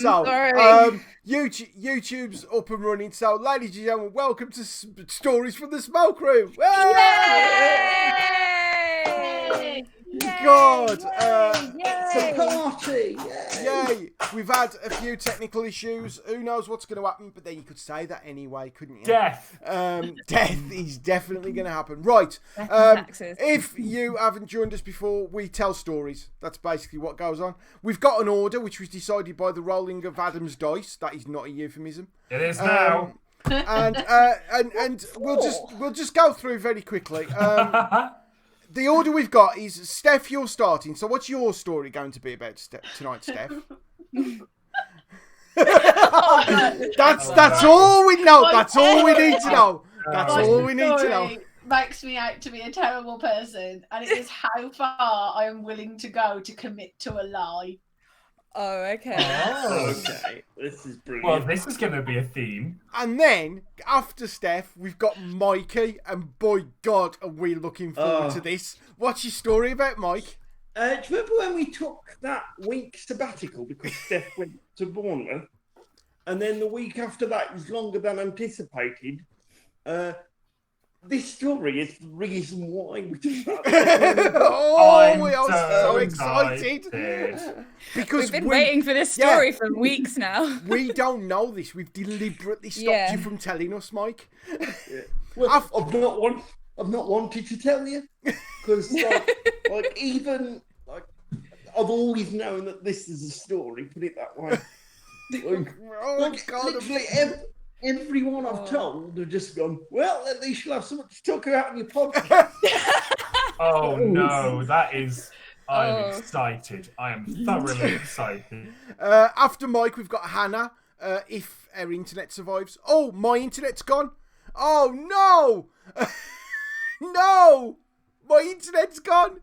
So, Sorry. YouTube's up and running. So, ladies and gentlemen, welcome to Stories from the Smoke Room. Yay! God, It's a party! yay! We've had a few technical issues. Who knows what's going to happen? But then you could say that anyway, couldn't you? Death. Death is definitely going to happen. Right. Taxes. If you haven't joined us before, we tell stories. That's basically what goes on. We've got an order which was decided by the rolling of Adam's dice. That is not a euphemism. It is now. And we'll just go through very quickly. The order we've got is Steph, you're starting. So what's your story going to be about tonight, Steph? That's all we know. That's all we need to know. That's all we need to know. Makes me out to be a terrible person, and it is how far I am willing to go to commit to a lie. Oh, okay. Okay, this is brilliant. Well, this is going to be a theme. And then, after Steph, we've got Mikey, and boy God, are we looking forward to this. What's your story about, Mike? Do you remember when we took that week sabbatical because Steph went to Bournemouth, and then the week after that was longer than anticipated? This story is the reason why we took that. We are so excited. Because We've been waiting for this story for weeks now. We don't know this. We've deliberately stopped you from telling us, Mike. Well, I've not wanted to tell you because, even I've always known that this is a story. Put it that way. Literally everyone I've told have just gone, well, at least you'll have something to talk about in your podcast. Oh no, I'm excited. I am thoroughly excited. After Mike, we've got Hannah. If our internet survives. Oh, my internet's gone. Oh no! No! My internet's gone.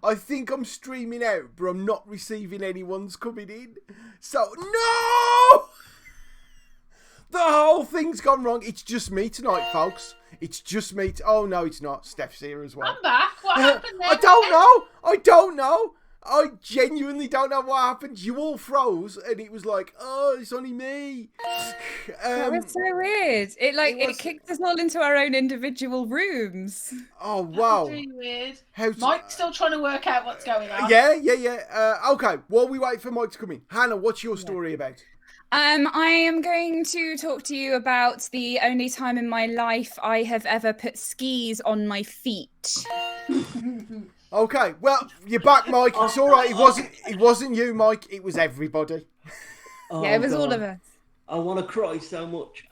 I think I'm streaming out, but I'm not receiving anyone's coming in. So, no! The whole thing's gone wrong. It's just me tonight, folks. It's just me. Oh, no, it's not. Steph's here as well. I'm back. What happened there? I don't know. I genuinely don't know what happened. You all froze, and it was like, oh, it's only me. That was so weird. It kicked us all into our own individual rooms. Oh, wow. That's really weird. Mike's still trying to work out what's going on. Yeah. Okay, while we wait for Mike to come in. Hannah, what's your story about? I am going to talk to you about the only time in my life I have ever put skis on my feet. Okay, well, you're back, Mike. It's all right. It wasn't you, Mike. It was everybody. Yeah, it was all of us. I want to cry so much.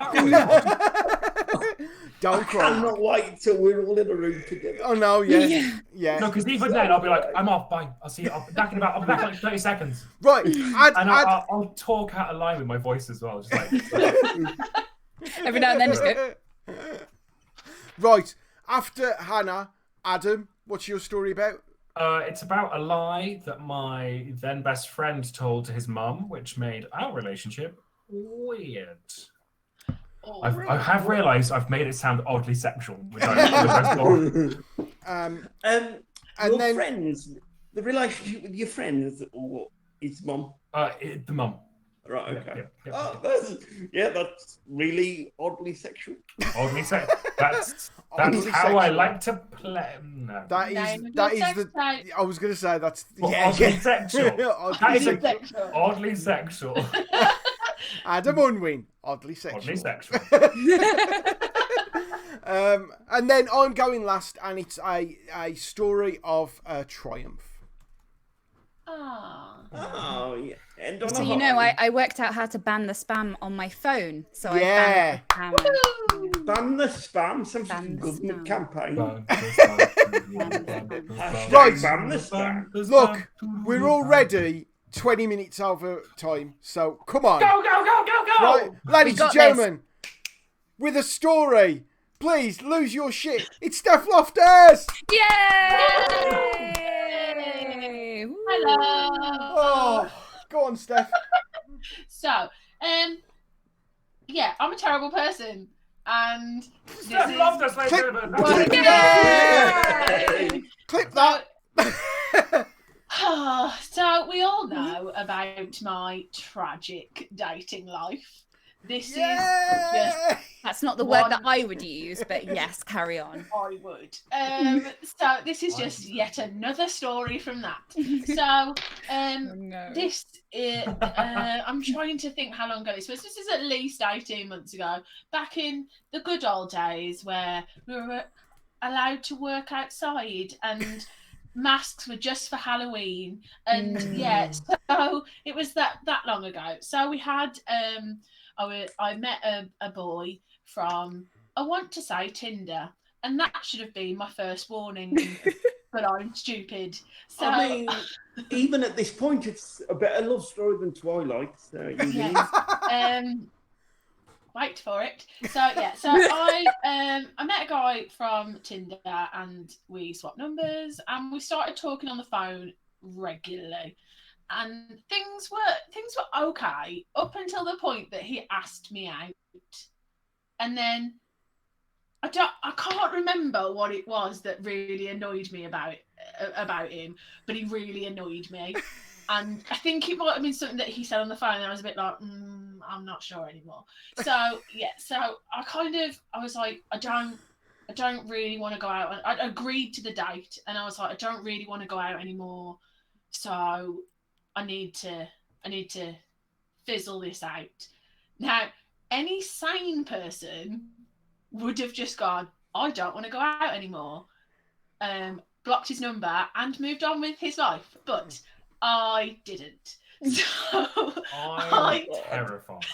Don't cry. I cannot wait till we're all in a room together. Oh no, yeah. No, because even then I'll be like, I'm off. Bye. I'll see you. I'll be back in like 30 seconds. Right. I'll talk out of line with my voice as well. Just like every now and then, just go. Right. After Hannah, Adam, what's your story about? It's about a lie that my then best friend told to his mum, which made our relationship weird. Oh, I have realised I've made it sound oddly sexual, which I'm your friends, the relationship with your friends or his mum? The mum. Right, okay. Yeah. That's really oddly sexual. Oddly sexual. That's how I like to play. No. That is the. I was going to say that's. Oddly sexual. Oddly sexual. Adam Unwin, oddly sexual. Oddly sexual. And then I'm going last, and it's a story of triumph. Oh, yeah. So I worked out how to ban the spam on my phone. So I banned the spam. Ban the spam. Sounds like a government campaign. Right. Ban the spam. Look, we're already 20 minutes over time, so come on. Go! Right, ladies and gentlemen, with a story, please lose your shit. It's Steph Loftus! Yay! Hello. Oh, go on, Steph. So, I'm a terrible person, and Steph Loftus, Clip that. So we all know about my tragic dating life. This is just That's not the One- word that I would use, but yes, carry on. I would. So this is just yet another story from that. So Oh, no. this I'm trying to think how long ago this was. This is at least 18 months ago, back in the good old days where we were allowed to work outside and masks were just for Halloween. And yeah, so it was that long ago. So we had I met a boy from, I want to say, Tinder, and that should have been my first warning. But I'm stupid. So I mean, even at this point, it's a better love story than Twilight. So yes. Wait for it. So yeah, so I met a guy from Tinder and we swapped numbers and we started talking on the phone regularly. And things were okay up until the point that he asked me out. And then I can't remember what it was that really annoyed me about him, but he really annoyed me. And I think it might have been something that he said on the phone, and I was a bit like, I'm not sure anymore. So yeah, so I was like, I don't really want to go out. And I agreed to the date, and I was like, I don't really want to go out anymore. So I need to fizzle this out. Now, any sane person would have just gone, I don't want to go out anymore, blocked his number and moved on with his life. But I didn't. So I'm terrified.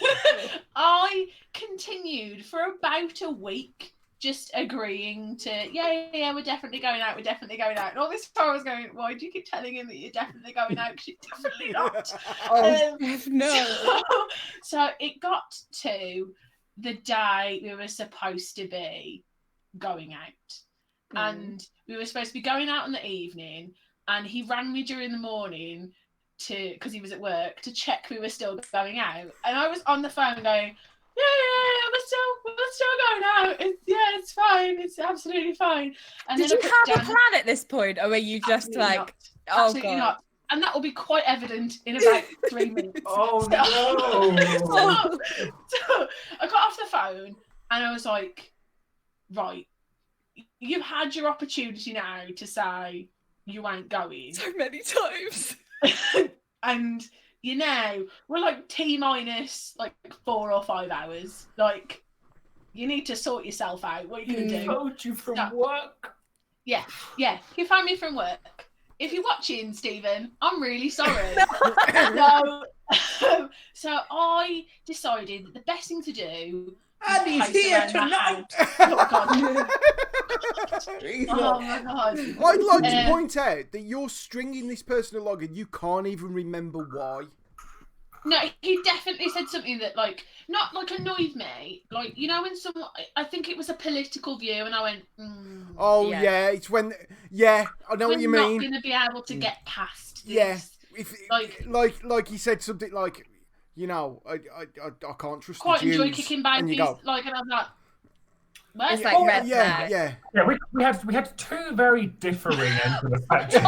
I continued for about a week, just agreeing to, yeah, we're definitely going out. And all this time I was going, why do you keep telling him that you're definitely going out? Because you're definitely not. No. So it got to the day we were supposed to be going out. And we were supposed to be going out in the evening, and he rang me during the morning because he was at work to check we were still going out. And I was on the phone going, yeah, we're still going out. It's fine. It's absolutely fine. And Did then you I put have a down, plan at this point, or were you just absolutely like, not. oh Absolutely god? not. And that will be quite evident in about 3 minutes. Oh So, no! so I got off the phone and I was like, right, you've had your opportunity now to say you ain't going. So many times. And you know, we're like T-minus like 4 or 5 hours. Like, you need to sort yourself out. What are you going to I do? told you from No. work. Yeah, you found me from work. If you're watching, Stephen, I'm really sorry. So I decided that the best thing to do. And he's Pace here around the tonight. Oh God! He's Oh not. my God! I'd like to point out that you're stringing this person along and you can't even remember why. No, he definitely said something that not annoyed me. Like, you know, when someone, I think it was a political view, and I went, Oh Yeah. yeah, it's when I know what you we're not mean. going to be able to get past this. Yeah, if Like- like he said something like, you know, I can't trust Quite the Jews. enjoy kicking and you babies. go, And I was like, what? It's like red yeah, flag. yeah. Yeah, we had two very differing ends of the spectrum,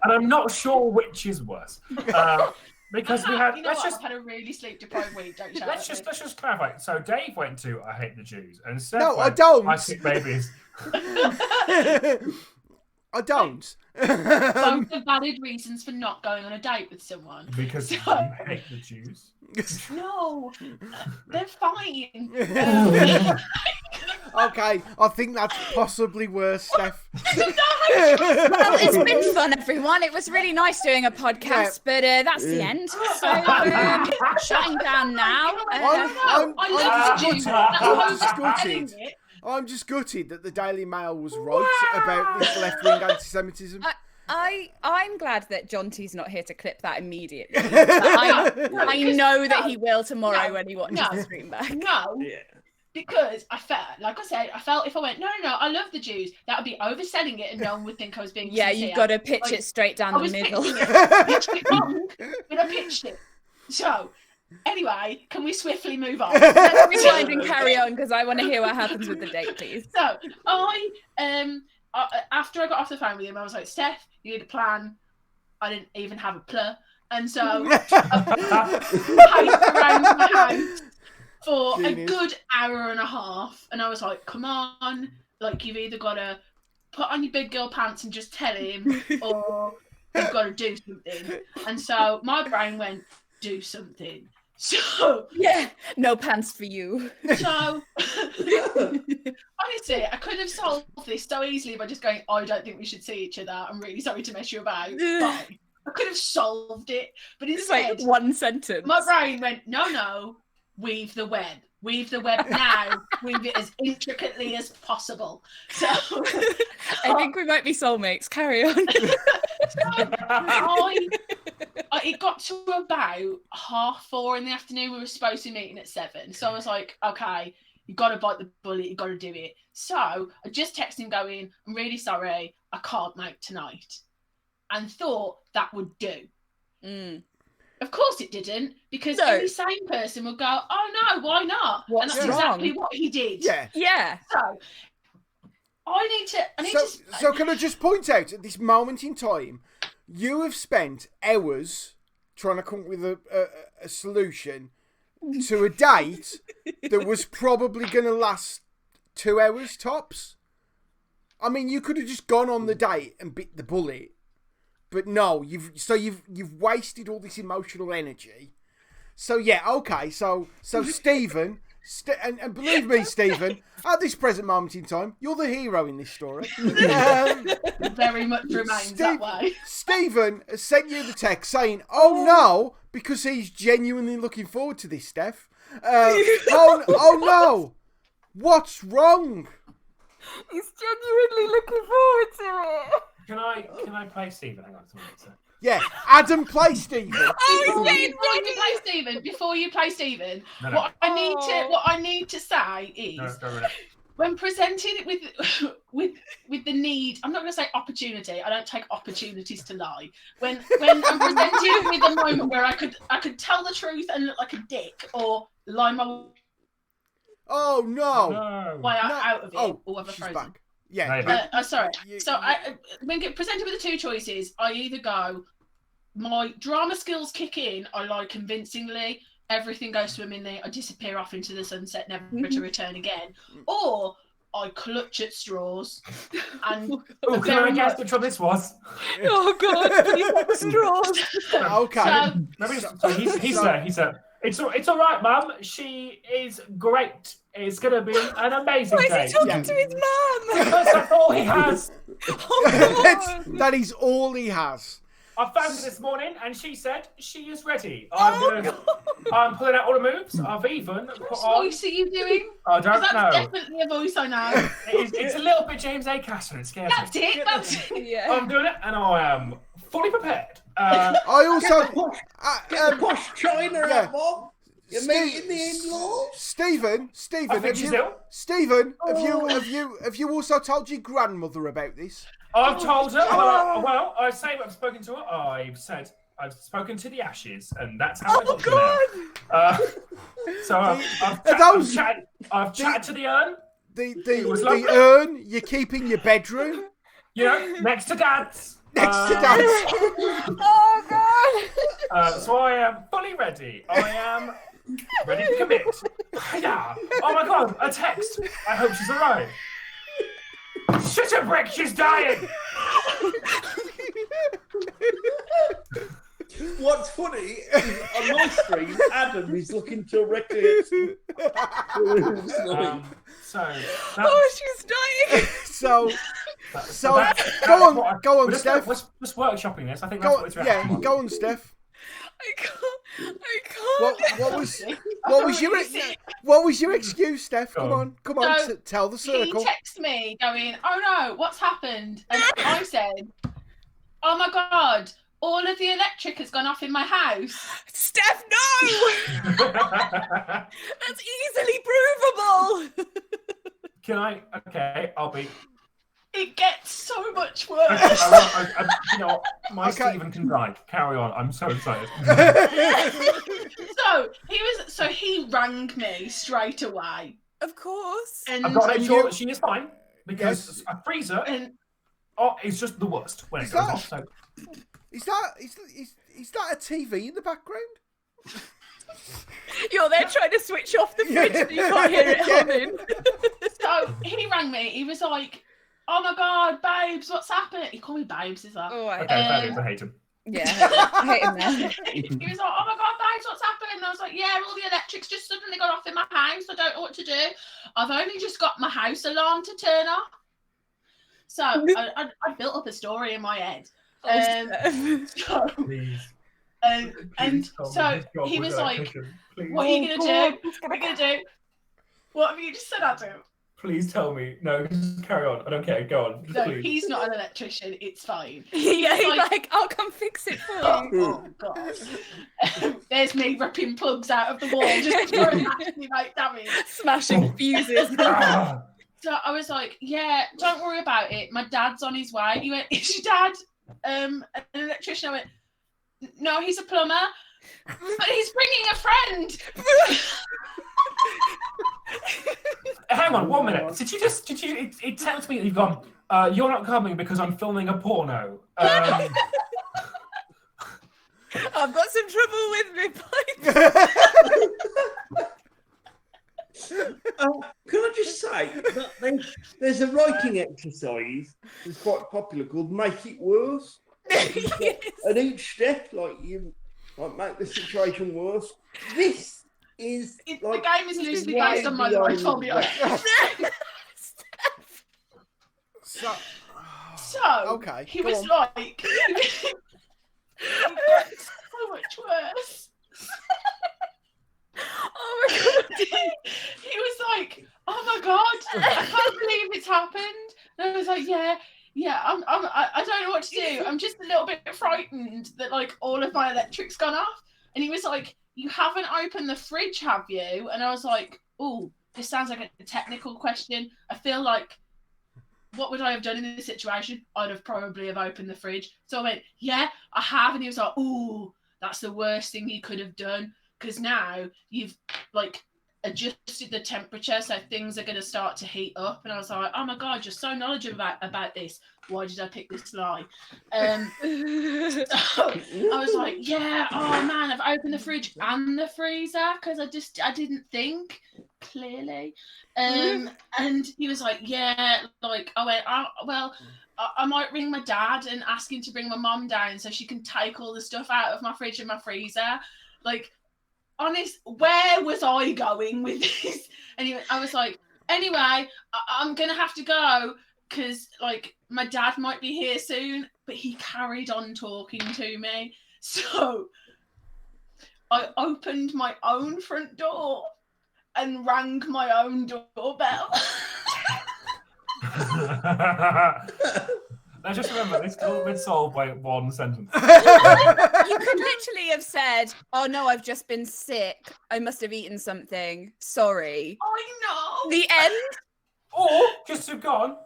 and I'm not sure which is worse. Because we had. You know Let's what? just I've had a really sleep-deprived week. Don't shout let's at me. just clarify. So Dave went to I hate the Jews, and Seth No, I went, don't. I kick babies. I don't. Both are valid reasons for not going on a date with someone. Because you hate the Jews. No, they're fine. Okay, I think that's possibly worse, Steph. Well, it's been fun, everyone. It was really nice doing a podcast, but that's the end. So shutting down now. I'm I love the Jews. That's why I was gutted. telling it. I'm just gutted that the Daily Mail was right about this left-wing anti-Semitism. I'm glad that John T's not here to clip that immediately. I know that he will tomorrow when he watches the stream back. No, Yeah. because I felt, like I said, if I went, no, I love the Jews, that would be overselling it and no one would think I was being Yeah, sincere. you've got to pitch Like, it straight down I the was middle. pitched it wrong, but I pitched it. So, anyway, can we swiftly move on? Let's rewind and carry on because I want to hear what happens with the date, please. So, I after I got off the phone with him, I was like, Steph, You need a plan. I didn't even have a plur. And so I paced around my house for a good hour and a half. And I was like, come on. Like, you've either got to put on your big girl pants and just tell him, or you've got to do something. And so my brain went, do something. So Yeah, no pants for you. So honestly, I could have solved this so easily by just going, I don't think we should see each other. I'm really sorry to mess you about. Fine. I could have solved it, but It's instead, like one sentence. my brain went, no, weave the web. Weave the web now. Weave it as intricately as possible. So I think we might be soulmates. Carry on. it got to about 4:30 in the afternoon. We were supposed to be meeting at 7. So I was like, okay, you got to bite the bullet. You got to do it. So I just texted him going, I'm really sorry. I can't make tonight. And thought that would do. Mm. Of course it didn't, because No. any sane person would go, oh no, why not? What's and that's wrong? exactly what he did. Yeah. Yeah. So I need So can I just point out, at this moment in time, you have spent hours trying to come up with a solution to a date that was probably going to last 2 hours tops. I mean, you could have just gone on the date and bit the bullet, but no, you've wasted all this emotional energy. So yeah, okay, so Stephen. And believe me, Stephen, at this present moment in time, you're the hero in this story. very much remains that way. Stephen has sent you the text saying, oh no, because he's genuinely looking forward to this, Steph. Oh no, what's wrong? He's genuinely looking forward to it. Can I play Stephen? Hang on a minute. Yeah, Adam, play Stephen. Before you play Stephen, No. what I need to say is, No, go with it. when presented with the need, I'm not going to say opportunity. I don't take opportunities to lie. When I'm presented with a moment where I could tell the truth and look like a dick, or lie my Oh no. No. way out of it, Oh, or whether she's frozen. back. Yeah. Sorry. You- So when presented with the two choices, I either go, my drama skills kick in, I lie convincingly, everything goes swimmingly, I disappear off into the sunset, never to return again, or I clutch at straws and Oh, can I guess which one this was? Oh god, please not straws. Okay. So, He said, it's all right, Mum. She is great. It's gonna be an amazing Why day. is he talking Yeah. to his mum? Because that's all he has. Oh, God. that is all he has. I found her this morning, and she said she is ready. Oh, I'm pulling out all the moves. I've even put what on. voice are you doing? I don't That's know. definitely a voice I know. It's a little bit James A. Caster. It scares That's me. it. That's it. Yeah. I'm doing it, and I am fully prepared. I also, Get the posh China yeah. out, Mom. You're meeting the in-laws. Stephen, I think she's ill. Stephen, Oh. have you also told your grandmother about this? I've told her. Well, I say I've spoken to her. I've spoken to the ashes, and that's how I Oh got to god. there. So I've chatted to the urn. It was lovely. The urn you're keeping in your bedroom You know, next to Dad's. next to Dad's. Oh god. So I am fully ready. I am ready to commit. Yeah. Oh my god, a text. I hope she's alright. Shit a brick, she's dying. What's funny is on my screen, Adam is looking directly at Oh, she's dying. So that's go what on, go on, we're Steph. Just workshopping this. I think that's Go, what it's yeah, about. go on, Steph. I can't. What was your excuse, Steph? Go Come on, So, tell the He circle. texted me going, "Oh no, what's happened?" And I said, "Oh my god, all of the electric has gone off in my house." Steph, no! That's easily provable. Can I? Okay, I'll be. It gets so much worse. You know, my Okay. Stephen can drive. Carry on. I'm so excited. So he rang me straight away, Of course. and I've got to make sure you- that she is fine because Yes. a freezer. and it's just the worst when it Is goes that- off. So Is that a TV in the background? You're there trying to switch off the fridge and you can't hear it humming. So he rang me. He was like, "Oh my god, babes, what's happening?" He called me babes as well. Oh, I okay, I hate him. Yeah, I hate him there. He was like, "Oh my god, babes, what's happening?" And I was like, "Yeah, all the electrics just suddenly got off in my house. I don't know what to do. I've only just got my house alarm to turn off." So I built up a story in my head. So, Please. and Please tell me so his job he was like, electrician. Please. "What are you gonna do? What are you gonna do? What have you just said, Adam?" Please tell me. No, just carry on. I don't care. Go on. Just No, please. he's not an electrician. It's fine. Yeah, he's like- like, I'll come fix it for you. Oh god. There's me ripping plugs out of the wall, just throwing at me like damage. Smashing fuses. Ah. So I was like, "Yeah, don't worry about it. My dad's on his way." He went, "Is your dad an electrician?" I went, "No, he's a plumber, but he's bringing a friend." Hang on, 1 minute. Did you? It tells me that you've gone. You're not coming because I'm filming a porno. I've got some trouble with my pipe. Can I just say that there's a writing exercise that's quite popular called "Make It Worse." At each step, you make the situation worse. This is The like game is loosely way based on my beyond life, I'll be honest. that. So, So Okay, he go was on. like, it got so much worse. Oh my god. He was like, "Oh my god, I can't believe it's happened." And I was like, "Yeah, I don't know what to do. I'm just a little bit frightened that like all of my electric's gone off." And he was like, "You haven't opened the fridge, have you?" And I was like, "Oh, this sounds like a technical question. I feel like, what would I have done in this situation? I'd have probably have opened the fridge." So I went, "Yeah, I have." And he was like, "Oh, that's the worst thing you could have done, because now you've like adjusted the temperature, so things are going to start to heat up." And I was like, "Oh my god, you're so knowledgeable about this. Why did I pick this lie?" So I was like, "Yeah, oh man, I've opened the fridge and the freezer because I didn't think clearly." And he was like, "Yeah," like I went, "Oh, well, I might ring my dad and ask him to bring my mom down so she can take all the stuff out of my fridge and my freezer." Like, honest, where was I going with this? And I was like, "Anyway, I'm gonna have to go because like my dad might be here soon." But he carried on talking to me, so I opened my own front door and rang my own doorbell. Now just remember, this could have been solved by one sentence. You could literally have said, "Oh no, I've just been sick. I must have eaten something. Sorry." I know. The end. Or just have gone,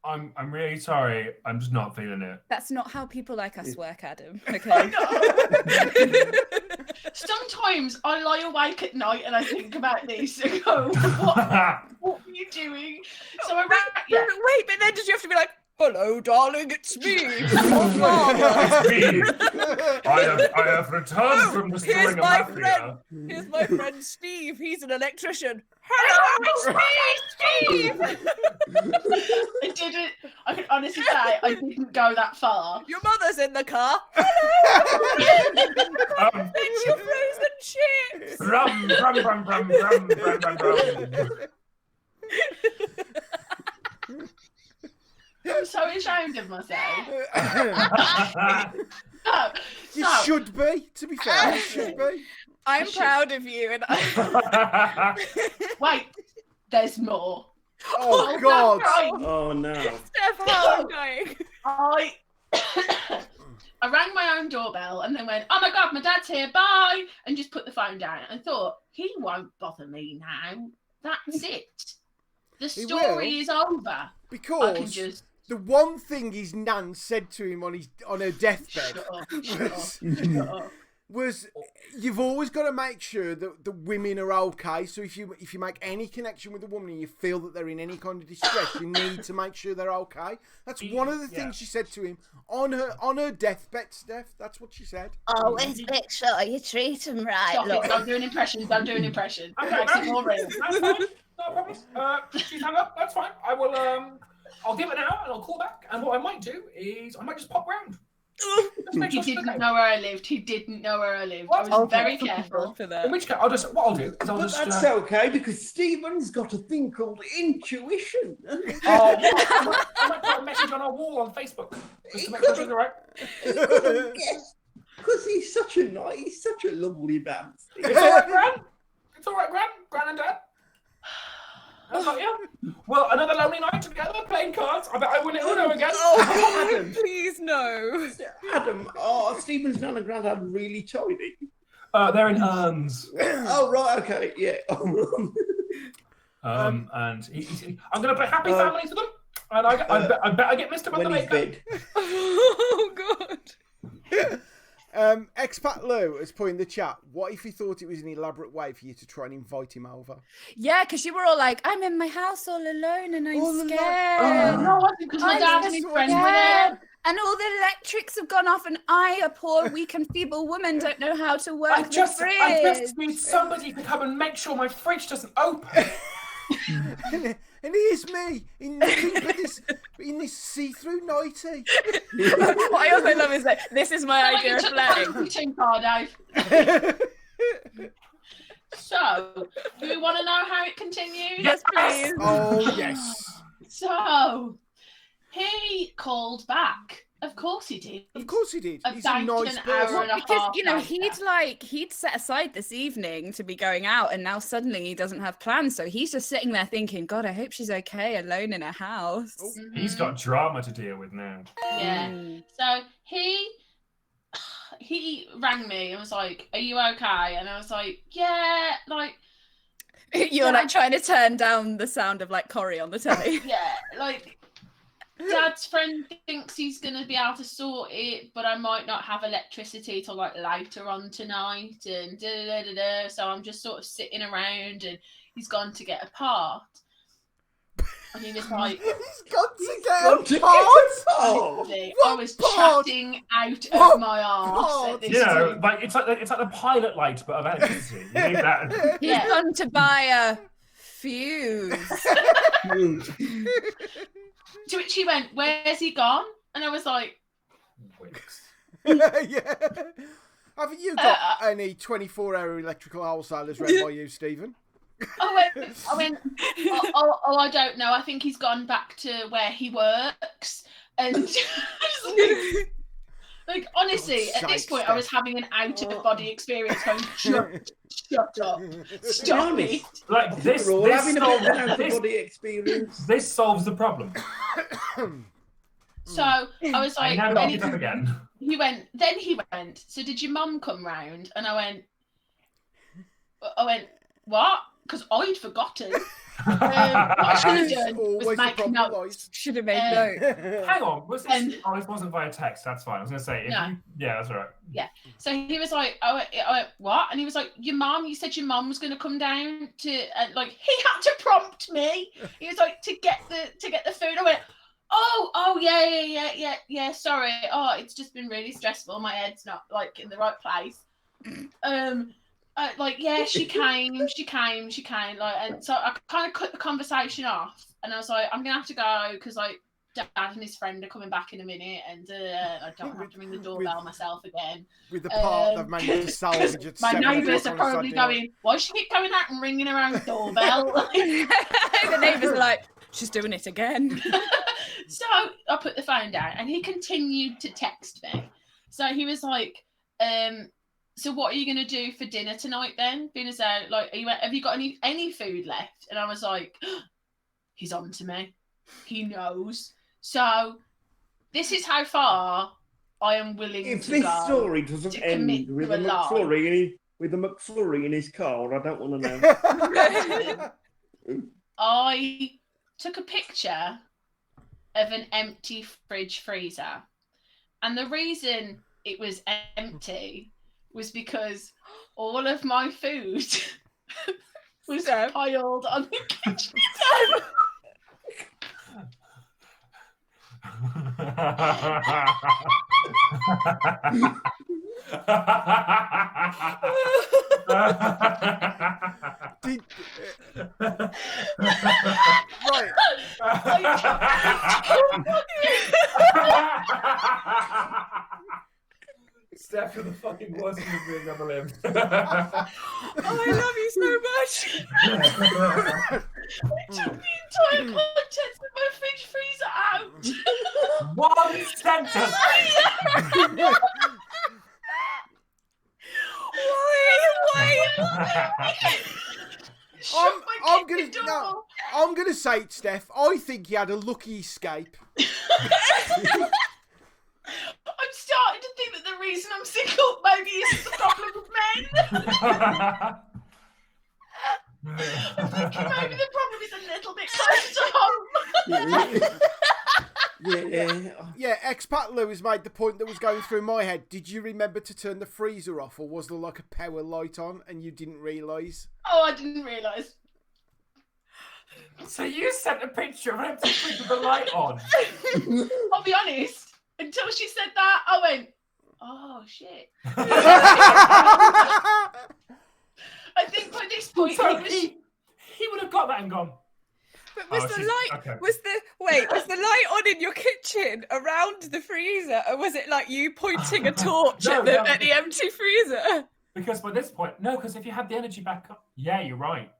I'm really sorry. I'm just not feeling it. That's not how people like us work, Adam. I Okay. know. Sometimes I lie awake at night and I think about this and go, what were you doing? So I rang, Wait, but then did you have to be like, "Hello, darling, it's me. It's me. I have returned from Here's destroying a my mafia. friend. Here's my friend Steve. He's an electrician. Hello, it's me, Steve. I didn't, I can honestly say I didn't go that far. Your mother's in the car. It's your frozen chips. Rum, rum, rum, rum, rum, rum, rum, rum. I'm so ashamed of myself. You So, should be, to be fair. You should be. I'm proud of you. And wait, there's more. Oh, God. Right. Oh no. Steph, how I'm going. I rang my own doorbell and then went, "Oh my god, my dad's here, bye," and just put the phone down. I thought, he won't bother me now. That's it. The He story will. is over. I can Because just the one thing his nan said to him on her deathbed shut up, was, shut up. was you've always got to make sure that the women are okay. So if you make any connection with a woman and you feel that they're in any kind of distress, you need to make sure they're okay. That's one of the things she said to him on her deathbed, Steph. That's what she said. Always make sure you treat them right. Stop Look. it. I'm doing impressions. I'm doing impressions. Okay, Makes it more real. that's fine. No problem. She's hung up. That's fine. I will. I'll give it an hour and I'll call back. And what I might do is I might just pop round. He didn't know where I lived. He didn't know where I lived. I was very careful. In which case, what I'll do is I'll But just. that's okay because Stephen's got a thing called intuition. I might put a message on our wall on Facebook just to make sure she's all right. Yes, because he's such a lovely man. It's all right, Gran. It's all right, Gran and Dad. How about you? Well, another lonely night together playing cards. I bet I win it Uno again. Oh, Adam. please no. Adam, Stephen's nan and granddad are really tiny. They're in urns. Oh, right, okay, yeah. And I'm going to play Happy Family for them. And I bet I get Mr. When he's Buttermaker. dead. Oh, God. Expat Lou has put in the chat, what if he thought it was an elaborate way for you to try and invite him over? Yeah, because you were all like, I'm in my house all alone and I'm All alone? scared. No, because my dad and his friends were Yeah. there. And all the electrics have gone off, and I, a poor, weak and feeble woman, don't know how to work I the just fridge. need somebody to come and make sure my fridge doesn't open. And here's me in nothing but this see-through nightie. What I also love is that this is my Like idea you of took playing. the visiting card out. So, do we want to know how it continues? Yes, please. Oh, yes. So, he called back. Of course he did. Of course he did. He's a About nice an person. hour and a Because, half you know, later. he'd set aside this evening to be going out, and now suddenly he doesn't have plans. So he's just sitting there thinking, God, I hope she's okay alone in a house. He's got drama to deal with now. Yeah. Mm. So he rang me and was like, "Are you okay?" And I was like, "Yeah, like, You're like trying to turn down the sound of like Corrie on the telly. yeah, like." Dad's friend thinks he's gonna be able to sort it, but I might not have electricity till like later on tonight, and da da da da. So I'm just sort of sitting around, and he's gone to get a part. And he was like, He's got to get Got a to get part. Oh, honestly, I What was part? chatting out What of my arse part? at this You know, time. like it's like the pilot light, but of electricity. You need that. He's Yeah. gone to buy a fuse. To which he went, "Where's he gone?" And I was like, Winks. Yeah. Haven't you got any 24-hour electrical wholesalers run by you, Stephen? I went, oh, I don't know. I think he's gone back to where he works. And like honestly, God's at this sake, point, Steph. I was having an out-of-body experience. Going, shut up, stop it. Like this, we're all having a bit of an solves, out-of-body experience. this solves the problem. So I was I like, now and got it up again. he went. So did your mum come round? And I went, what? Because I'd forgotten. What I should have done Always was the make problem, notes. Should have made Um, note. Hang on, was this? And- Oh, this wasn't via text. That's fine. I was going to say, No. yeah, that's all right. So he was like, I went, what? And he was like, you said your mum was going to come down to, like, he had to prompt me. He was like, to get the food. I went, oh, yeah, sorry. Oh, it's just been really stressful. My head's not, like, in the right place. Like, yeah, she came, like, and so I kind of cut the conversation off. And I was like, I'm going to have to go because, like, Dad and his friend are coming back in a minute, and I don't have to ring the doorbell myself again. With the part they've managed to salvage at My 7 neighbours o'clock are on a probably Saturday night. going, why does she keep coming out and ringing around the doorbell? The neighbours are like, she's doing it again. So I put the phone down, and he continued to text me. So he was like, so what are you going to do for dinner tonight then? Being as though, like, have you got any food left? And I was like, he's on to me. He knows. So this is how far I am willing If to this go. story doesn't to end commit with to a a lie. McFlurry in his car, I don't want to know. I took a picture of an empty fridge freezer. And the reason it was empty was because all of my food was Steph. piled on the kitchen table. Did, right. Steph, you're the fucking worst human being I've ever lived. Oh, I love you so much. I took the entire contents of my fridge freezer out. One sentence. Shut my I'm kitchen gonna door. no, I'm gonna say it, Steph. I think you had a lucky escape. I'm starting to think that the reason I'm single maybe is the problem with men. Maybe the problem is a little bit closer to home. Yeah, Expat Lewis made the point that was going through my head. Did you remember to turn the freezer off, or was there like a power light on and you didn't realise? Oh, I didn't realise. So you sent a picture of an empty fridge with the light on. I'll be honest. Until she said that, I went, oh shit. I think by this point, So it was... he would have got that and gone. But was Oh, the she's- light okay. was the light on in your kitchen around the freezer, or was it like you pointing a torch No, at the empty freezer? Because by this point, no, because if you had the energy back up, yeah, you're right.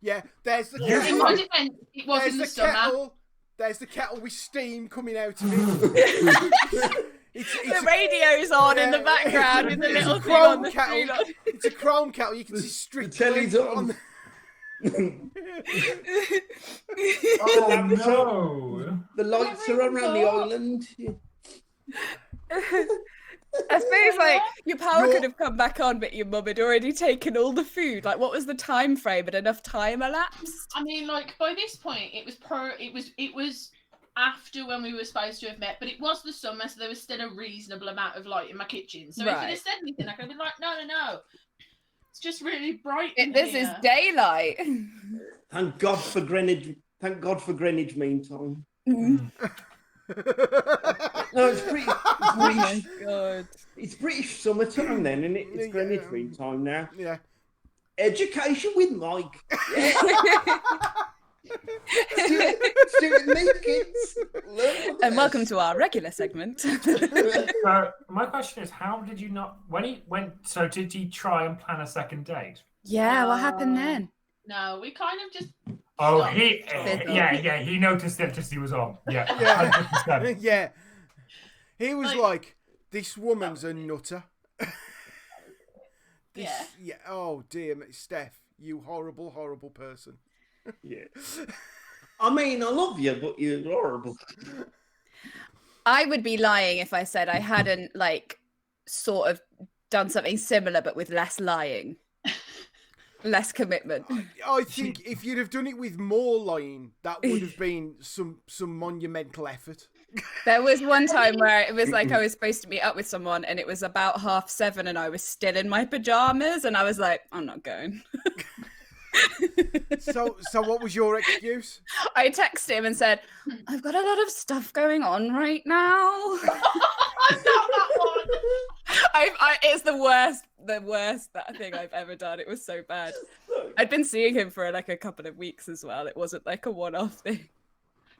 Yeah, there's the Yeah. In my kettle. defence, it was There's in the the summer. kettle. There's the kettle with steam coming out of it. The radio's on in the background in the it's a little thing on the chrome kettle. screen. It's a chrome kettle. You can see The street telly's lights on. Oh no! The lights are around the island. I suppose like your power Your- could have come back on, but your mum had already taken all the food. Like, what was the time frame? Had enough time elapsed? I mean, like by this point, it was after when we were supposed to have met, but it was the summer, so there was still a reasonable amount of light in my kitchen. So if Right. it had said anything, I could have been like, no, it's just really bright. This is daylight. Thank God for Greenwich. Thank God for Greenwich Mean Time. No, it's British. Oh my god. It's British summertime then, isn't it? It's Yeah. Greenwich Mean Time now. Yeah. Education with Mike. Student me, kids. And welcome to our regular segment. So my question is, how did you not? When he went, so did he try and plan a second date? Yeah, what happened then? No, we kind of just. Oh, Stop. he noticed the electricity was on. Yeah, Yeah. 100%. Yeah. He was Like- like, this woman's a nutter. Yeah. Yeah. Oh dear, Steph, you horrible, horrible person. Yeah. I mean, I love you, but you're horrible. I would be lying if I said I hadn't like sort of done something similar but with less lying. Less commitment. I think if you'd have done it with more lying, that would have been some monumental effort. There was one time where it was like I was supposed to meet up with someone and it was about 7:30 and I was still in my pajamas and I was like, I'm not going. So what was your excuse? I texted him and said, I've got a lot of stuff going on right now. I felt that one. It's the worst that thing I've ever done. It was so bad. I'd been seeing him for like a couple of weeks as well. It wasn't like a one-off thing.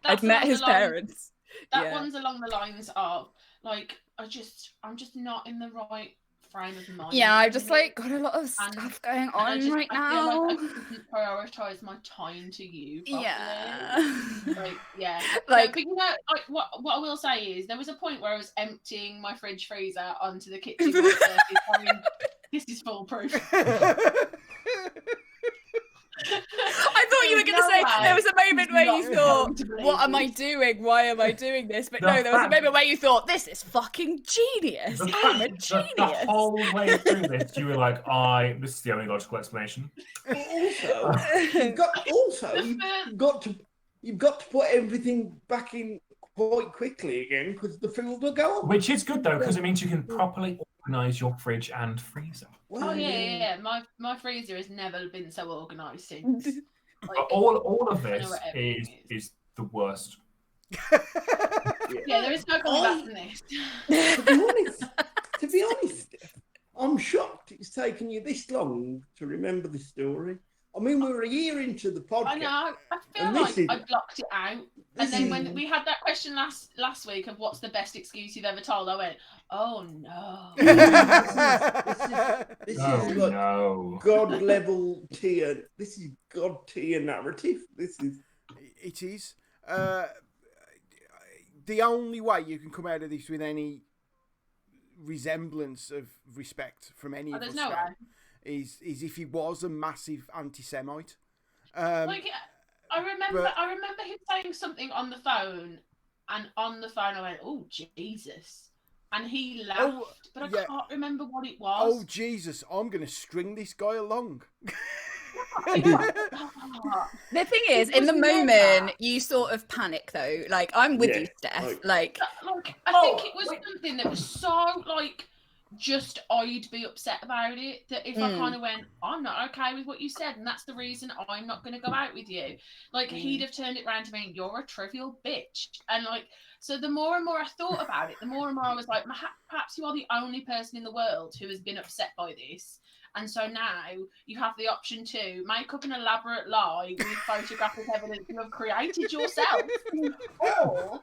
That's I'd met along his the lines- parents. That Yeah. one's along the lines of like I'm just not in the right frame of mind. Yeah, I've just like got a lot of And- stuff going And I on just- right I now. feel like I couldn't prioritise my time to you. Properly. Yeah. Like, yeah. Like- but you know, like, what I will say is there was a point where I was emptying my fridge freezer onto the kitchen surface, going, this is foolproof. I thought you were going to No say way. there was a moment where you Not thought, going to believe what am I this. doing? Why am I doing this? But The no, there was a fact- moment where you thought, this is fucking genius. The I'm a fact genius. that the whole way through this, you were like, this is the only logical explanation. But also, you've got to put everything back in quite quickly again because the food will go on. Which is good though, because it means you can properly organise your fridge and freezer. Oh yeah. My freezer has never been so organised since. But Like, all of I know this where everything is the worst. yeah, there is no coming back from this. To be honest, I'm shocked it's taken you this long to remember the story. I mean, we're a year into the podcast. I know. I feel And like this is- I blocked it out. And then when we had that question last week of what's the best excuse you've ever told, I went, oh no. This Oh is like no. God level tier. This is God tier narrative. This is. It is. The only way you can come out of this with any resemblance of respect from any of There's us no way. is if he was a massive anti-Semite. Like I remember him saying something on the phone, and on the phone I went, oh Jesus. And he laughed, but I can't remember what it was. Oh Jesus, I'm gonna string this guy along. The thing is, in the moment, you sort of panic though. Like, I'm with you, Steph. Like, I think it was something that was so like, just I'd be upset about it. That if I kind of went, I'm not okay with what you said, and that's the reason I'm not going to go out with you. Like, he'd have turned it around to me, you're a trivial bitch, and like. So the more and more I thought about it, the more and more I was like, perhaps you are the only person in the world who has been upset by this. And so now you have the option to make up an elaborate lie with photographic evidence you have created yourself, or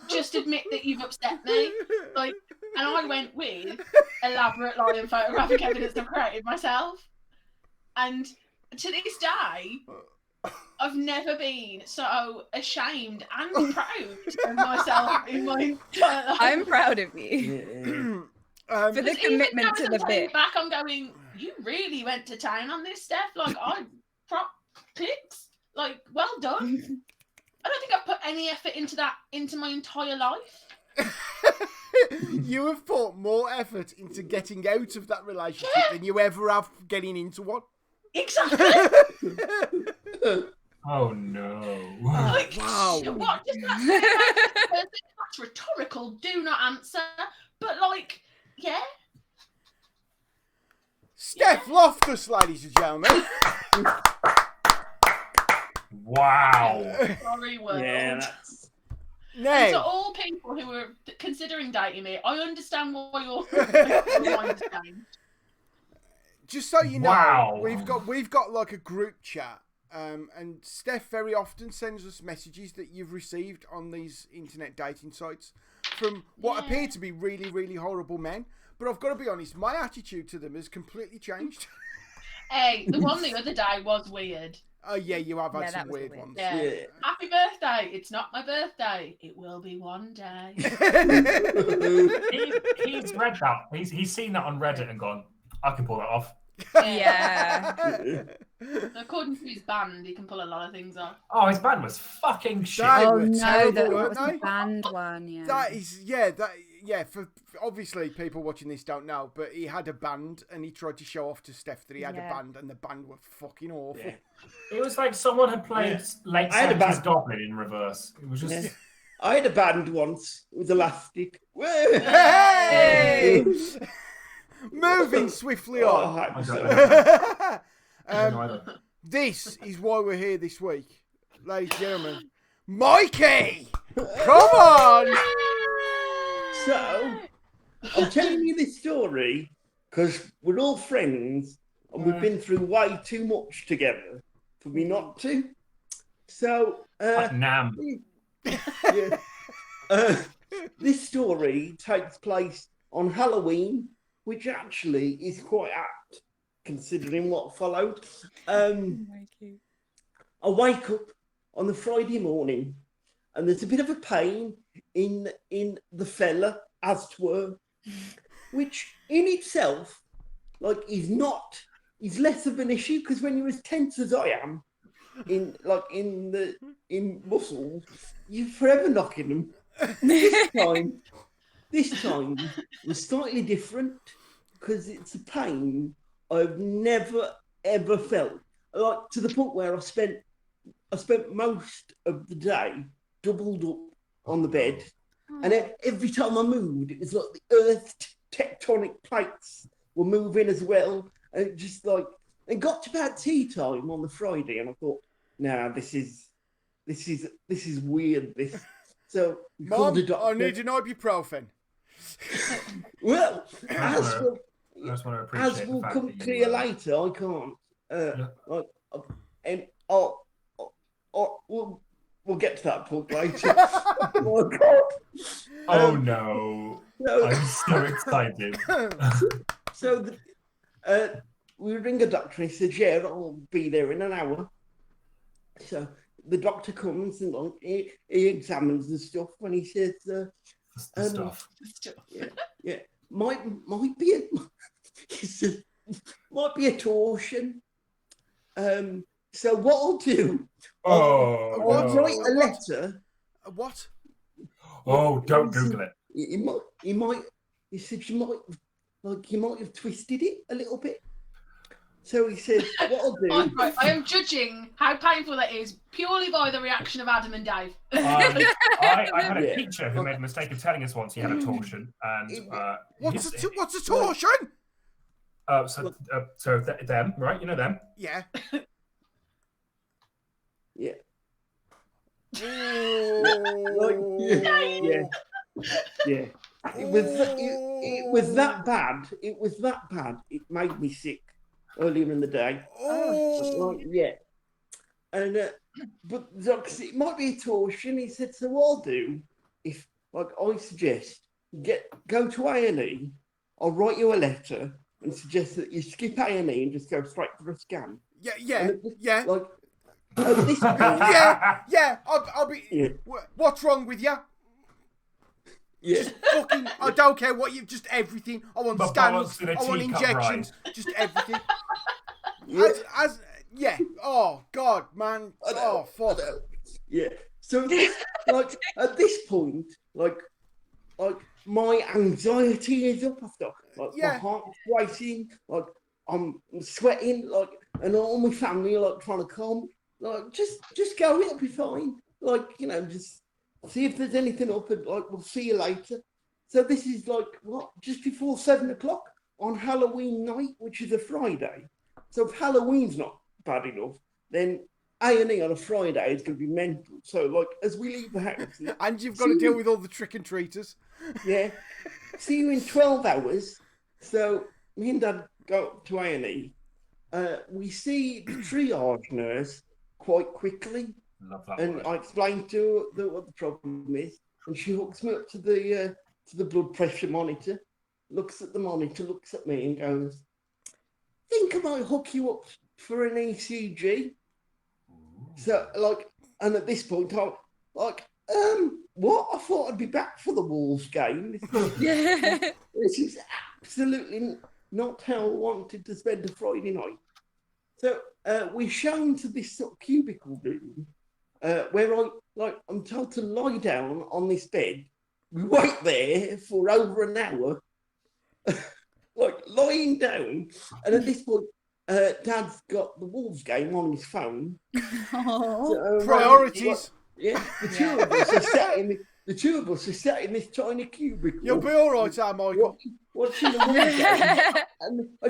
just admit that you've upset me. Like, and I went with elaborate lie and photographic evidence I've created myself. And to this day, I've never been so ashamed and proud of myself in my entire life. I'm proud of you for the commitment to the bit. Back, I'm going, you really went to town on this, Steph. Like, I prop clicks. Like, well done. I don't think I've put any effort into my entire life. You have put more effort into getting out of that relationship than you ever have getting into one. Exactly. Oh no. Like, Wow. what does that say? That's rhetorical. Do not answer. But like, yeah. Steph Loftus, ladies and gentlemen. Wow. Sorry, world. Yeah, that's. And to Now, all people who are considering dating me, I understand why you're mind changed. just so you know, Wow. we've got like a group chat, and Steph very often sends us messages that you've received on these internet dating sites from what appear to be really, really horrible men. But I've got to be honest, my attitude to them has completely changed. Hey, the one the other day was weird. Oh yeah, you have had Yeah, that some was weird weird. ones. Yeah. Happy birthday. It's not my birthday. It will be one day. He's read that. He's seen that on Reddit and gone, I can pull that off. Yeah. According to his band, he can pull a lot of things off. Oh, his band was fucking shit. They Oh were no, terrible, that weren't was they? the band one. Yeah. That is, for obviously people watching this don't know, but he had a band and he tried to show off to Steph that he had a band, and the band were fucking awful. Yeah. It was like someone had played late I had a 70s band. Goblin in reverse. It was just... Yeah. I had a band once with elastic. Whoa. Hey! Moving swiftly Oh, on. I'm I sorry. don't know either. This is why we're here this week, ladies and gentlemen. Mikey, come on! So, I'm telling you this story because we're all friends and we've been through way too much together for me not to. So, Like Nam. yeah. This story takes place on Halloween, which actually is quite apt considering what followed. I wake up on the Friday morning and there's a bit of a pain in the fella, as 'twere, which in itself, like, is less of an issue because when you're as tense as I am in muscles, you're forever knocking them. This time was slightly different because it's a pain I've never ever felt. Like, to the point where I spent most of the day doubled up on the bed, and every time I moved, it was like the earth tectonic plates were moving as well, and just like it got to about tea time on the Friday, and I thought, nah, this is weird. This so we called the Mom, doctor. I need an ibuprofen. Well, I just want to appreciate as the will fact come that you, clear later, I can't. And we'll get to that point later. Oh my God. Oh no! So, I'm so excited. so we ring a doctor and he says, yeah, I'll be there in an hour. So the doctor comes and like, he examines the stuff and he says, The stuff. yeah, might be a, he says, might be a torsion. So what I'll do, Oh, What? I'll no. write a letter. What? Oh, don't Google it. He said you might have twisted it a little bit. So he says, what I'll do. Right, I am judging how painful that is purely by the reaction of Adam and Dave. I had a Yeah. teacher who made the mistake of telling us once he had a torsion, and What's a torsion? so them, right? You know them. Yeah. Yeah. Ooh. Yeah. It was that bad. It was that bad. It made me sick earlier in the day. Oh. Like, yeah. And but it might be a torsion. He said, so what I'll do, if like I suggest, go to A&E. I'll write you a letter and suggest that you skip A&E and just go straight for a scan. Yeah. Like at this point, Yeah. I'll be. Yeah. What's wrong with you? yeah. Just fucking. I don't care what you. Just everything. I want My scans. bollocks in a I want teacup injections. Just everything. Yeah. Yeah. Oh God, man. I know, Oh fuck. I know. Yeah. So like at this point, like my anxiety is up. I thought, like Yeah. my heart's racing, like I'm sweating, like, and all my family are like trying to calm. Like just go, it'll be fine. Like, you know, just see if there's anything up, and like we'll see you later. So this is like what, just before 7:00 on Halloween night, which is a Friday. So if Halloween's not bad enough, then A&E on a Friday is going to be mental. So like as we leave the house, And you've got to deal with all the trick and treaters. yeah, see you in 12 hours. So me and Dad go up to A&E. We see the triage nurse quite quickly, Love that and word. I explain to her what the problem is, and she hooks me up to the blood pressure monitor, looks at the monitor, looks at me, and goes, "Think I might hook you up for an ECG." So like, and at this point, I'm like, what? I thought I'd be back for the Wolves game. This is absolutely not how I wanted to spend a Friday night. So we're shown to this sort of cubicle room where I'm told to lie down on this bed. We wait there for over an hour, like lying down. And at this point, Dad's got the Wolves game on his phone. So, Priorities. yeah, the two of us are sat in this tiny cubicle. You'll be all right, Michael. Watching the Wolves game. And I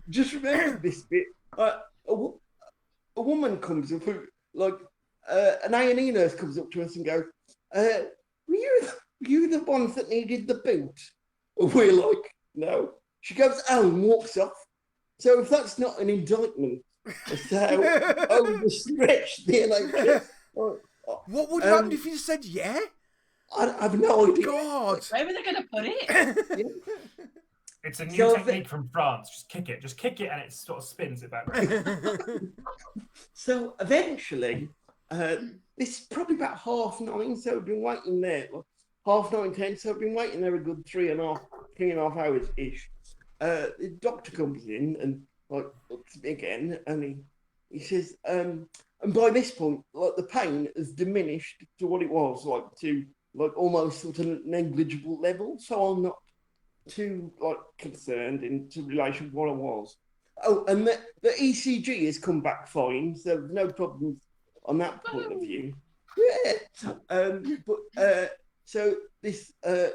just remember this bit. A woman comes up, an A&E nurse comes up to us and goes, "Were you the ones that needed the boot?" And we're like, "No." She goes, "Oh," and walks off. So if that's not an indictment as to how overstretched the NHS, What would happen if you said yeah? I have no idea. God. Where were they going to put it? It's a new So technique from France. Just kick it, and it sort of spins it back. So eventually, this is probably about 9:30, so we've been waiting there, 9:30, 10, so we've been waiting there a good 3.5 hours ish. The doctor comes in and like looks at me again, and he says, and by this point, like the pain has diminished to what it was, to almost sort of negligible level. So I'm not too concerned in relation to what I was. Oh, and the ECG has come back fine, so there's no problems on that point of view. Yeah. But So this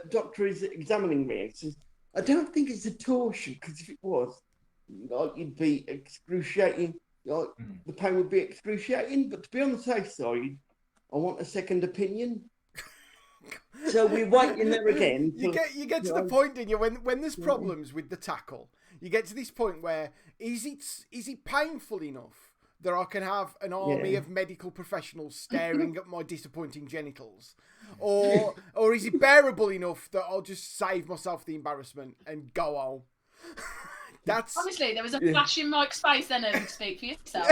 doctor is examining me and says, I don't think it's a torsion, because if it was, like, you'd be excruciating, like, the pain would be excruciating. But to be on the safe side, I want a second opinion. So we're waiting there again. You get to the point, don't you, when there's problems with the tackle, you get to this point where is it painful enough that I can have an army of medical professionals staring at my disappointing genitals, or is it bearable enough that I'll just save myself the embarrassment and go home? That's Honestly, there was a flash in Mike's face then, and speak for yourself.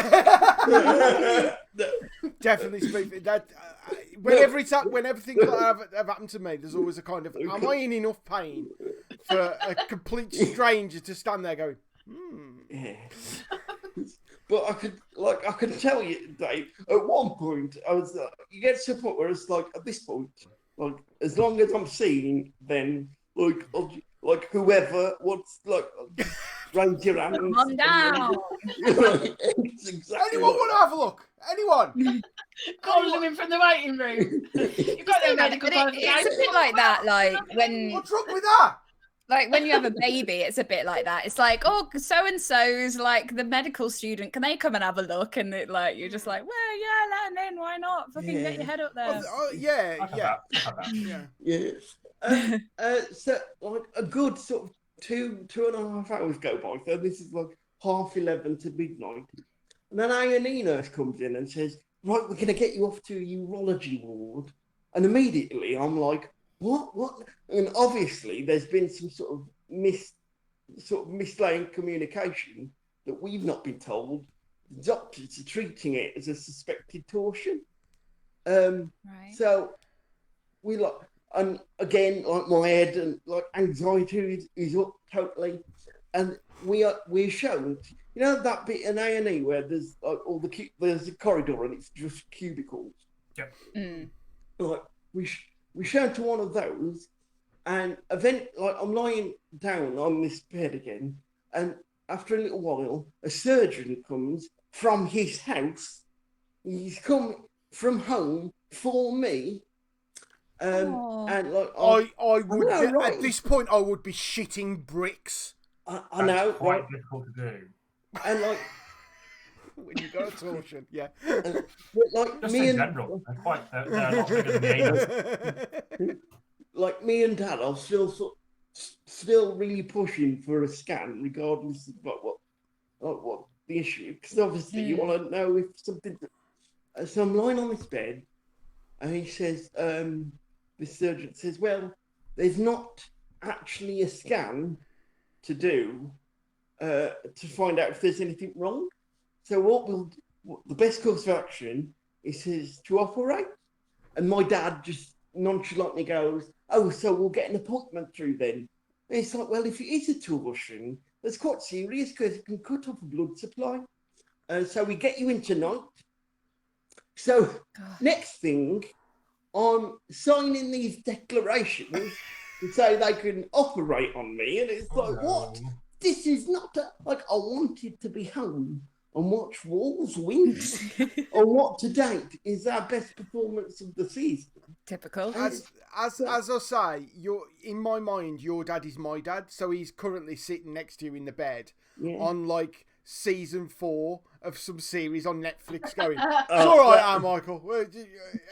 definitely speak for that. Whenever things like that have happened to me, there's always a kind of, am I in enough pain for a complete stranger to stand there going, Yeah. But I could tell you, Dave, at one point, I was, you get to a point where it's like, at this point, like, as long as I'm seeing, then, like whoever wants, like, raise your hand. Come on down. Exactly anyone want to have a look? Anyone? Call them in from the waiting room. You've got their medical It's qualifications. a bit like that, like when What's wrong with that? Like when you have a baby, it's a bit like that. It's like, oh, so and so's like the medical student. Can they come and have a look? And it, like you're just like, well, yeah, let them in. Why not? Fucking get your head up there. So like a good sort of 2.5 hours go by. So this is like 11:30 to midnight, and then A&E nurse comes in and says, right, we're going to get you off to a urology ward. And immediately I'm like, what? And obviously there's been some sort of mislaid communication that we've not been told. The doctors are treating it as a suspected torsion. Right. So we like, and again, like my head and like anxiety is up totally. And we're shown, you know, that bit in A&E where there's like there's a corridor and it's just cubicles. Yep. Like we're shown to one of those, and like I'm lying down on this bed again, and after a little while, a surgeon comes from his house. He's come from home for me. And like I would right. at this point I would be shitting bricks. I know, quite right? difficult to do. And like When you got a torsion, yeah. but like Just me in and general, they're a lot bigger than the anus. like me and Dad are still really pushing for a scan, regardless of what the issue. Because obviously you want to know if something. So I'm lying on this bed, and he says, the surgeon says, well, there's not actually a scan to do to find out if there's anything wrong. So the best course of action is to operate. And my dad just nonchalantly goes, oh, so we'll get an appointment through then. And it's like, well, if it is a torsion, that's quite serious because it can cut off a blood supply. So we get you in tonight. So next thing, I'm signing these declarations to say they can operate on me. And it's like, what? This is not like I wanted to be home and watch Wolves win. On what to date is our best performance of the season. Typical. As I say, in my mind, your dad is my dad, so he's currently sitting next to you in the bed on like season 4 of some series on Netflix going, it's all right, Michael.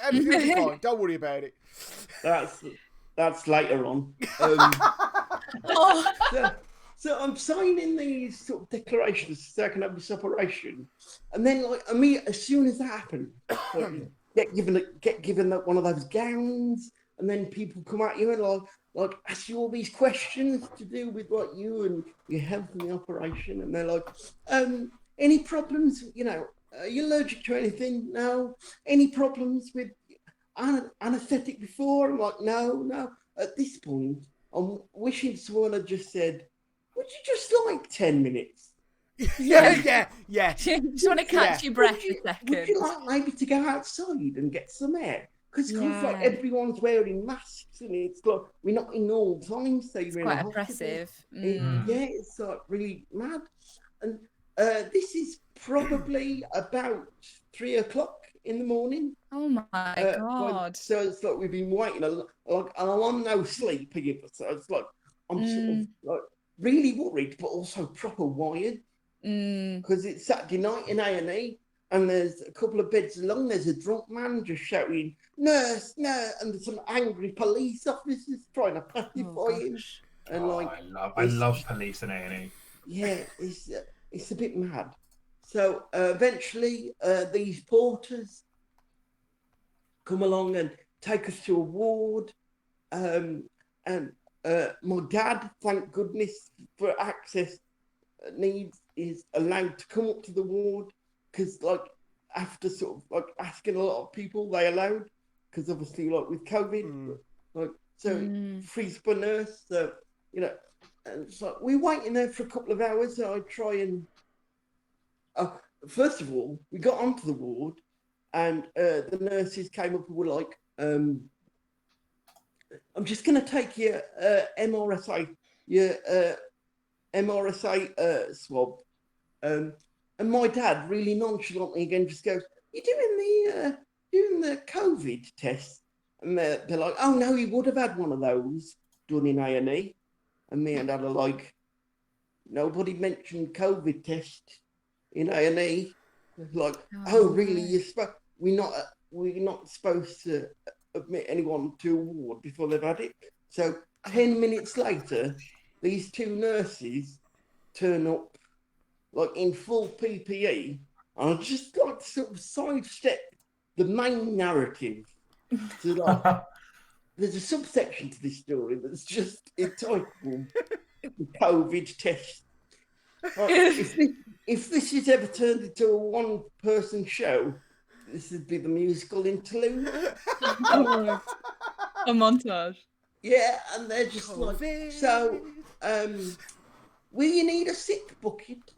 Everything's fine. Don't worry about it. That's later on. So I'm signing these sort of declarations so I can have this operation, and then like as soon as that happens, like, get given one of those gowns, and then people come at you and like ask you all these questions to do with like you and your health and the operation, and they're like, any problems? You know, are you allergic to anything? No. Any problems with anaesthetic before? I'm like, no. At this point, I'm wishing someone had just said, would you just like 10 minutes? Yeah. Just want to catch your breath a second. Would you like maybe to go outside and get some air? Because like everyone's wearing masks and it's like we're not in normal times. So you're quite oppressive. It's like really mad. And this is probably about 3 o'clock in the morning. Oh my God. So it's like we've been waiting, and I'm on no sleep either. So it's like I'm sort of like really worried, but also proper wired because it's Saturday night in A&E, and there's a couple of beds along. There's a drunk man just shouting, "Nurse, nurse!" and there's some angry police officers trying to pacify him. And I love police in A&E. Yeah, it's a bit mad. So eventually, these porters come along and take us to a ward, and my dad, thank goodness for access needs, is allowed to come up to the ward because, like, after sort of like asking a lot of people, they allowed because obviously, like with COVID, like so frees for nurse, so you know, and it's like we're waiting there for a couple of hours. So I try and first of all, we got onto the ward, and the nurses came up and were like, "I'm just going to take your MRSA swab." And my dad really nonchalantly again just goes, "You're doing the COVID test?" And they're like, "Oh no, he would have had one of those done in A&E." And me and Dad are like, "Nobody mentioned COVID test in A&E." Like, "Oh really? We're not supposed to admit anyone to a ward before they've had it." So 10 minutes later, these two nurses turn up like in full PPE, and I just like sort of sidestep the main narrative to like. There's a subsection to this story that's just entitled "The COVID Test." If this is ever turned into a one-person show, this would be the musical interlude. A montage. Yeah, and they're just like, "So, will you need a sick bucket?"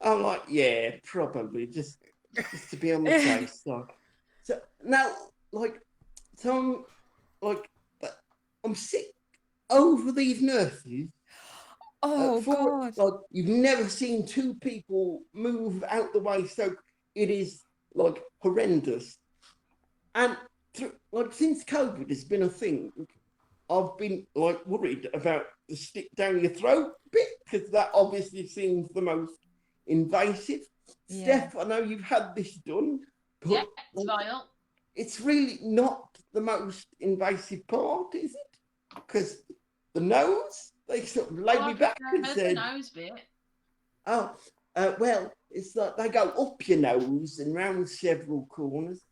I'm like, "Yeah, probably, just to be on the safe side." So now, like, so I'm sick over these nurses. God! Like, you've never seen two people move out the way, so it is like horrendous. And since COVID has been a thing, I've been like worried about the stick down your throat bit because that obviously seems the most invasive. Yeah. Steph, I know you've had this done, but Yeah, it's vile. it's really not the most invasive part, is it? Because the nose, they sort of laid me back and said, the nose bit. "Oh, well, it's like they go up your nose and round several corners."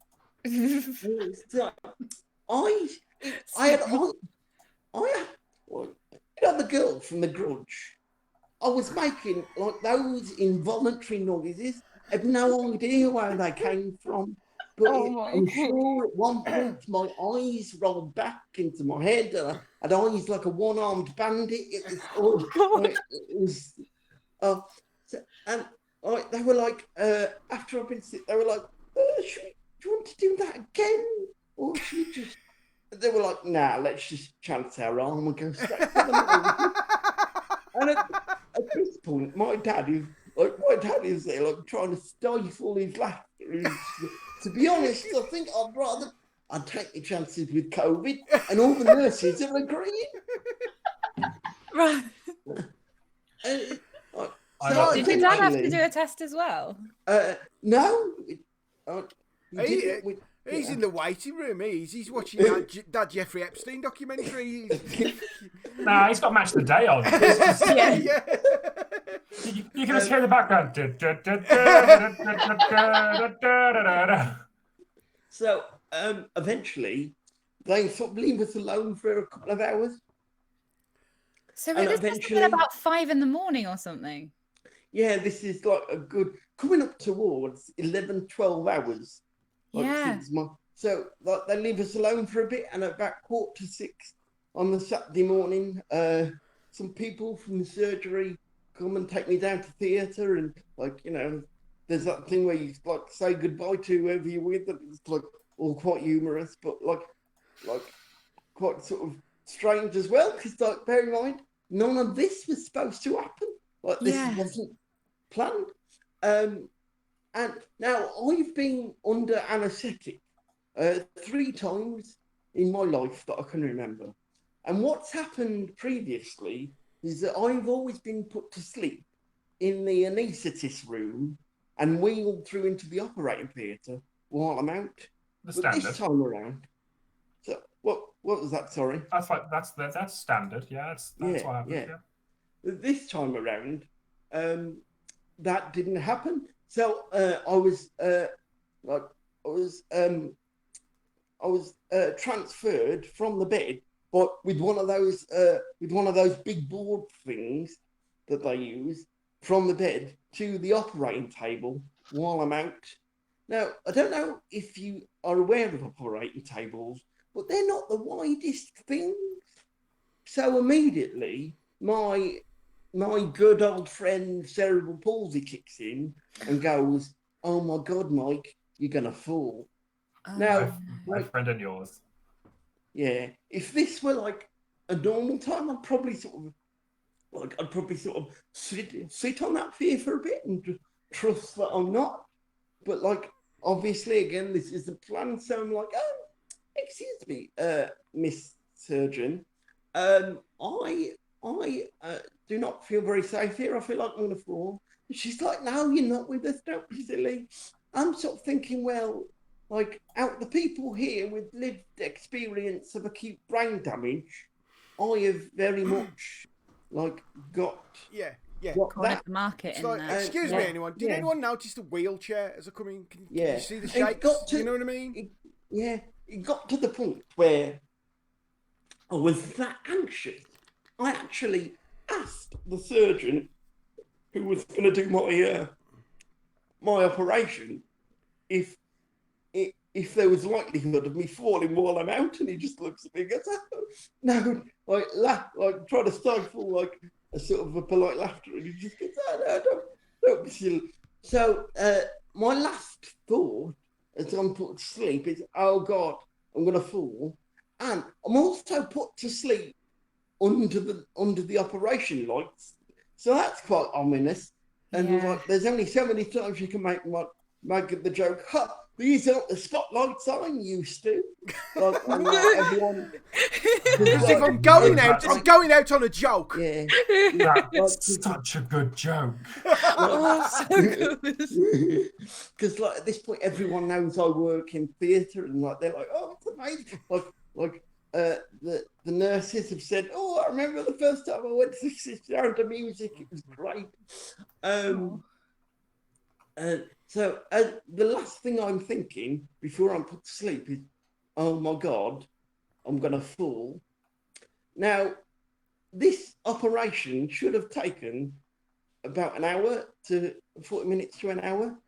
It's like, I had the girl from The Grudge. I was making like those involuntary noises. I have no idea where they came from. But I'm sure at one point my eyes rolled back into my head, and I had eyes like a one-armed bandit. It was, and they were like, after I've been sick, they were like, "Do you want to do that again, or should we just?" They were like, "Nah, let's just chance our arm and go straight to the middle." And at this point, my dad is there, like trying to stifle his laughter. To be honest, I think I'd take the chances with COVID, and all the nurses are agreeing. Right. Did Did your dad have to do a test as well? No. He's in the waiting room. He's watching that Jeffrey Epstein documentary. Nah, he's got Match of the Day on. Yeah. You can just hear in the background. So eventually, they sort of leave us alone for a couple of hours. So this must have been about 5 a.m. or something. Yeah, this is like a good coming up towards 11, 12 hours. Yeah. So like they leave us alone for a bit, and at about 5:45 on the Saturday morning, some people from the surgery come and take me down to theatre, and like, you know, there's that thing where you like say goodbye to whoever you're with, and it's like all quite humorous, but like quite sort of strange as well, because like bear in mind, none of this was supposed to happen. Like this wasn't planned. And now I've been under anaesthetic 3 times in my life that I can remember. And what's happened previously is that I've always been put to sleep in the anaesthetist room and wheeled through into the operating theatre while I'm out. The But standard. this time around, so what was that? Sorry. That's like that's standard. Yeah, that's what happens. yeah. Yeah. This time around, that didn't happen. So I was transferred from the bed, but with one of those big board things that they use, from the bed to the operating table while I'm out. Now, I don't know if you are aware of operating tables, but they're not the widest things. So immediately, my good old friend cerebral palsy kicks in and goes, "Oh my God, Mike, you're gonna fall." Now, My friend and yours. yeah, if this were like a normal time, I'd probably sort of sit on that fear for a bit and just trust that I'm not. But like, obviously, again, this is the plan. So I'm like, "Oh, excuse me, Miss Surgeon, I do not feel very safe here. I feel like I'm going to fall." And she's like, "No, you're not with us. Don't be silly." I'm sort of thinking, well, like, out the people here with lived experience of acute brain damage, I have very much like got Cornered that. the market in Like, there. excuse me, anyone? Did anyone notice the wheelchair as I come in? Can you see the shapes? You know what I mean? It got to the point where I was that anxious. I actually asked the surgeon who was going to do my operation if there was likelihood of me falling while I'm out, and he just looks at me and goes, "Oh, no," like try to stifle like a sort of a polite laughter, and he just goes, "Oh, no, don't be silly." So my last thought as I'm put to sleep is, "Oh God, I'm gonna fall," and I'm also put to sleep under the operation lights, so that's quite ominous. And like, there's only so many times you can make the joke, "Ha, these aren't the spotlights I'm used to." Like, and, everyone. As if I'm going out on a joke. Yeah. That's such a good joke. Oh, so good. Because like at this point, everyone knows I work in theatre, and like they're like, "Oh, it's amazing!" Like the nurses have said, "Oh, I remember the first time I went to see Sound of Music. It was great." So the last thing I'm thinking before I'm put to sleep is, "Oh my God, I'm gonna fall." Now, this operation should have taken about an hour to 40 minutes to an hour.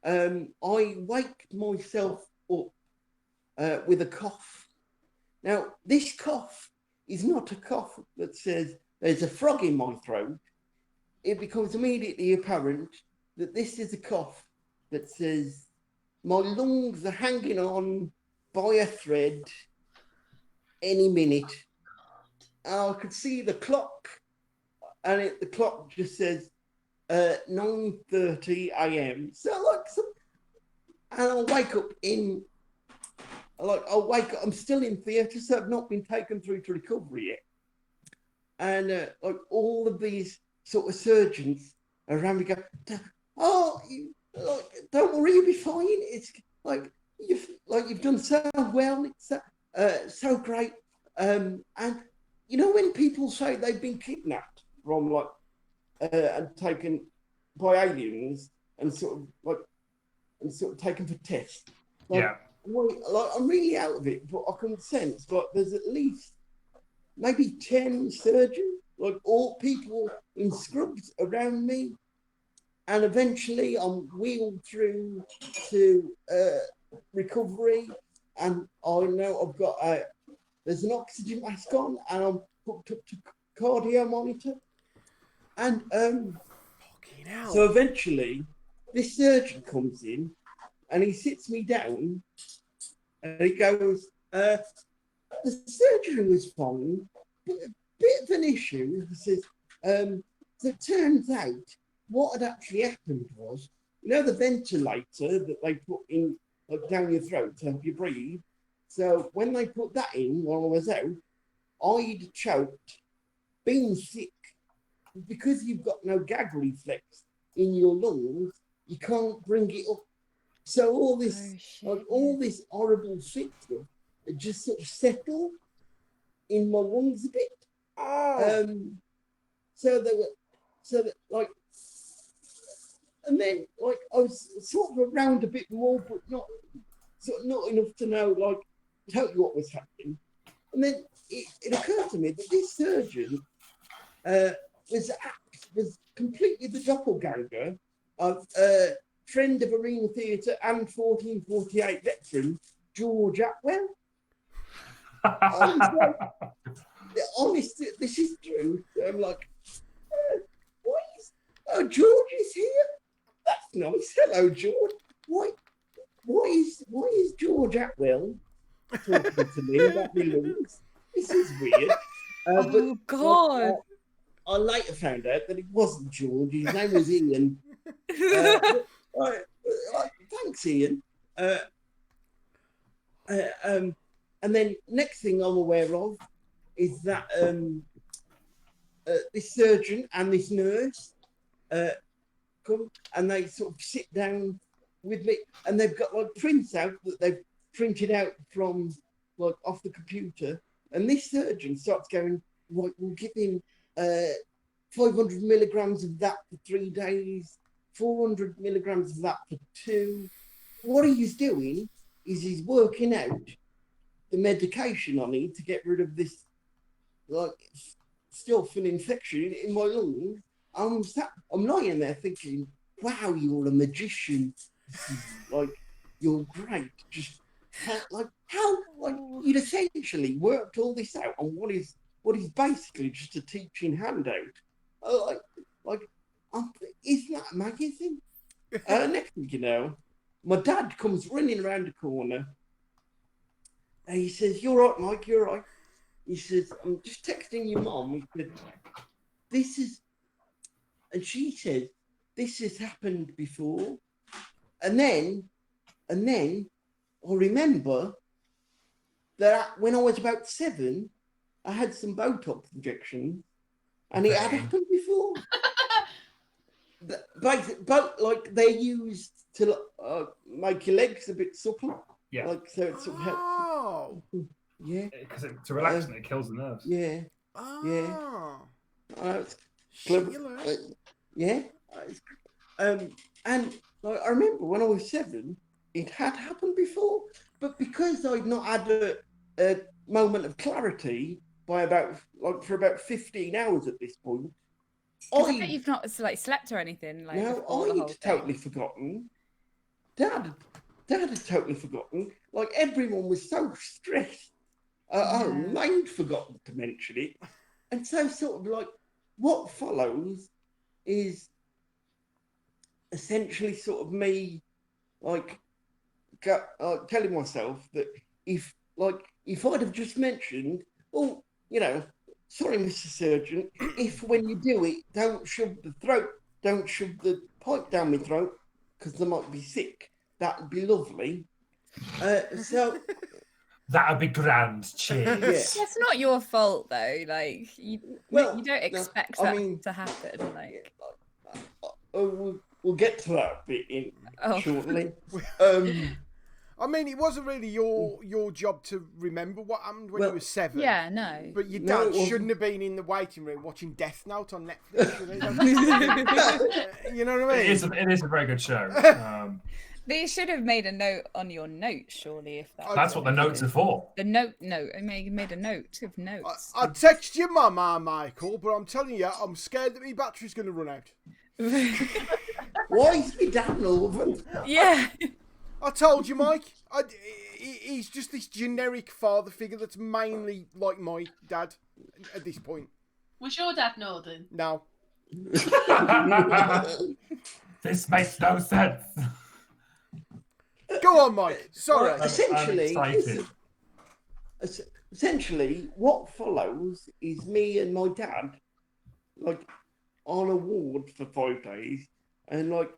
I waked myself up with a cough. Now, this cough is not a cough that says there's a frog in my throat. It becomes immediately apparent that this is a cough that says my lungs are hanging on by a thread any minute. I could see the clock, and the clock just says 9:30 a.m. So and I'll wake up I'm still in theatre, so I've not been taken through to recovery yet. And like all of these sort of surgeons around me go, "Oh, don't worry, you'll be fine. It's like you've done so well. It's so great." And you know, when people say they've been kidnapped from and taken by aliens and sort of taken for tests. I'm really out of it, but I can sense there's at least maybe 10 surgeons, all people in scrubs around me. And eventually I'm wheeled through to recovery, and I know I've got there's an oxygen mask on, and I'm hooked up to cardio monitor. And so eventually this surgeon comes in and he sits me down and he goes, "The surgery was fine, but a bit of an issue." He says, "So it turns out what had actually happened was the ventilator that they put in like down your throat to help you breathe. So when they put that in while I was out, I'd choked, been sick, because you've got no gag reflex in your lungs, you can't bring it up. So all this, all this horrible sick stuff, it just sort of settled in my lungs a bit. So like, and then like I was sort of around a bit more, but not enough to know like totally what was happening. And then it occurred to me that this surgeon was completely the doppelganger of a friend of Arena Theatre and 1448 veteran George Atwell. Honestly, this is true. I'm like, George is here. That's nice. Hello, George. Why is George Atwell talking to me about my lungs? This is weird. Oh God! I later found out that it wasn't George. His name was Ian. Thanks, Ian. And then next thing I'm aware of is that this surgeon and this nurse come and they sort of sit down with me, and they've got like prints out that they've printed out from like off the computer. And this surgeon starts going, right, we'll give him 500 milligrams of that for 3 days, 400 milligrams of that for 2. What he's doing is he's working out the medication I need to get rid of this like stuff and infection in my lungs. I'm lying there thinking, wow, you're a magician. Like, you're great. Just how you'd essentially worked all this out on what is basically just a teaching handout. Isn't that amazing? Next thing you know, my dad comes running around the corner and he says, "You're right, Mike, you're right." He says, "I'm just texting your mom." He said, and she said, "This has happened before." And then I remember that when I was about 7, I had some Botox injections, and it had happened before. But like they're used to make your legs a bit supple. Yeah. Like so it sort of helps. Oh. Yeah. Because to relax and it kills the nerves. Yeah. Oh. Yeah. It's Shit, clever. you learn. Yeah. And like, I remember when I was 7, it had happened before, but because I'd not had a moment of clarity for about 15 hours at this point, I bet you've not like slept or anything. Like, no, before the whole I'd totally forgotten. Dad had totally forgotten. Like everyone was so stressed at home, they'd forgotten to mention it. And so sort of like what follows is essentially sort of me like telling myself that if I'd have just mentioned, oh, you know, sorry, Mr. Surgeon, if when you do it, don't shove the pipe down my throat because I might be sick. That'd be lovely. So that'd be grand. Cheers. Yeah. It's not your fault though. Like you don't expect that to happen. Like we'll get to that bit shortly. I mean, it wasn't really your job to remember what happened when you were 7. Yeah, no. But your dad shouldn't have been in the waiting room watching Death Note on Netflix. You know what I mean? It is a very good show. They should have made a note on your notes, surely. If that's what the notes are for. The note. I made a note of notes. I text your mama, Michael, but I'm telling you, I'm scared that my battery's going to run out. Why is my dad Northern? Yeah. I told you, Mike. He's just this generic father figure that's mainly like my dad at this point. Was your dad Northern? No. This makes no sense. Go on, Mike. Sorry. Essentially, what follows is me and my dad, like, on a ward for 5 days, and like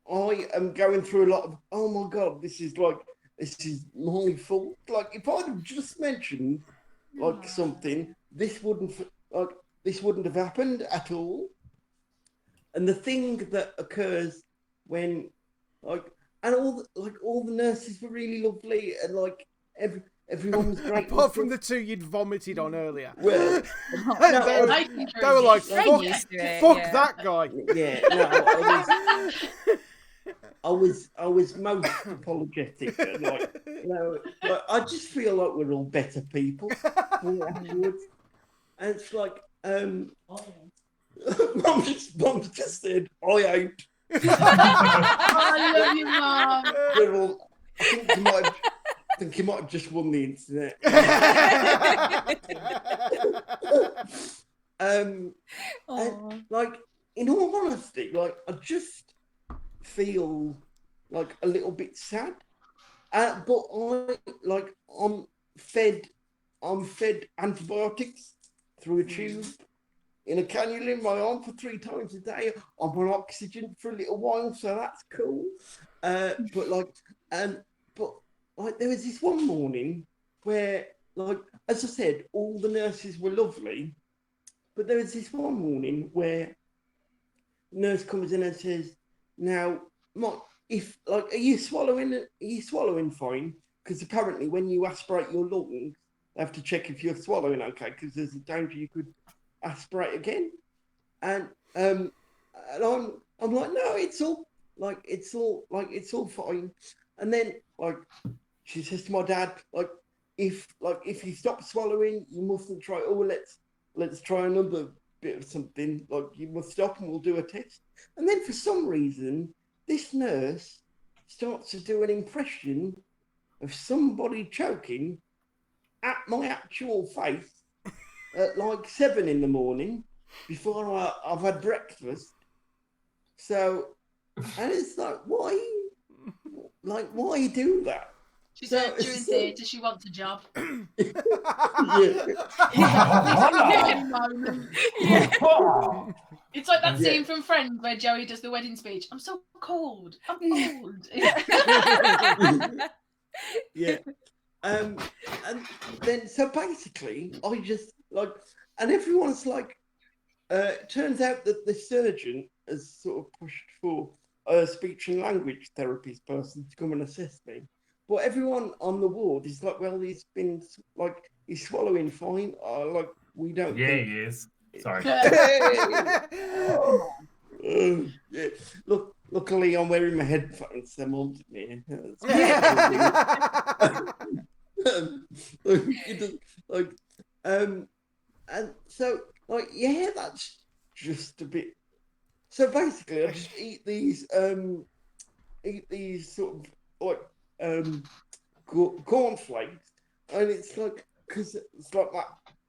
I am going through a lot of, oh my God, this is my fault. Like, if I'd have just mentioned like something, this wouldn't have happened at all. And the thing that occurs when all the nurses were really lovely, and like everyone was great. Apart from the two you'd vomited on earlier. Well, they were like, fuck that guy. Yeah, no, I was most apologetic. I just feel like we're all better people afterwards. And it's like, Mum just said, I ain't. I love you, Mum. We're all, I think you might have just won the internet. And, like, in all honesty, like, I just feel like a little bit sad. But I'm fed antibiotics through a tube in a cannula in my arm for 3 times a day. I'm on oxygen for a little while, so that's cool. But there was this one morning where, like, as I said, all the nurses were lovely, but there was this one morning where the nurse comes in and says, "Now, are you swallowing fine? Because apparently when you aspirate your lungs, they have to check if you're swallowing okay, because there's a danger you could aspirate again." And I'm like, "No, it's all fine." And then she says to my dad, if you stop swallowing, you mustn't try. Oh, let's try another bit of something. Like, you must stop and we'll do a test. And then for some reason, this nurse starts to do an impression of somebody choking at my actual face at like 7 a.m. before I've had breakfast. So, and it's like, why do that? She said during theatre she wants a job. It's like that scene from Friends where Joey does the wedding speech. I'm so cold. I'm cold. Yeah. And then, so basically, I just and everyone's like, turns out that the surgeon has sort of pushed for a speech and language therapist person to come and assess me. But everyone on the ward is like, well, he's swallowing fine. We don't. Yeah, he is. Sorry. Yeah. Luckily, I'm wearing my headphones. So I'm on me. And so, that's just a bit. So basically, I just eat these sort of cornflakes, and it's like, because it's like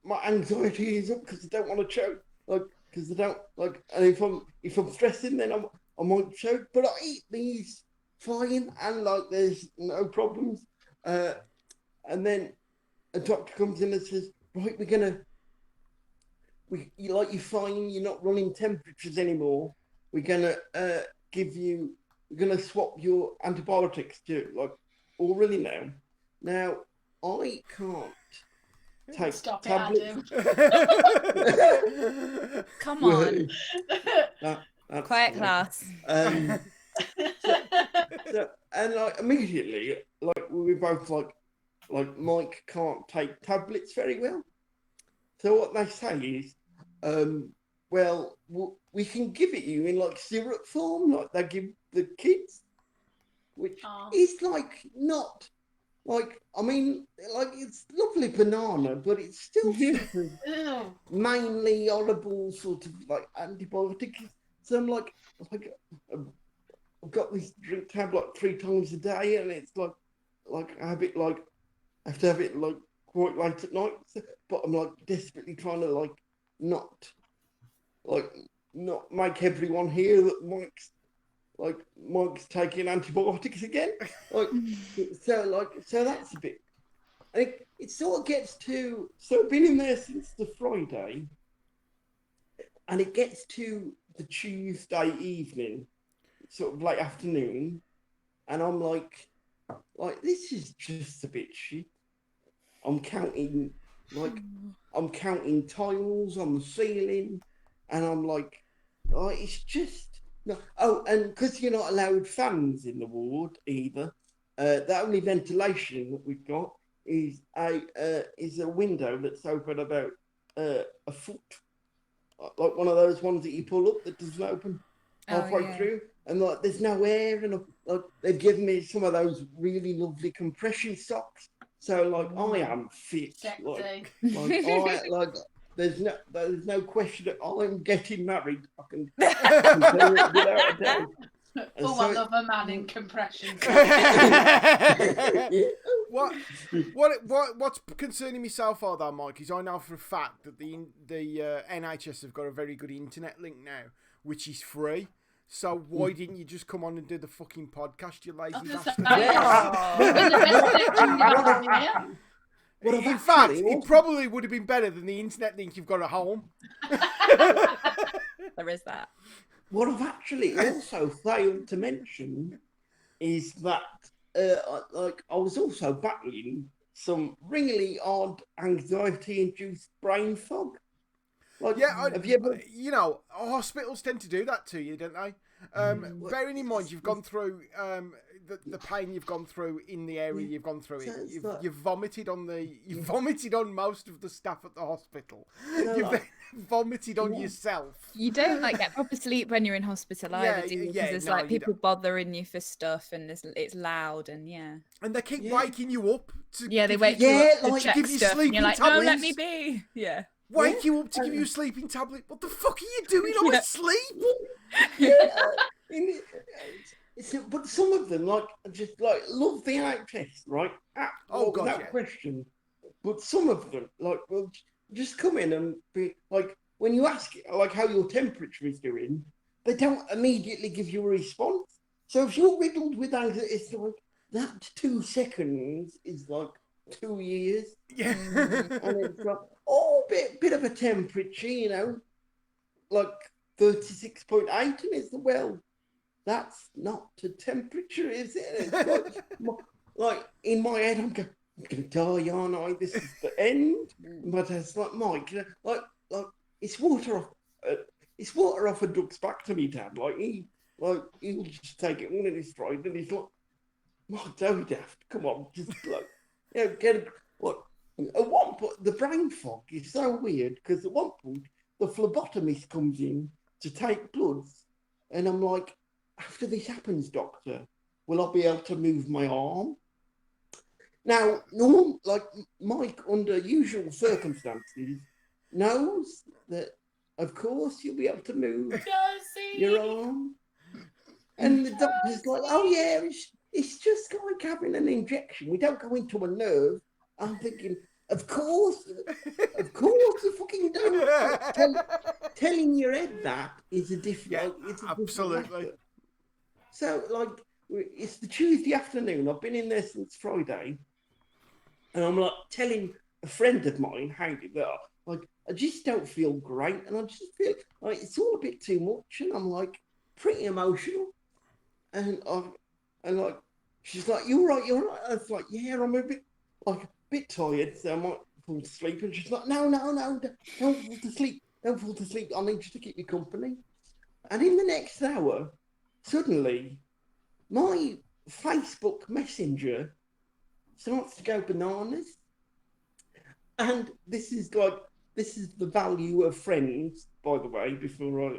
my anxiety is up because I don't want to choke, because I don't and if I'm stressing, then I might choke. But I eat these fine, and there's no problems. And then a doctor comes in and says, "Right, you're fine. You're not running temperatures anymore. We're gonna we're gonna swap your antibiotics too, already now. Now I can't take tablets." Come on. Quiet class. And immediately, we were both like Mike can't take tablets very well. So what they say is, well, we can give it you in syrup form, like they give the kids, which is not it's lovely banana, but it's still mainly horrible sort of antibiotic. So I'm I've got this drink tablet 3 times a day, and it's I have it I have to have it quite late at night, but I'm desperately trying to not make everyone hear that Mike's taking antibiotics again. So that's a bit. It sort of gets to. So I've been in there since the Friday, and it gets to the Tuesday evening, sort of late afternoon, and I'm like this is just a bit shit. I'm counting tiles on the ceiling, and I'm like, oh, it's just no. Oh, and because you're not allowed fans in the ward either, the only ventilation that we've got is a window that's open about a foot, like one of those ones that you pull up that doesn't open halfway through, and like there's no air, and like they've given me some of those really lovely compression socks, so like I am fit, like there's no question that I'm getting married. I can tell it without a doubt. Oh, I love a man in compression. What's concerning myself for that, Mike, is I know for a fact that the NHS have got a very good internet link now, which is free. So why didn't you just come on and do the fucking podcast, you lazy bastard? In fact, it probably would have been better than the internet link you've got at home. There is that. What I've actually also failed to mention is that I was also battling some really odd anxiety-induced brain fog. Like, have you ever... You know, hospitals tend to do that to you, don't they? Bearing in mind you've gone through the pain you've gone through in the area you've gone through it. You've vomited on most of the staff at the hospital. You've vomited on yourself. You don't get proper sleep when you're in hospital either, do you? Because there's people bothering you for stuff, and it's loud, and and they keep waking you up to they wake you up to give you stuff, sleeping and you're like, tablets. no, let me be. Wake you up to give you a sleeping tablet. What the fuck are you doing? I'm asleep. But some of them love the NHS, right? Without question. But some of them will just come in and be like, when you ask how your temperature is doing, they don't immediately give you a response. So if you're riddled with anxiety, it's like that 2 seconds is like 2 years. Yeah. And it's like, bit of a temperature, like 36.8, and it's that's not the temperature, is it? It's like in my head, I'm going to die, aren't I? This is the end. But it's like, Mike, like it's water off a duck's back to me, Dad. He'll just take it all in his stride, and he's like, Mike, don't be daft. Come on, just get it. At one point, the brain fog is so weird because at one point the phlebotomist comes in to take bloods, and I'm like, after this happens, doctor, will I be able to move my arm? Now, Mike, under usual circumstances, knows that, of course, you'll be able to move your arm. And the doctor's like, oh yeah, it's just like having an injection. We don't go into a nerve. I'm thinking, of course, you fucking don't. Telling your head that is a different. Absolutely. So, it's the Tuesday afternoon. I've been in there since Friday, and I'm telling a friend of mine how I just don't feel great, and I just feel like it's all a bit too much, and I'm pretty emotional, and she's like, "You're right." I was like, "Yeah, I'm a bit tired, so I might fall asleep." And she's like, no, don't fall to sleep. Don't fall to sleep. I need you to keep me company. And in the next hour, suddenly, my Facebook Messenger starts to go bananas. And this is the value of friends, by the way, before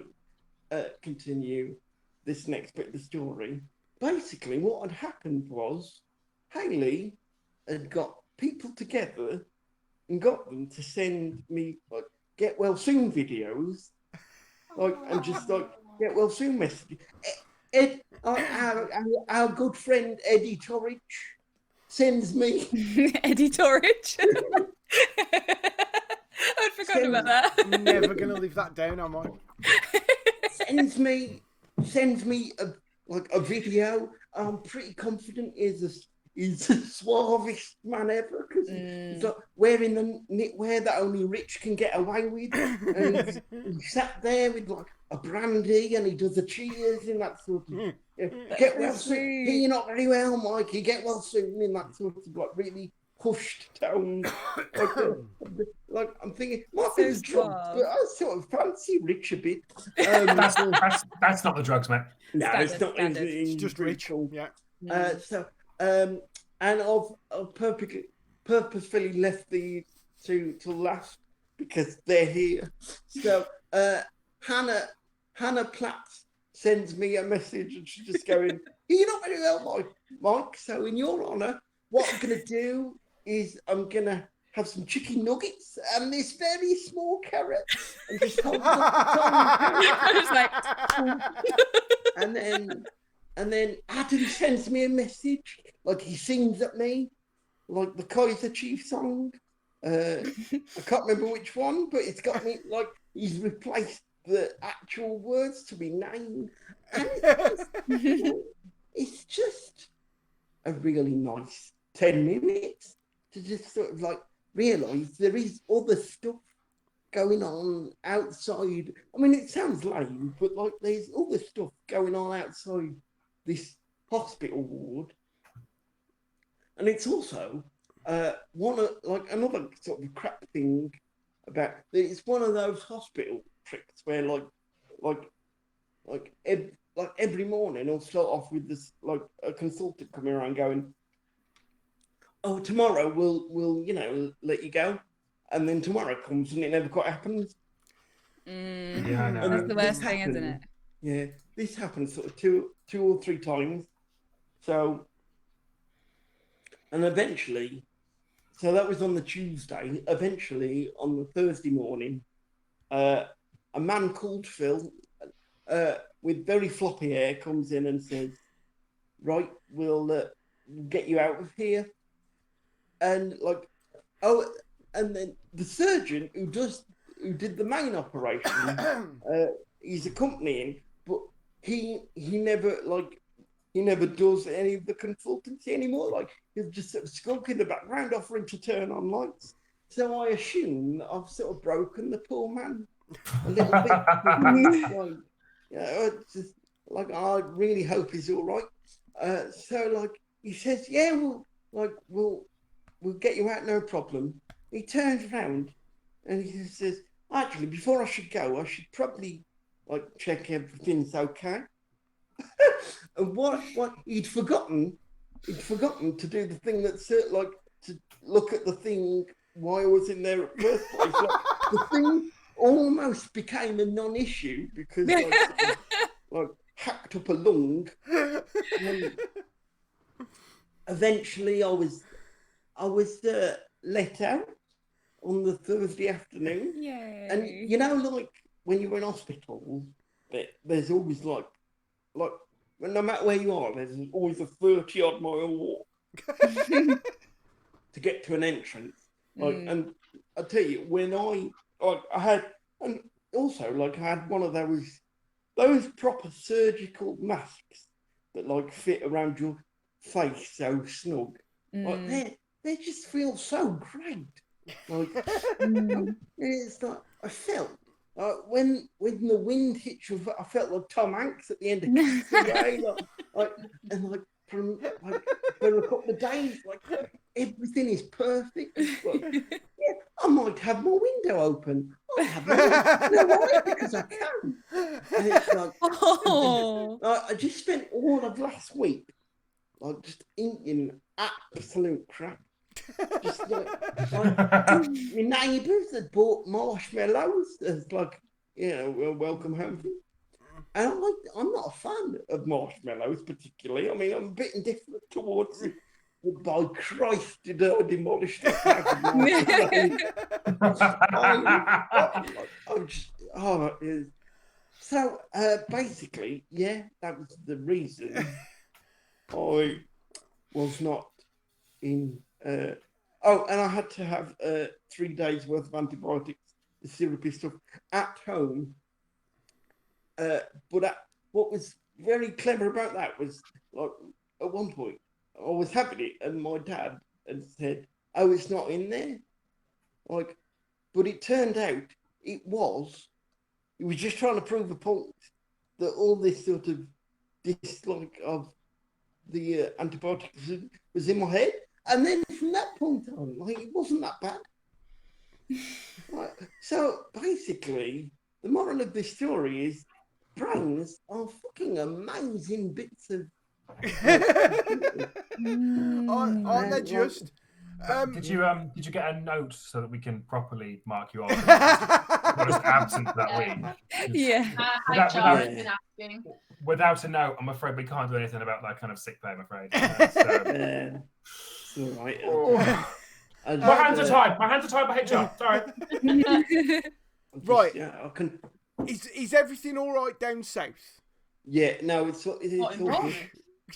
I continue this next bit of the story. Basically, what had happened was Hayley had got people together and got them to send me get well soon videos, and just get well soon messages. Our good friend Eddie Torridge sends me Eddie Torridge. I'd forgotten about that. Never gonna leave that down, am I? Sends me a video. I'm pretty confident he's the suavest man ever, because he's wearing the knitwear that only rich can get away with, and he sat there with a a brandy and he does a cheers in that sort of get well soon. You're not very well, Mikey. Get well soon in that sort of like really hushed tone. Like I'm thinking, might be the drugs, but I sort of fancy Rich a bit. That's not the drugs, mate. No, it's not. Standard. It's just Rich. Yeah. And I've purposefully left these two till last because they're here. So Hannah Platt sends me a message and she's just going, "You're not very well, Mike. So in your honour, what I'm going to do is I'm going to have some chicken nuggets and this very small carrot and just hold up the and then Adam sends me a message, like he sings at me, like the Kaiser Chief song. I can't remember which one, but it's got me like he's replaced the actual words to be named. And it's just a really nice 10 minutes to just sort of like realise there is other stuff going on outside. I mean, it sounds lame, but like there's other stuff going on outside this hospital ward. And it's also another sort of crap thing about it's one of those hospital tricks where like every morning I'll start off with this like a consultant coming around going, "Oh, tomorrow we'll let you go," and then tomorrow comes and it never quite happens. Yeah, I know. That's the worst thing, isn't it? Yeah, this happened sort of two or three times. So, and eventually, so that was on the Tuesday. Eventually, on the Thursday morning, a man called Phil, with very floppy hair, comes in and says, "Right, we'll get you out of here." And like, and then the surgeon who did the main operation, he's accompanying, but he never does any of the consultancy anymore. Like he'll just sort of skulk in the background offering to turn on lights. So I assume that I've sort of broken the poor man a little bit. It's just like I really hope he's all right. So like he says, "Yeah, we'll get you out, no problem." He turns around and he says, "Actually, before I should go, I should probably like check everything's okay." And what he'd forgotten to do the thing that's like to look at the thing while I was in there at first place. Like, the thing almost became a non-issue because like hacked up a lung. And eventually, I was let out on the Thursday afternoon. Yay. And you know, like when you're in hospital, there's always like no matter where you are, there's always a 30-odd mile walk to get to an entrance. Like, and I tell you, when I had one of those proper surgical masks that like fit around your face so snug. Like they just feel so great. Like it's like I felt when the wind hit you, I felt like Tom Hanks at the end of for a couple of days, like everything is perfect. Like, yeah, I might have my window open. I have no way because I can. And it's like, I just spent all of last week like just eating absolute crap. Just like my neighbours had bought marshmallows as like, a welcome home thing. And I'm not a fan of marshmallows particularly. I mean, I'm a bit indifferent towards it. But by Christ, did I demolish that bag of marshmallows. So basically, yeah, that was the reason I was not in. And I had to have 3 days worth of antibiotics, the syrupy stuff, at home. But what was very clever about that was, like, at one point, I was having it, and my dad had said, "Oh, it's not in there." Like, but it turned out it was he was just trying to prove a point that all this sort of dislike of the antibiotics was in my head. And then from that point on, like, it wasn't that bad. Right. So basically, the moral of this story is brains are fucking amazing bits of. Aren't they just? Did you get a note so that we can properly mark you off? You're just absent that week. Yeah. Without- HR without- has been asking. Without a note, I'm afraid we can't do anything about that kind of sick pay, I'm afraid. It's all right. My hands are tied. My hands are tied by HR. Sorry. Right. Yeah, I can. Is everything all right down south? Yeah, no, it's What all in good. Brighton?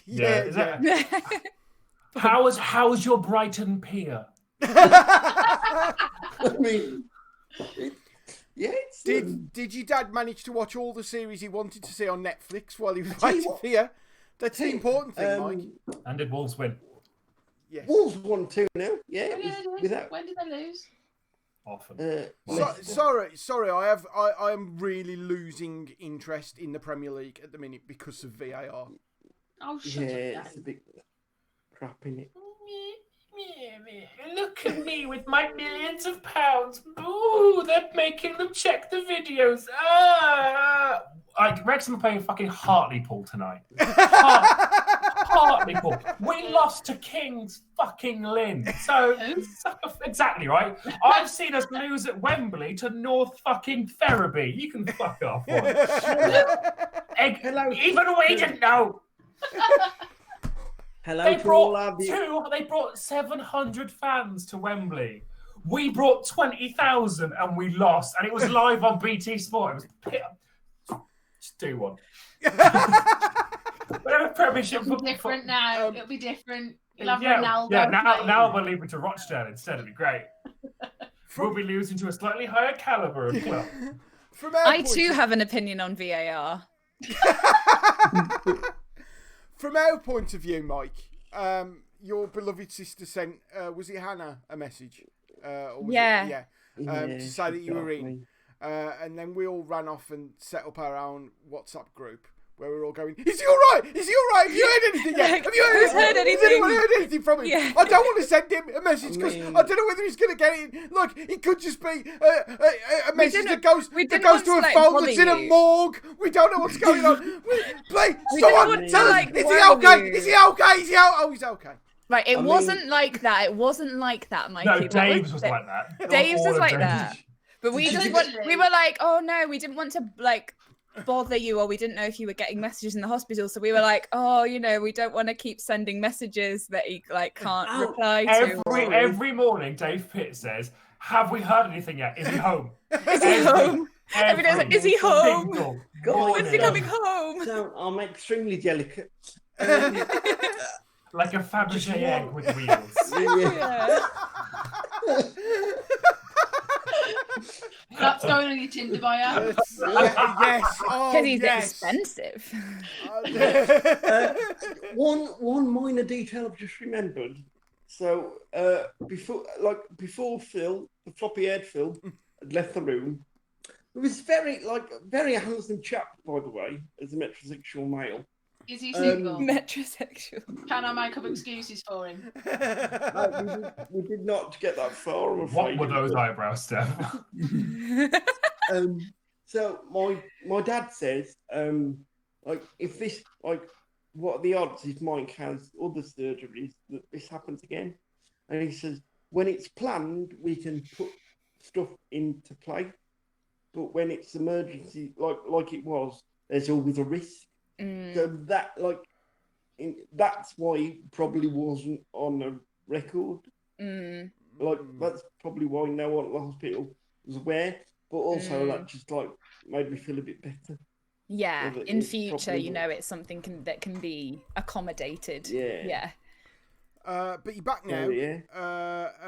Yeah, is that- How's your Brighton pier? I mean, yeah, it's. Did your dad manage to watch all the series he wanted to see on Netflix while he was Tell you waiting what- for you? That's the important thing, Mike. And did Wolves win? Yes. Wolves 1-2 now. Yeah, When it did was they lose? without. When did they lose? Often. Sorry. I am really losing interest in the Premier League at the minute because of VAR. Oh, shut Yeah, up, it's a bit crap in it. Look at me with my millions of pounds. Ooh, they're making them check the videos. Wrexham are playing fucking Hartlepool tonight. Hartlepool. We lost to King's fucking Lynn. So, exactly right. I've seen us lose at Wembley to North fucking Ferriby. You can fuck off. Hello. Even we didn't know. Hello They to all our They brought 700 fans to Wembley. We brought 20,000 and we lost. And it was live on BT Sport. It was just do one. Whatever Premiership It'll be different now. It'll be different. You'll have Yeah, Ronaldo. now we'll leave it to Rochdale instead. It'll be great. We'll be losing to a slightly higher caliber of club. From our I point too of- have an opinion on VAR. From our point of view, Mike, your beloved sister sent, was it Hannah, a message? Or was Yeah. to say that you were in. me. And then we all ran off and set up our own WhatsApp group where we're all going, is he all right? Is he all right? Have you heard anything yet? Have you heard Who's anything? heard Has anything? anyone heard anything from him? Yeah. I don't want to send him a message because I mean- I don't know whether he's going to get it. Look, it could just be a message that goes we didn't to want a to, like, phone bother that's in a you. morgue. We don't know what's going on. Please, We someone didn't want to, tell us, like, is he worry okay? you. Is he okay? Is he okay? Oh, he's okay. Right, it I mean- wasn't like that. It wasn't like that, Mikey. No, What Dave's was it? like that. Dave's All was of like Dave's. that. But we Did just you? we were like, oh no, we didn't want to like bother you, or we didn't know if you were getting messages in the hospital, so we were like, oh, you know, we don't want to keep sending messages that he like can't Oh, reply to. Every morning, Dave Pitt says, "Have we heard anything yet? Is he home? Is he home? Every day's like, is he home? single When's he morning. coming home? So I'm extremely delicate. Like a Fabergé egg with wheels." Yeah. Yeah. That's going on your Tinder bio. Yes. Oh, Because he's yes. expensive. One minor detail I've just remembered. So before Phil, the floppy-haired Phil, had left the room, it was very handsome chap, by the way, as a metrosexual male. Is he single? Metrosexual. Can I make up excuses for him? We did not get that far, I'm What afraid. were those eyebrows, Steph? So my dad says, if this, what are the odds if Mike has other surgeries that this happens again? And he says, when it's planned, we can put stuff into play, but when it's emergency, like it was, there's always a risk. So that, that's why he probably wasn't on a record. That's probably why no one at the hospital was aware. But also, that just made me feel a bit better. Yeah, Well, in it's future, probably you know, it's something that can be accommodated. Yeah. Yeah. But you're back now. Oh, yeah.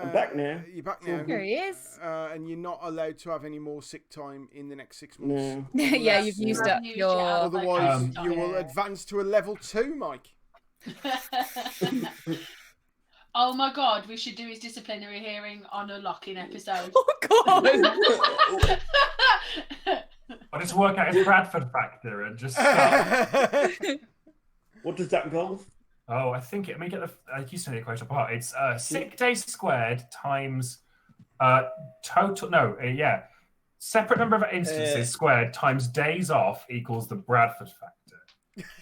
I'm back now. You're back It's now. all Here he is. And you're not allowed to have any more sick time in the next 6 months. No. Yeah, you've used up Used your. it up. Otherwise, Okay. you will advance to a level 2, Mike. Oh my god, we should do his disciplinary hearing on a lock-in episode. Oh God! I just work out his Bradford factor and just start. What does that involve? Oh, I think let me get I used to know the equation apart. It's sick days squared times total. No, yeah, separate number of instances squared times days off equals the Bradford factor.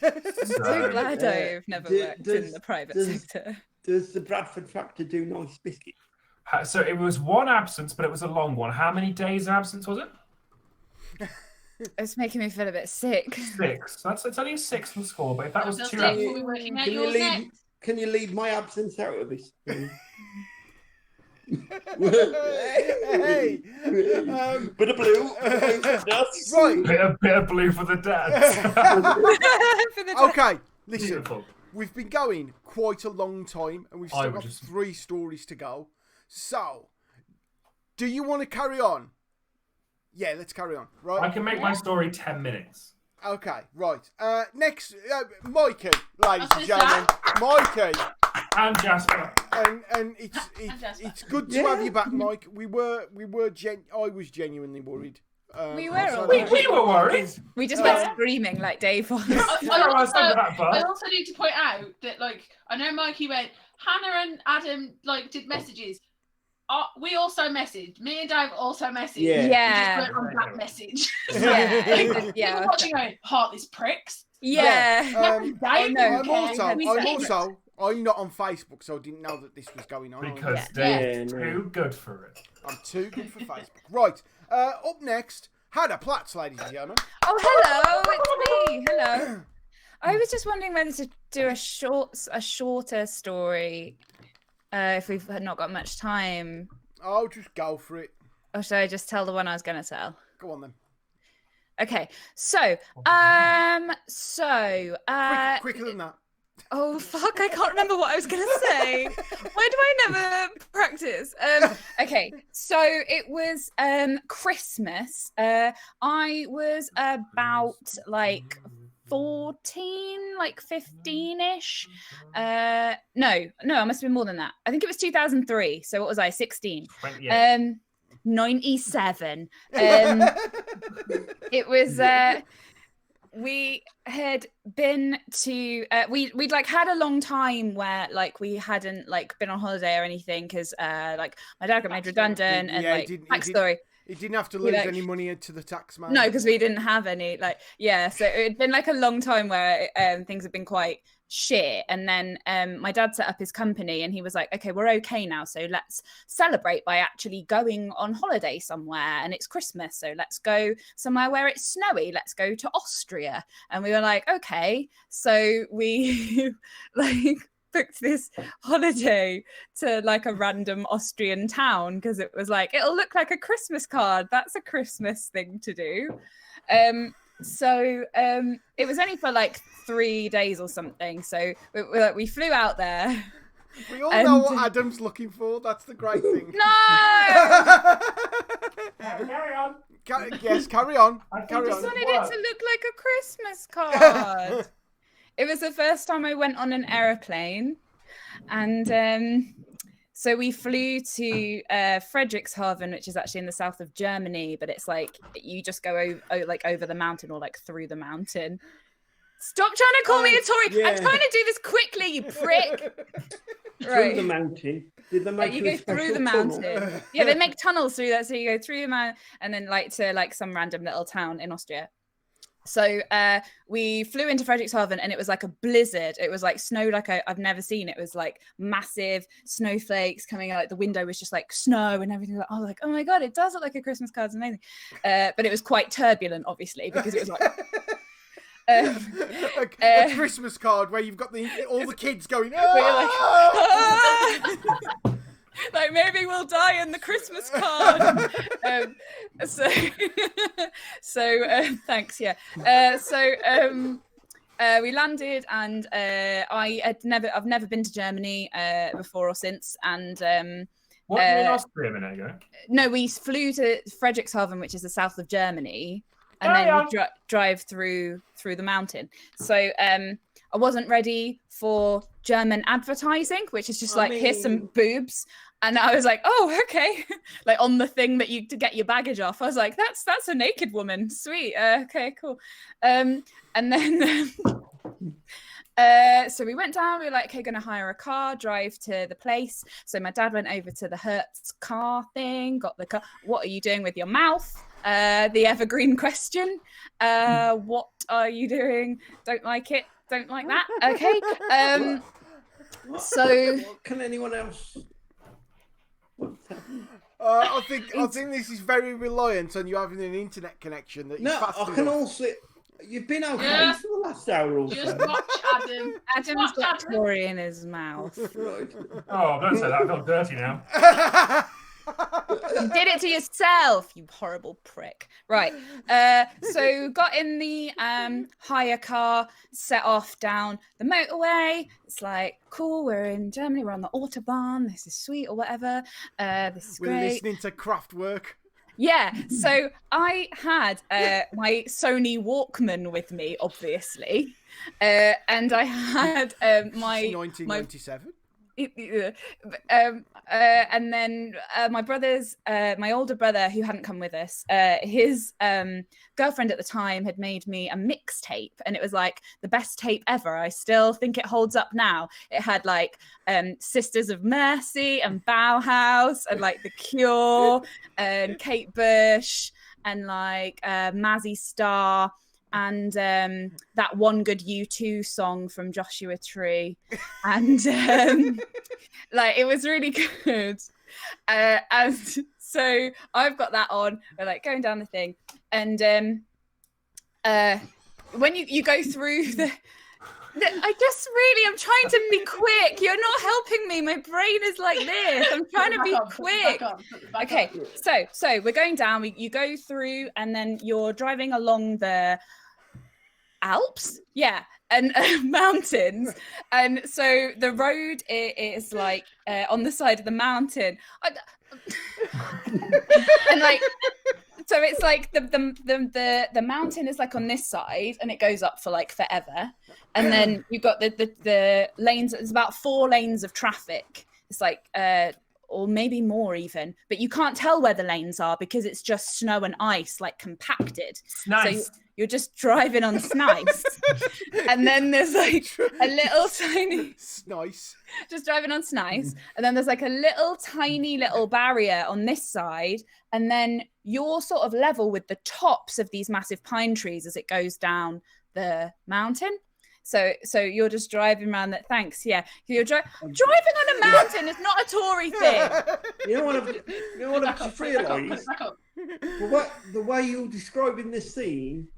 I'm so glad I've never worked in does- the private does- sector. Does the Bradford factor do nice biscuit? So it was one absence, but it was a long one. How many days of absence was it? It's making me feel a bit sick. 6. It's only a 6 on score, but if that was Just 2 like, absences, we'll be working out Can you yours leave? next. Can you leave my absence out of this? Hey, Bit of blue. Nuts. right. bit of blue for the dads. For the Okay, listen. Beautiful. We've been going quite a long time, and we've I still would got just- 3 stories to go. So, do you want to carry on? Yeah, let's carry on. I Right? can make my story 10 minutes. Okay, right. Next, Mikey, ladies and What's this, gentlemen, Mikey, And Jasper. and Jasper. it's good to have you back, Mike. I was genuinely worried. We were all We were worried. We just went screaming like Dave was. I I was under that I bus. also need to point out that, like, I know Mikey went, Hannah and Adam, like, did messages. We also messaged. Me and Dave also messaged. Yeah. Yeah. We just weren't on that message. Yeah. People watching going, heartless pricks. Yeah. Dave, I'm Okay. I'm not on Facebook, so I didn't know that this was going on. Because Yeah. Dave's Yeah, too good for it. I'm too good for Facebook. Right. Up next, Hannah Platts, ladies and gentlemen. Oh, hello, it's me. Hello. I was just wondering whether to do a shorter story, if we've not got much time, Oh, just go for it. or should I just tell the one I was going to tell? Go on then. Okay, so, Quicker than that. oh fuck, I can't remember what I was gonna say. Why do I never practice? Okay, so it was Christmas. I was about like 14, like 15-ish. No, I must have been more than that. I think it was 2003. So what was I, 16? 28. 97. It was we had been to we'd like had a long time where like we hadn't like been on holiday or anything because like my dad got made redundant and Yeah, he like didn't- backstory. He didn't have to We, lose like- any money to the tax man. No, because we didn't have any like so it had been like a long time where things had been quite shit, and then my dad set up his company and he was like, okay, we're okay now, so let's celebrate by actually going on holiday somewhere, and it's Christmas, so let's go somewhere where it's snowy, let's go to Austria. And we were like, okay, so we like booked this holiday to like a random Austrian town because it was like, it'll look like a Christmas card, that's a Christmas thing to do. So it was only for like 3 days or something, so we flew out there. We all know what Adam's looking for. That's the great thing. No, Carry on. Yes, carry on. I think Carry I on. just wanted it to look like a Christmas card. It was the first time I went on an aeroplane, and so we flew to Frederikshavn, which is actually in the south of Germany, but it's like you just go over the mountain or like through the mountain. Stop trying to call me a Tory. yeah. I'm trying to do this quickly, you prick. Through the mountain. Did they make You a go through special the tunnel? mountain. Yeah, they make tunnels through that. So you go through the mountain and then like to like some random little town in Austria. So we flew into Frederikshavn and it was like a blizzard. It was like snow like I've never seen. It was like massive snowflakes coming out. Like the window was just like snow and everything. I was like, oh my God, it does look like a Christmas card. It's amazing. But it was quite turbulent, obviously, because it was like... a Christmas card where you've got all the kids going. Where you're like, "Ah!" like maybe we'll die in the Christmas card. Thanks. Yeah. We landed, and I've never been to Germany before or since, and What, you in Austria a minute ago? no, we flew to Frederikshavn, which is the south of Germany. and then you drive through the mountain. So I wasn't ready for German advertising, which is just like, here's some boobs. And I was like, oh, okay. Like on the thing that to get your baggage off. I was like, that's a naked woman. Sweet. Okay, cool. And then so we went down. We were like, okay, going to hire a car, drive to the place. So my dad went over to the Hertz car thing, got the car. What are you doing with your mouth? The evergreen question. What are you doing? Don't like it. Don't like that. Okay. So can anyone else? I think this is very reliant on you having an internet connection. That I can also. You've been okay for the last hour or so. Just watch Adam. Adam's got Tory in his mouth. Right. Oh, don't say that. I feel dirty now. You did it to yourself, you horrible prick. Right. So got in the hire car, set off down the motorway. It's like, cool, we're in Germany, we're on the Autobahn, this is sweet or whatever. This is We're great. listening to Kraftwerk. Yeah, so I had my Sony Walkman with me, obviously, and I had my 1997. And then my older brother, who hadn't come with us, his girlfriend at the time had made me a mixtape, and it was like the best tape ever. I still think it holds up now. It had like Sisters of Mercy and Bauhaus and like The Cure and Kate Bush and like Mazzy Star and that one good U2 song from Joshua Tree, and like it was really good. And so I've got that on. We're like going down the thing, and when you go through I'm trying to be quick. You're not helping me. My brain is like this. I'm trying to be quick. Okay, so we're going down. You go through, and then you're driving along the Alps, and mountains. And so the road is like on the side of the mountain, and like. So it's like the mountain is like on this side, and it goes up for like forever, and then you've got the lanes. There's about 4 lanes of traffic. It's like or maybe more even, but you can't tell where the lanes are because it's just snow and ice, like compacted. Nice. So you're just driving on snice, and then there's like a little tiny Nice. just driving on snice, and then there's like a little tiny little barrier on this side, and then you're sort of level with the tops of these massive pine trees as it goes down the mountain. So you're just driving around that. Thanks. Yeah. You're driving on a mountain. It's not a Tory thing. You know what I've just realised? The way you're describing this scene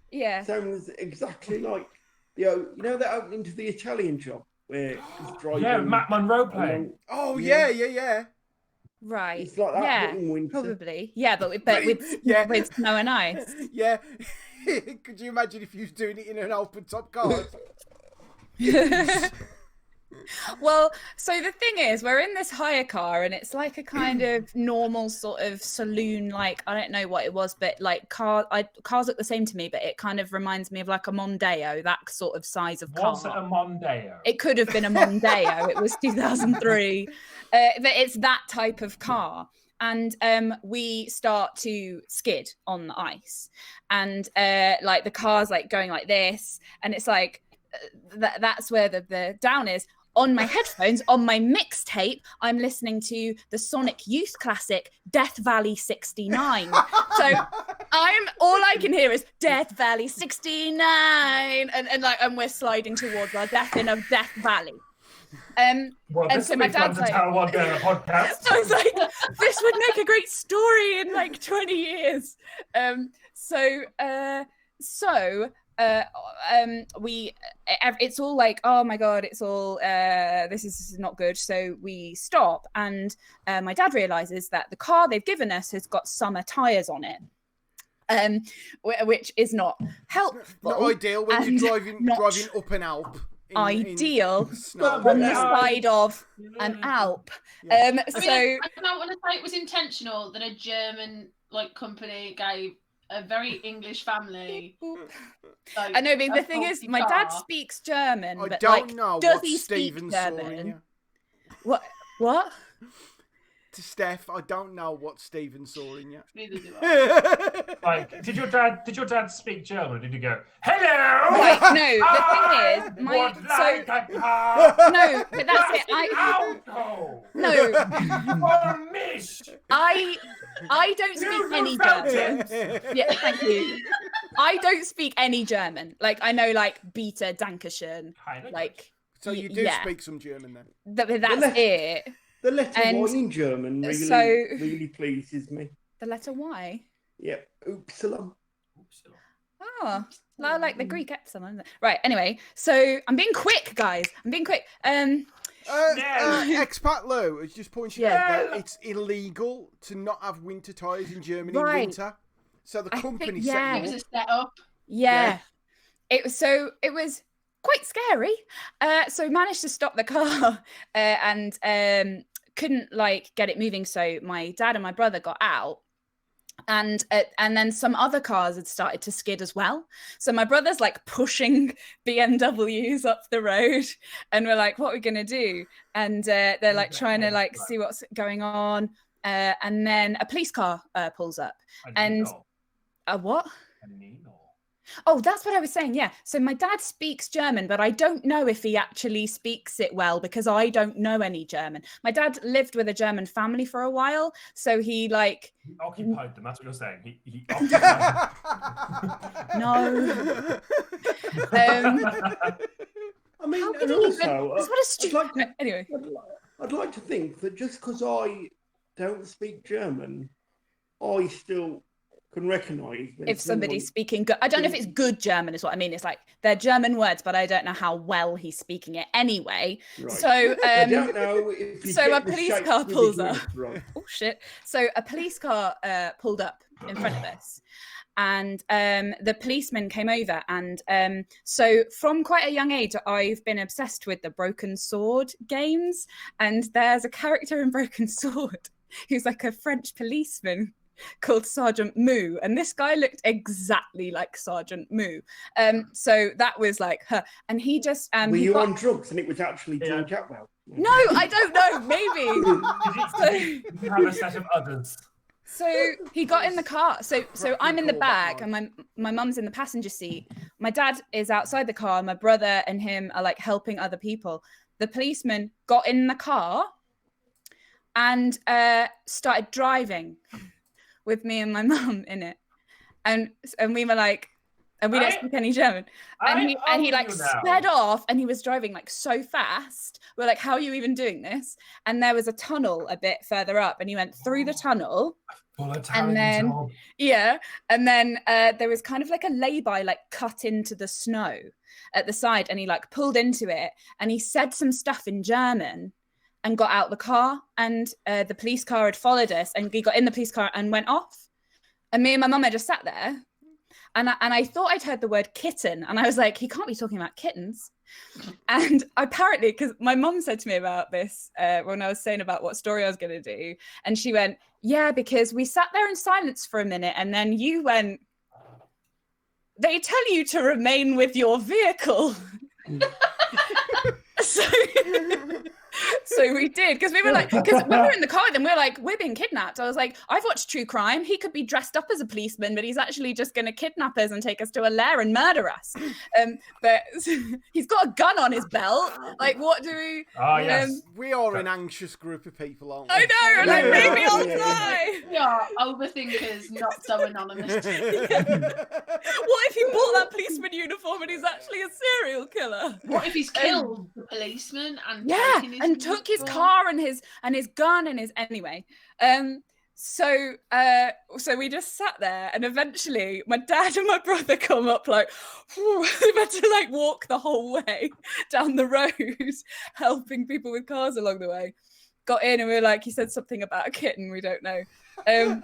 sounds exactly like you know that opening to the Italian shop where he's driving. Yeah, Matt Monroe playing. Oh yeah. Right. It's like that, but in winter. Probably. Yeah, but with snow and ice. Yeah. Could you imagine if you was doing it in an open top car? Well, so the thing is, we're in this hire car, and it's like a kind of normal sort of saloon, like I don't know what it was, but like cars look the same to me, but it kind of reminds me of like a Mondeo, that sort of size of car. Was it a Mondeo? It could have been a Mondeo. It was 2003, but it's that type of car. And we start to skid on the ice, and like the car's like going like this, and it's like that's where the down is. On my headphones, on my mixtape, I'm listening to the Sonic Youth classic Death Valley 69. So all I can hear is Death Valley 69, and we're sliding towards our death in a Death Valley. Well, and so my dad's like, tell one day on a podcast. I was like, this would make a great story in like 20 years. It's all like, oh my god, it's all this is not good. So we stop, and my dad realizes that the car they've given us has got summer tires on it, which is not helpful. Not ideal when you're driving up an Alp. Ideal snow. on the side of an Alp. Yeah. I don't want to say it was intentional that a German like company gave a very English family. Like, I know, but the a thing is, faulty my dad car. speaks German, I but don't like, know does what he speak Stephen's sawing German? you. What? To Steph, I don't know what Stephen's sawing you. Neither do I. Like, did your dad speak German? Or did he go, hello? Right, no, the I thing is, my would like so a car. no, but that's it. Auto. No, For Miss. I don't speak any German. Yeah, thank you. I don't speak any German. Like, I know, like, Beta, Dankeschön. Like, So you do yeah. speak some German then? That's it. The letter And Y in German really, so- really pleases me. The letter Y. Yep, Upsilon. Oh, I like the Greek epsilon. Right. Anyway, so I'm being quick, guys. I'm being quick. Expat Lou is just pointing Yeah. out that it's illegal to not have winter tyres in Germany in Right. winter. So the I think- company yeah. It was set a setup. Yeah. It was quite scary. So we managed to stop the car and couldn't like get it moving. So my dad and my brother got out. And then some other cars had started to skid as well. So my brother's like pushing BMWs up the road, and we're like, "What are we gonna do?" And they're like trying to like see what's going on. And then a police car pulls up. And a what? Oh, that's what I was saying. Yeah. So my dad speaks German, but I don't know if he actually speaks it well because I don't know any German. My dad lived with a German family for a while, so he like He occupied them. That's what you're saying. He occupied no. I mean, How could and he even? also, What a stupid. I'd like to- Anyway, I'd like to think that just because I don't speak German, I still can recognise when if somebody's someone- speaking good, I don't know if it's good German, is what I mean. It's like they're German words, but I don't know how well he's speaking it anyway. Right. So I don't know if you so get a the police shape car with the pulls grid up. right. Oh shit! So a police car pulled up in front of us, and the policeman came over. And so from quite a young age, I've been obsessed with the Broken Sword games. And there's a character in Broken Sword who's like a French policeman called Sergeant Moo, and this guy looked exactly like Sergeant Moo. So that was like her, and he just Were he you got- on drugs and it was actually George Atwell? No, I don't know. Maybe. Did you have a set of others? So he got in the car. So I'm in the back, and my mum's in the passenger seat. My dad is outside the car. My brother and him are like helping other people. The policeman got in the car and started driving with me and my mum in it, and we were like, and we don't speak any German, and he like sped off, and he was driving like so fast. We're like, how are you even doing this? And there was a tunnel a bit further up, and he went through the tunnel. And then, yeah, and then there was kind of like a lay-by, like cut into the snow at the side, and he like pulled into it, and he said some stuff in German, and got out the car, and the police car had followed us, and he got in the police car and went off, and me and my mum had just sat there, and I thought I'd heard the word kitten, and I was like, he can't be talking about kittens. And apparently, because my mum said to me about this when I was saying about what story I was going to do, and she went, yeah, because we sat there in silence for a minute, and then you went, they tell you to remain with your vehicle. So we did, because we were like, because when we were in the car with them, we were like, we're being kidnapped. I was like, I've watched true crime. He could be dressed up as a policeman, but he's actually just going to kidnap us and take us to a lair and murder us. But he's got a gun on his belt. Like, what do we? Yes. We are an anxious group of people, aren't we? I know. Like, maybe I'll Yeah. die. We are overthinkers, not so anonymous. What if he bought that policeman uniform and he's actually a serial killer? What if he's killed the policeman and Yeah, taken his and took his uniform? car and his gun and his anyway. So we just sat there, and eventually my dad and my brother come up like, they've had to like walk the whole way down the road, helping people with cars along the way. got in and we were like, he said something about a kitten, we don't know. We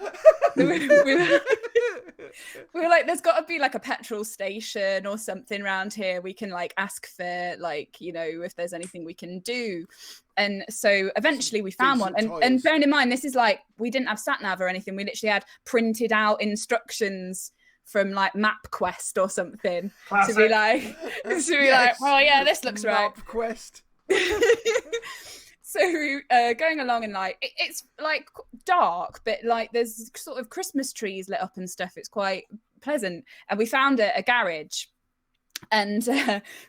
were like, there's got to be like a petrol station or something around here. We can like ask for like, you know, if there's anything we can do. And so eventually we found one. And bearing in mind, this is like, we didn't have sat nav or anything. We literally had printed out instructions from like MapQuest or something. Classic. To be like, oh yeah, this looks right. MapQuest. So going along and like it's like dark, but like there's sort of Christmas trees lit up and stuff. It's quite pleasant. And we found a garage, and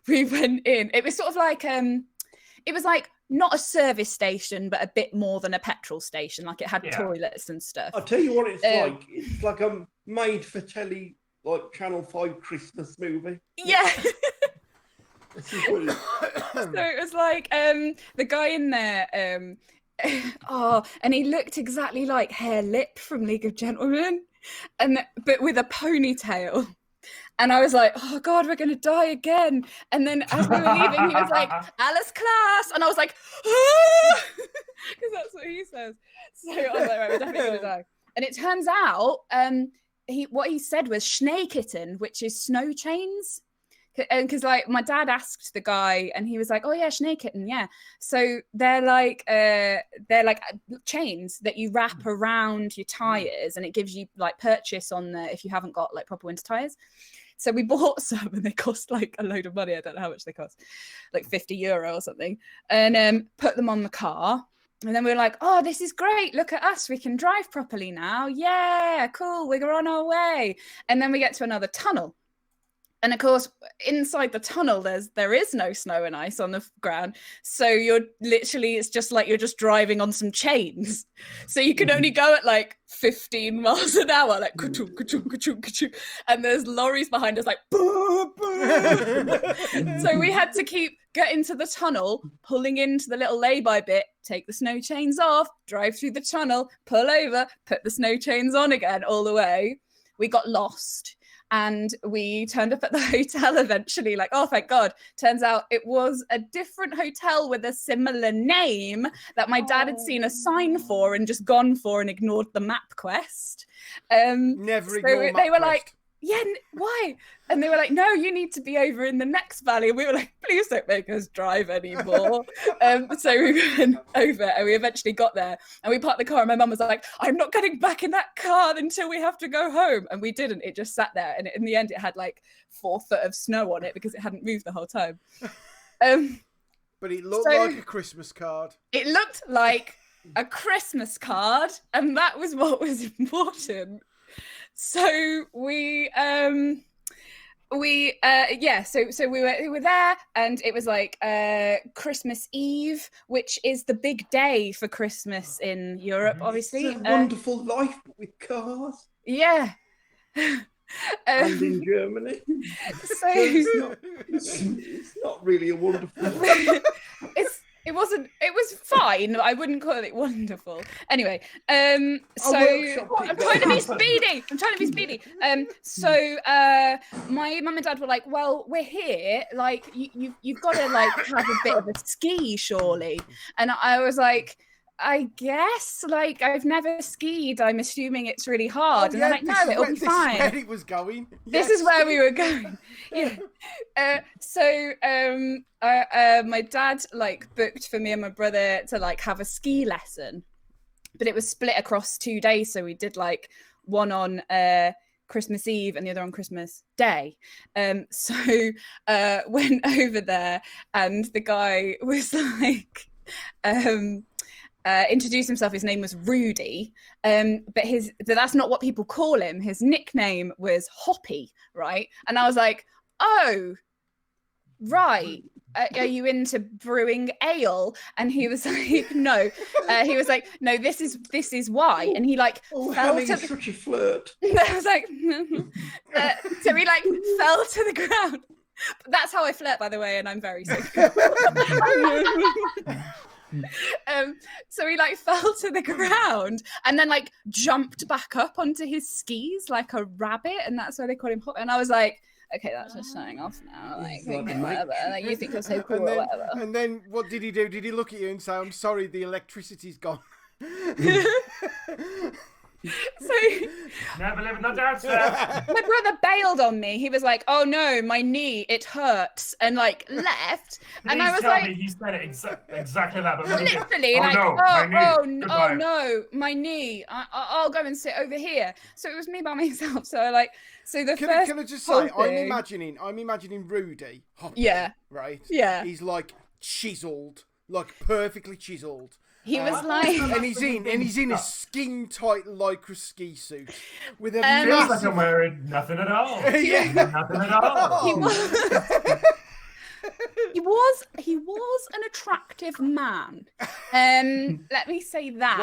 we went in. It was sort of like it was like not a service station, but a bit more than a petrol station. Like it had toilets and stuff. I'll tell you what it's like. It's like a made for telly, like Channel 5 Christmas movie. Yeah. This is what it is. So it was like the guy in there, and he looked exactly like Hare Lip from League of Gentlemen, but with a ponytail. And I was like, oh God, we're gonna die again. And then as we were leaving, he was like, Alice class, and I was like, because that's what he says. So I was like, right, we're definitely gonna die. And it turns out, what he said was Schneekitten, which is snow chains. Because like my dad asked the guy and he was like, oh yeah, Schneekitten, yeah. So they're like chains that you wrap around your tires, and it gives you like purchase on the if you haven't got like proper winter tires. So we bought some and they cost like a load of money. I don't know how much they cost, like €50 or something, and put them on the car. And then we were like, oh, this is great. Look at us. We can drive properly now. Yeah, cool. We're on our way. And then we get to another tunnel. And of course, inside the tunnel, there is no snow and ice on the ground. So it's just like you're just driving on some chains. So you can only go at like 15 miles an hour, like ka-choom, ka-choom, ka-choom, ka-choom. And there's lorries behind us like, boo, boo. So we had to keep getting to the tunnel, pulling into the little lay-by bit, take the snow chains off, drive through the tunnel, pull over, put the snow chains on again all the way. We got lost. And we turned up at the hotel eventually, like, oh, thank God. Turns out it was a different hotel with a similar name that my dad had seen a sign for and just gone for and ignored the MapQuest. Never ignore MapQuest. They were like, yeah, why? And they were like, no, you need to be over in the next valley. And we were like, please don't make us drive anymore. So we went over and we eventually got there and we parked the car and my mum was like, I'm not getting back in that car until we have to go home. And we didn't. It just sat there. And in the end, it had like 4 foot of snow on it because it hadn't moved the whole time. But it looked like a Christmas card. It looked like a Christmas card. And that was what was important. So we were there and it was like Christmas Eve, which is the big day for Christmas in Europe, obviously. It's a wonderful life with cars. Yeah. And in Germany. So it's not really a wonderful It was fine. I wouldn't call it wonderful. Anyway, I'm trying to be speedy. So my mum and dad were like, well, we're here. Like, you've got to like have a bit of a ski, surely. And I was like, I guess, like, I've never skied. I'm assuming it's really hard. And they're like, no, it'll be fine. This is where it was going. This is where we were going. Yeah. So my dad, like, booked for me and my brother to, like, have a ski lesson. But it was split across 2 days. So we did, like, one on Christmas Eve and the other on Christmas Day. So went over there and the guy was like... introduced himself. His name was Rudy, but that's not what people call him. His nickname was Hoppy, right? And I was like, oh, right. Are you into brewing ale? And he was like, no. He was like, no, this is why. And he like fell to such a flirt. I was like, so he like fell to the ground. But that's how I flirt, by the way, and I'm very social. So he like fell to the ground and then like jumped back up onto his skis like a rabbit, and that's why they call him Hop. And I was like, okay, that's just showing off now. Like, He's like okay, the whatever. Like, you think you're so cool and or then, whatever. and then what did he do? Did he look at you and say, "I'm sorry, the electricity's gone"? So Never live in the doubt, sir. my brother bailed on me. He was like, "Oh no, my knee, it hurts," and like left. And I Please was tell like, me he said it exactly that, but literally, oh, like, no, my knee. Goodbye. no, my knee. I'll go and sit over here. So it was me by myself. So the Can first I just whole say, I'm thing- imagining Rudy. Hoppy, Yeah. Right. Yeah. He's like chiseled, like perfectly chiseled. He was Uh, like, and he's in a skin tight lycra ski suit with a Um, Feels like massive. I'm wearing nothing at all. Yeah. Nothing at all. he was he was an attractive man. Let me say that.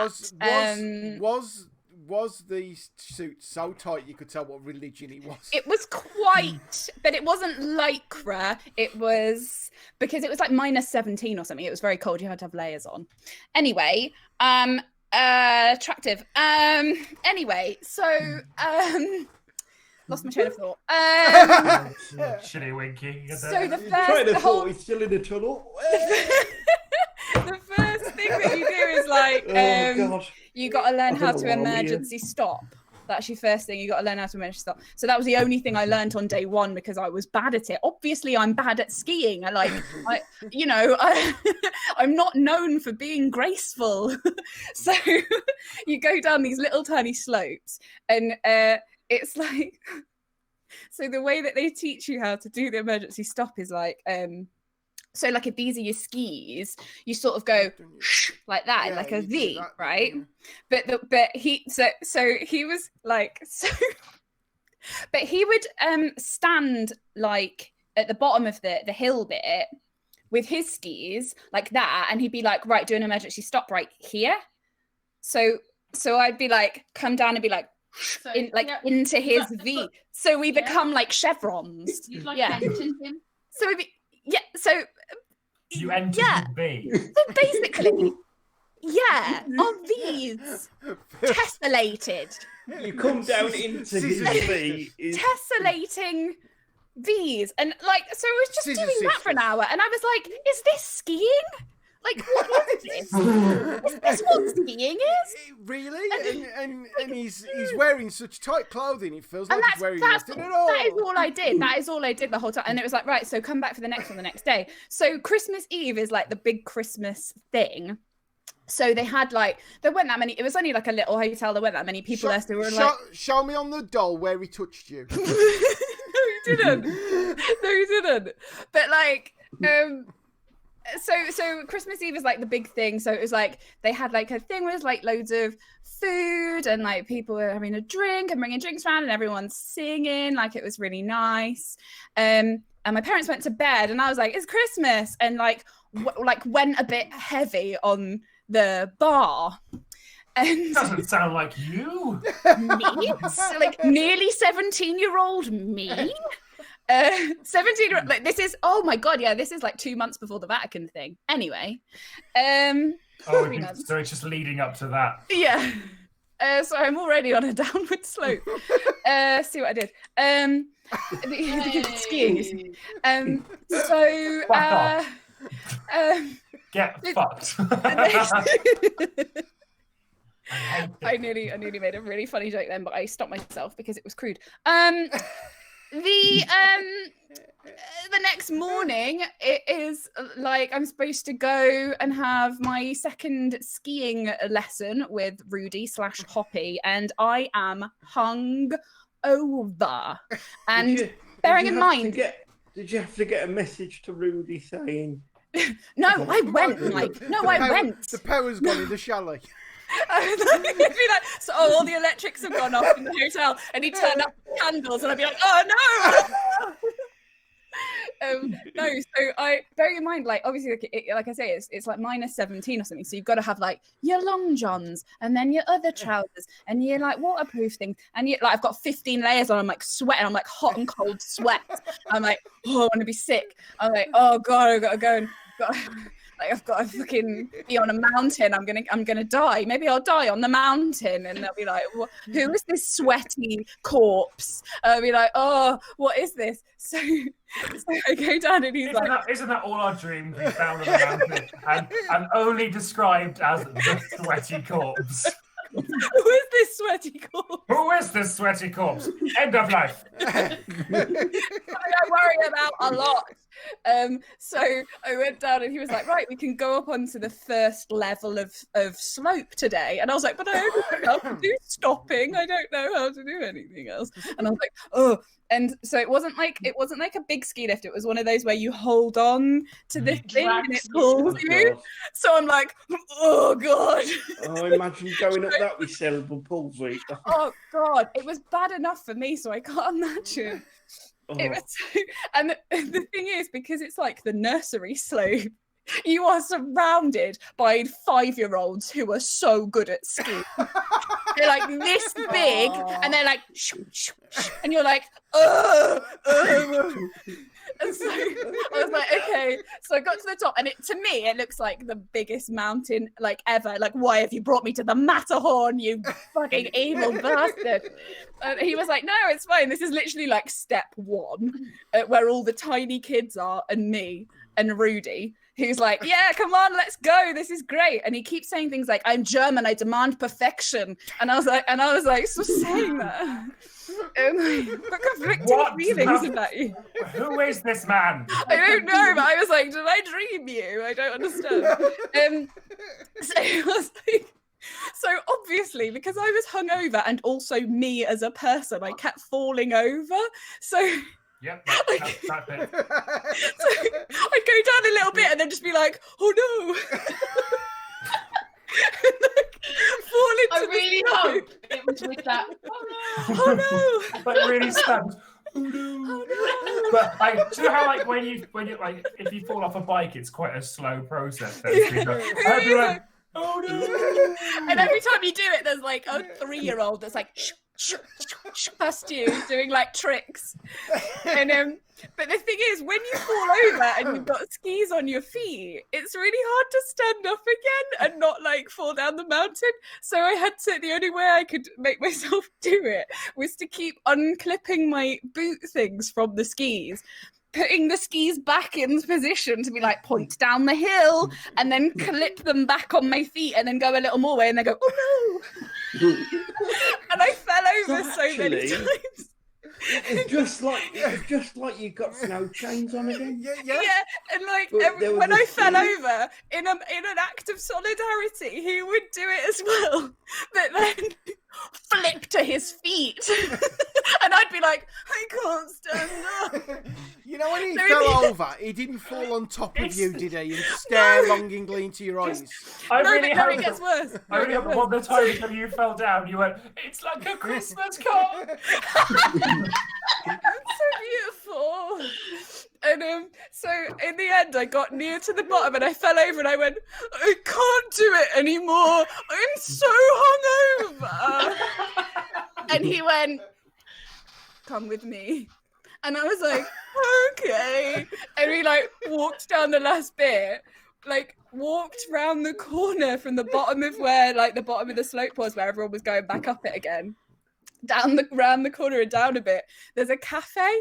Was the suit so tight you could tell what religion he was? It was quite, but it wasn't lycra. It was because it was like -17 or something. It was very cold. You had to have layers on. Anyway, attractive. Anyway, so lost my train of thought. Shitty winky. So the Train of whole thought, he's still in the tunnel. the first thing that you do is like Oh God. you got to learn I how don't to know what I'm emergency stop. That's your first thing. You got to learn how to emergency stop. So that was the only thing I learned on day one because I was bad at it. Obviously, I'm bad at skiing. I'm not known for being graceful. So you go down these little tiny slopes, and it's like. So the way that they teach you how to do the emergency stop is like. So like if these are your skis, you sort of go like that, Yeah, like a you do V, that, right? yeah. But he he was like but he would stand like at the bottom of the hill bit with his skis like that, and he'd be like, right, do an emergency stop right here. So I'd be like, come down and be like So, into his that's V. what- So we yeah. become like chevrons. You'd like Yeah. mentioned him. So we so You entered yeah. B. So basically, yeah, of these tessellated, You come down into his V. tessellating V's, and like, so I was just Scissor doing that for an hour, and I was like, "Is this skiing? Like, what is this? Is this what skiing is?" Really? And he's wearing such tight clothing. It feels like And he's wearing that's nothing at all. that is all I did. That is all I did the whole time. And it was like, right, so come back for the next one the next day. So Christmas Eve is like the big Christmas thing. So they had like, there weren't that many, it was only like a little hotel, there weren't that many people there. So they were like, Show me on the doll where he touched you. No, he didn't. No, he didn't. But like, so Christmas Eve is like the big thing. So it was like they had like a thing with like loads of food and like people were having a drink and bringing drinks around and everyone's singing. Like it was really nice. And my parents went to bed and I was like, it's Christmas, and like went a bit heavy on the bar. And Doesn't sound like you. me, so, like nearly 17-year-old me. 17-year-old, like this is, oh my god, yeah, this is like 2 months before the Vatican thing. Anyway, Oh, 3 months. so it's just leading up to that. Yeah. So I'm already on a downward slope. See what I did. The skiing. you see. So Fuck Get fucked. I nearly made a really funny joke then, but I stopped myself because it was crude. The next morning, it is like I'm supposed to go and have my second skiing lesson with Rudy / Hoppy, and I am hung over. And bearing in mind, did you have to get a message to Rudy saying? no, I went. Like, no, I went. The power's gone in the chalet. I'd be like, so all the electrics have gone off in the hotel, and he turned up the candles, and I'd be like, oh no. No, so I bearing in mind, like obviously, like I say, it's like -17 or something. So you've got to have like your long johns, and then your other trousers, and your like waterproof thing, and you like I've got 15 layers on. I'm like sweating. I'm like hot and cold sweat. I'm like, oh, I want to be sick. I'm like, oh god, I gotta go and Like I've got to fucking be on a mountain. I'm gonna die. Maybe I'll die on the mountain. And they'll be like, who is this sweaty corpse? I'll be like, oh, what is this? So I go down and he's Isn't that all our dreams we found on the mountain and only described as the sweaty corpse? who is this sweaty corpse? Who is this sweaty corpse? End of life. I worry about a lot. So I went down and he was like, right, we can go up onto the first level of slope today. And I was like, but I don't know how to do stopping. I don't know how to do anything else. And I was like, oh. And so it wasn't like a big ski lift. It was one of those where you hold on to this thing and it pulls you. So I'm like, oh God. Oh, imagine going up that with cerebral palsy. Oh God. It was bad enough for me, so I can't imagine. Oh. It was, and the thing is, because it's like the nursery slope, you are surrounded by 5-year-olds who are so good at skiing. They're like this big, and they're like, shoo, shoo, shoo, and you're like, ugh. And so I was like, okay. So I got to the top, and to me, it looks like the biggest mountain like ever. Like, why have you brought me to the Matterhorn, you fucking evil bastard? And he was like, no, it's fine. This is literally like step 1, where all the tiny kids are, and me and Rudy. Who's like, yeah, come on, let's go. This is great. And he keeps saying things like, I'm German, I demand perfection. And I was like, so saying that. But conflicting feelings about you. Who is this man? I don't know, but I was like, did I dream you? I don't understand. So I was like, so obviously, because I was hungover and also me as a person, I kept falling over. So yep, that's it. So I'd go down a little bit and then just be like, oh no. And, like, fall into I really the hope it was with that. Oh no. But really stunned. Oh no. But like, do you know how like when you like if you fall off a bike, it's quite a slow process. I'd be like, oh no. And every time you do it, there's like a 3-year-old that's like shh, shh, shh, shh, past you doing like tricks. And but the thing is, when you fall over and you've got skis on your feet, it's really hard to stand up again and not like fall down the mountain. So I had to, the only way I could make myself do it was to keep unclipping my boot things from the skis, putting the skis back in position to be like point down the hill, and then clip them back on my feet and then go a little more way and then go, oh no. And I fell over so many times. It's just like you got snow chains on again. Yeah, and like But when I fell over in an act of solidarity, he would do it as well, but then flip to his feet, and I'd be like, I can't stand up. You know, when he fell over, he didn't fall on top of you, did he? And stare longingly into your eyes. It gets worse. I really hope one of the times that you fell down, you went, it's like a Christmas card. It's so beautiful. And so in the end, I got near to the bottom and I fell over and I went, I can't do it anymore. I'm so hungover. And he went, come with me. And I was like, okay. And we like walked down the last bit, like walked round the corner from the bottom of where like the bottom of the slope was, where everyone was going back up it again. Round the corner and down a bit, there's a cafe,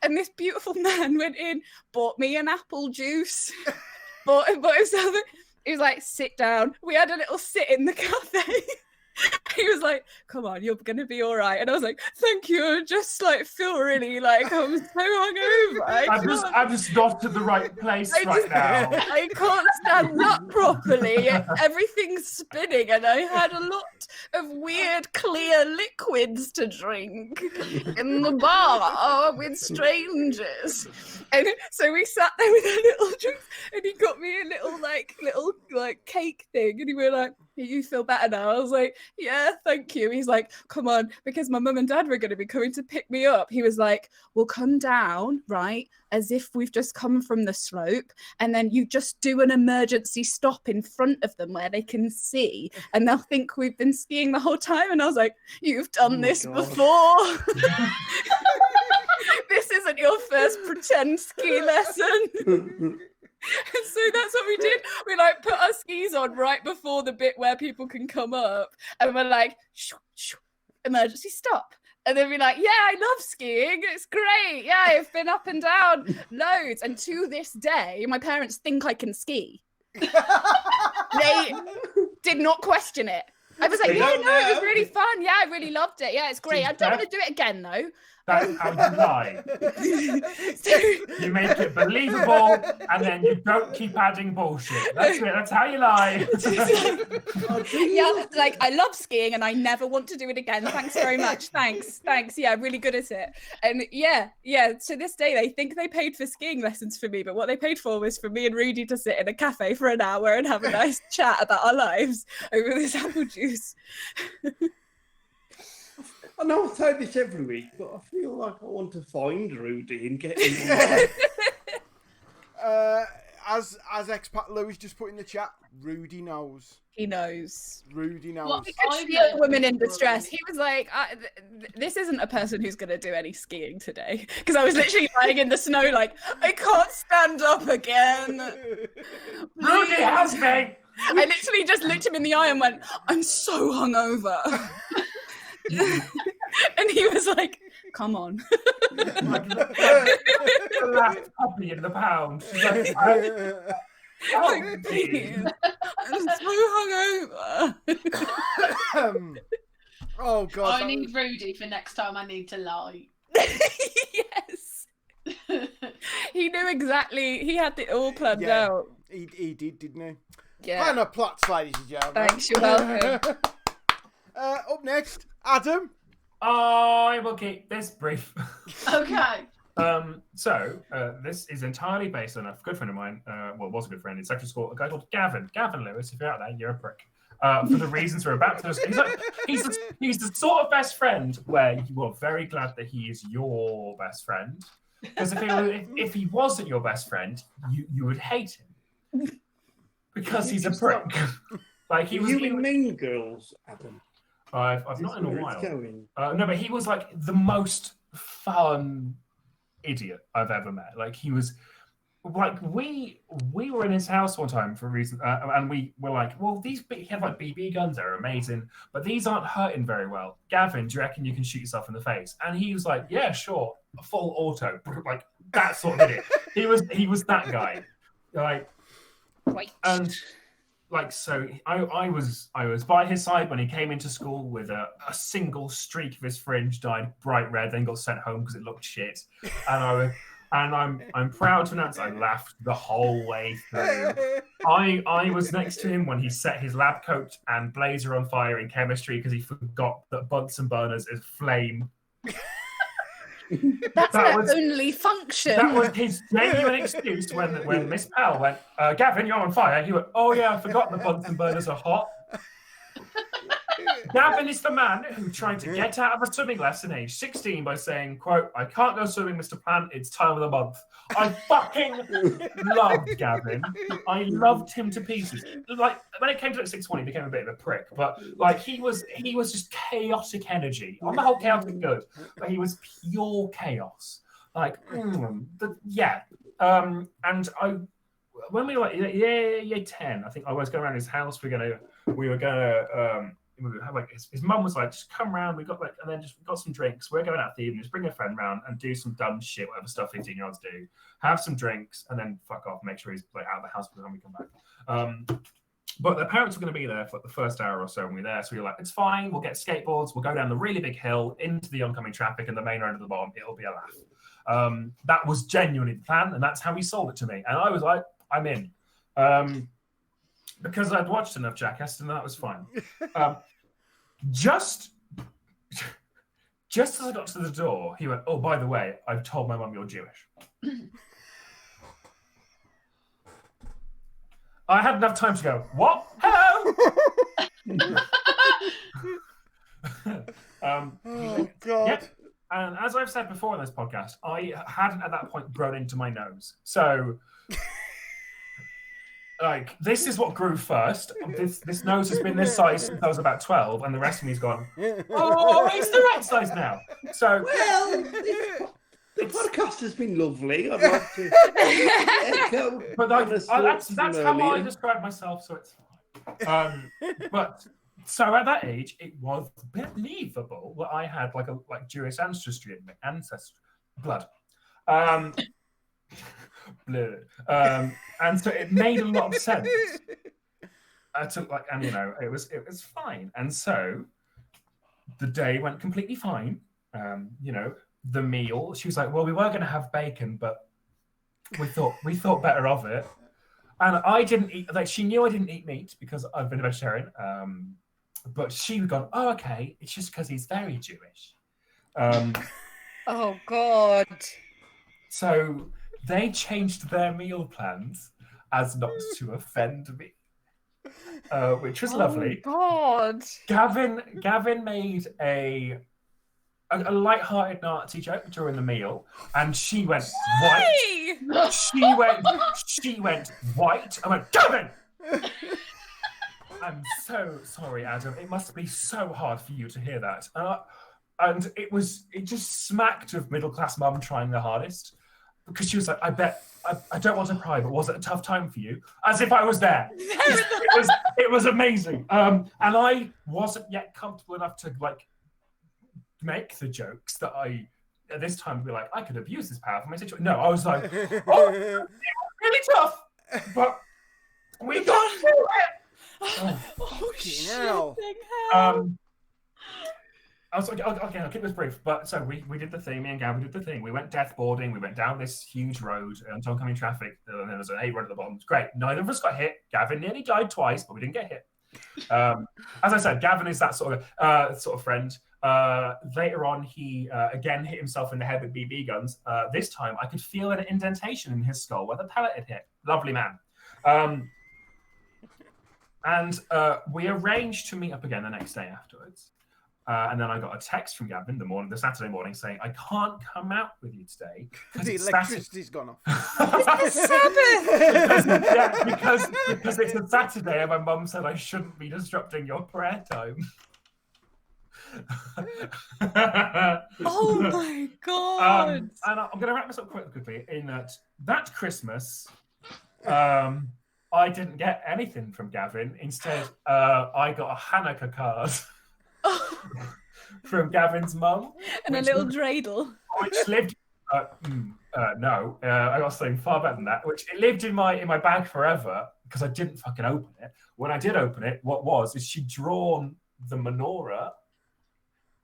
and this beautiful man went in, bought me an apple juice, bought himself. He was like, sit down. We had a little sit in the cafe. He was like, come on, you're gonna be all right. And I was like, thank you. I just like feel really like I'm so hungover. I'm just not in the right place right now. I can't stand up properly. Everything's spinning, and I had a lot of weird clear liquids to drink in the bar with strangers. And so we sat there with a little drink, and he got me a little cake thing, and he was like, you feel better now? I was like, yeah, thank you. He's like, come on, because my mum and dad were going to be coming to pick me up. He was like, we'll come down, right, as if we've just come from the slope, and then you just do an emergency stop in front of them where they can see, and they'll think we've been skiing the whole time. And I was like, you've done this before. This isn't your first pretend ski lesson. So So that's what we did. We like put our skis on right before the bit where people can come up, and we're like, shoo, shoo, emergency stop. And then we're like, yeah, I love skiing. It's great. Yeah, I've been up and down loads. And to this day, my parents think I can ski. They did not question it. I was like, yeah, no, it was really fun. Yeah, I really loved it. Yeah, it's great. I don't want to do it again, though. That's how you lie. You make it believable, and then you don't keep adding bullshit. That's it. That's how you lie. Yeah, like I love skiing, and I never want to do it again. Thanks very much. Thanks. Yeah, really good at it. And yeah. To this day, they think they paid for skiing lessons for me, but what they paid for was for me and Rudy to sit in a cafe for an hour and have a nice chat about our lives over this apple juice. I know I say this every week, but I feel like I want to find Rudy and get him. As expat Louis just put in the chat, Rudy knows. He knows. Rudy knows. What? Young women in distress. He was like, this isn't a person who's going to do any skiing today. Because I was literally lying in the snow like, I can't stand up again. Rudy has me. I literally just looked him in the eye and went, I'm so hungover. And he was like, come on. The last puppy in the pound. Like, please. I'm so hungover. Oh, God. I need Rudy for next time I need to lie. Yes. He knew exactly. He had it all planned out. He did, didn't he? Yeah. Hannah Platts, ladies and gentlemen. Thanks, you're welcome. Up next, Adam. I will keep this brief. Okay. So this is entirely based on a good friend of mine. Was a good friend in secondary school. A guy called Gavin. Gavin Lewis. If you're out there, you're a prick. For the reasons we're about to discuss. He's the sort of best friend where you are very glad that he is your best friend. Because if he wasn't your best friend, you would hate him. Because he's a prick. Like he was. You in Mean Girls, Adam? I've not in a while. No, but he was like the most fun idiot I've ever met. Like he was, like we were in his house one time for a reason, and we were like, well, he had like BB guns, they're amazing, but these aren't hurting very well. Gavin, do you reckon you can shoot yourself in the face? And he was like, yeah, sure, a full auto, like that sort of idiot. He was that guy, like, and. Like, so I was by his side when he came into school with a single streak of his fringe dyed bright red, then got sent home because it looked shit. And I'm proud to announce I laughed the whole way through. I was next to him when he set his lab coat and blazer on fire in chemistry because he forgot that Bunsen burners is flame. That's their only function. That was his genuine excuse when Miss Powell went, Gavin, you're on fire. He went, oh yeah, I forgot the Bunsen burners are hot. Gavin is the man who tried to get out of a swimming lesson age 16 by saying, quote, I can't go swimming, Mr. Plant, it's time of the month. I fucking loved Gavin. I loved him to pieces. Like, when it came to 6-1, he became a bit of a prick, but like he was just chaotic energy. On the whole, chaotic good, but he was pure chaos. Like, yeah. And when we were like, yeah, 10, I think I was going around his house. We were gonna have like his mum was like, just come round. We got like, and then just got some drinks. We're going out for the evening. Just bring a friend round and do some dumb shit, whatever stuff 15-year-olds do. Have some drinks and then fuck off. Make sure he's like out of the house by the time we come back. But the parents were going to be there for the first hour or so when we were there. So we were like, it's fine. We'll get skateboards. We'll go down the really big hill into the oncoming traffic and the main road at the bottom. It'll be a laugh. That was genuinely the plan, and that's how he sold it to me. And I was like, I'm in. Because I'd watched enough Jackass, and that was fine. Just as I got to the door, he went, oh, by the way, I've told my mum you're Jewish. I had enough time to go, what? Hello! Oh, God. Yep. And as I've said before in this podcast, I hadn't at that point grown into my nose. So... like, this is what grew first. This nose has been this size since I was about 12, and the rest of me's gone, oh, it's the right size now. So, Well, The podcast has been lovely. I'd like to echo. But that's how I earlier. describe myself, so it's fine. But so at that age, it was believable that I had like Jewish ancestry in me, blood. Blood. And so it made a lot of sense. And it was fine. And so the day went completely fine. The meal, she was like, well, we were going to have bacon, but we thought better of it. And I didn't eat, she knew I didn't eat meat because I've been a vegetarian. But she had gone, oh, okay, it's just because he's very Jewish. Oh, God. So they changed their meal plans as not to offend me, which was lovely. God. Gavin made a light-hearted Nazi joke during the meal, and she went white. She went white. I went, Gavin! I'm so sorry, Adam. It must be so hard for you to hear that. And it just smacked of middle-class mum trying the hardest, because she was like, I don't want to pry, but was it a tough time for you? As if I was there. It was amazing. And I wasn't yet comfortable enough to make the jokes that I at this time would be like, I could abuse this power for my situation. No, I was like, it was really tough, but we got through it. Oh, shit. Hell. I was like, okay, I'll keep this brief. But so we did the thing, me and Gavin did the thing. We went death boarding, we went down this huge road into oncoming traffic, and there was an A road at the bottom. It's great. Neither of us got hit. Gavin nearly died twice, but we didn't get hit. As I said, Gavin is that sort of friend. Later on, he again hit himself in the head with BB guns. This time, I could feel an indentation in his skull where the pellet had hit. Lovely man. And we arranged to meet up again the next day afterwards. And then I got a text from Gavin the Saturday morning saying, I can't come out with you today. The electricity's gone off. It's the Sabbath! because it's a Saturday and my mum said I shouldn't be disrupting your prayer time. Oh my God! And I'm going to wrap this up quite quickly in that Christmas, I didn't get anything from Gavin. Instead, I got a Hanukkah card from Gavin's mum. And a little dreidel. Which lived... no, I got something far better than that, which it lived in my bag forever because I didn't fucking open it. When I did open it, is she'd drawn the menorah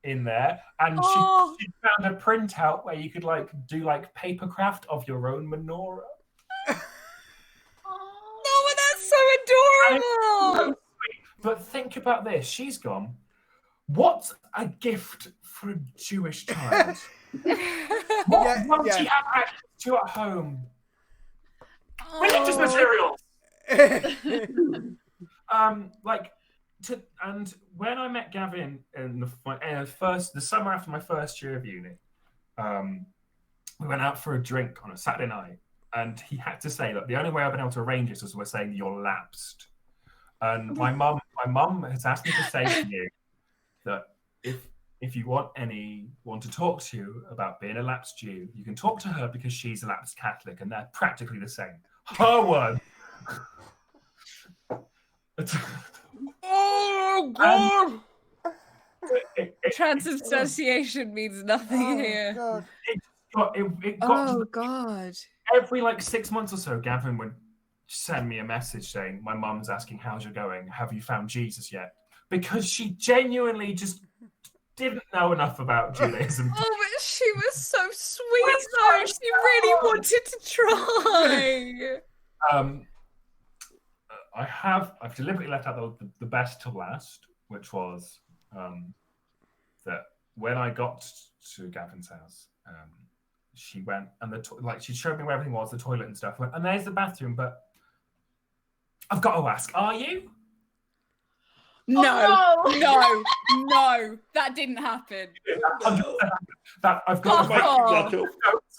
in there, and she found a printout where you could do paper craft of your own menorah. Oh, that's so adorable! But think about this. She's gone, what a gift for a Jewish child. What won't she have access to at home? Religious materials! And when I met Gavin in the summer after my first year of uni, we went out for a drink on a Saturday night, and he had to say that the only way I've been able to arrange this was we're saying you're lapsed. And my mum has asked me to say to you that if you want anyone to talk to you about being a lapsed Jew, you can talk to her because she's a lapsed Catholic, and they're practically the same. Her word. Oh God! Transubstantiation means nothing here. God. God! Every 6 months or so, Gavin would send me a message saying, my mum's asking, how's you going? Have you found Jesus yet? Because she genuinely just didn't know enough about Judaism. Oh, but she was so sweet though. She really wanted to try. I've deliberately left out the best to last, which was that when I got to Gavin's house, she went and she showed me where everything was, the toilet and stuff. And there's the bathroom, but I've got to ask, are you? No, Oh, no, that didn't happen. I've got Fuck That up.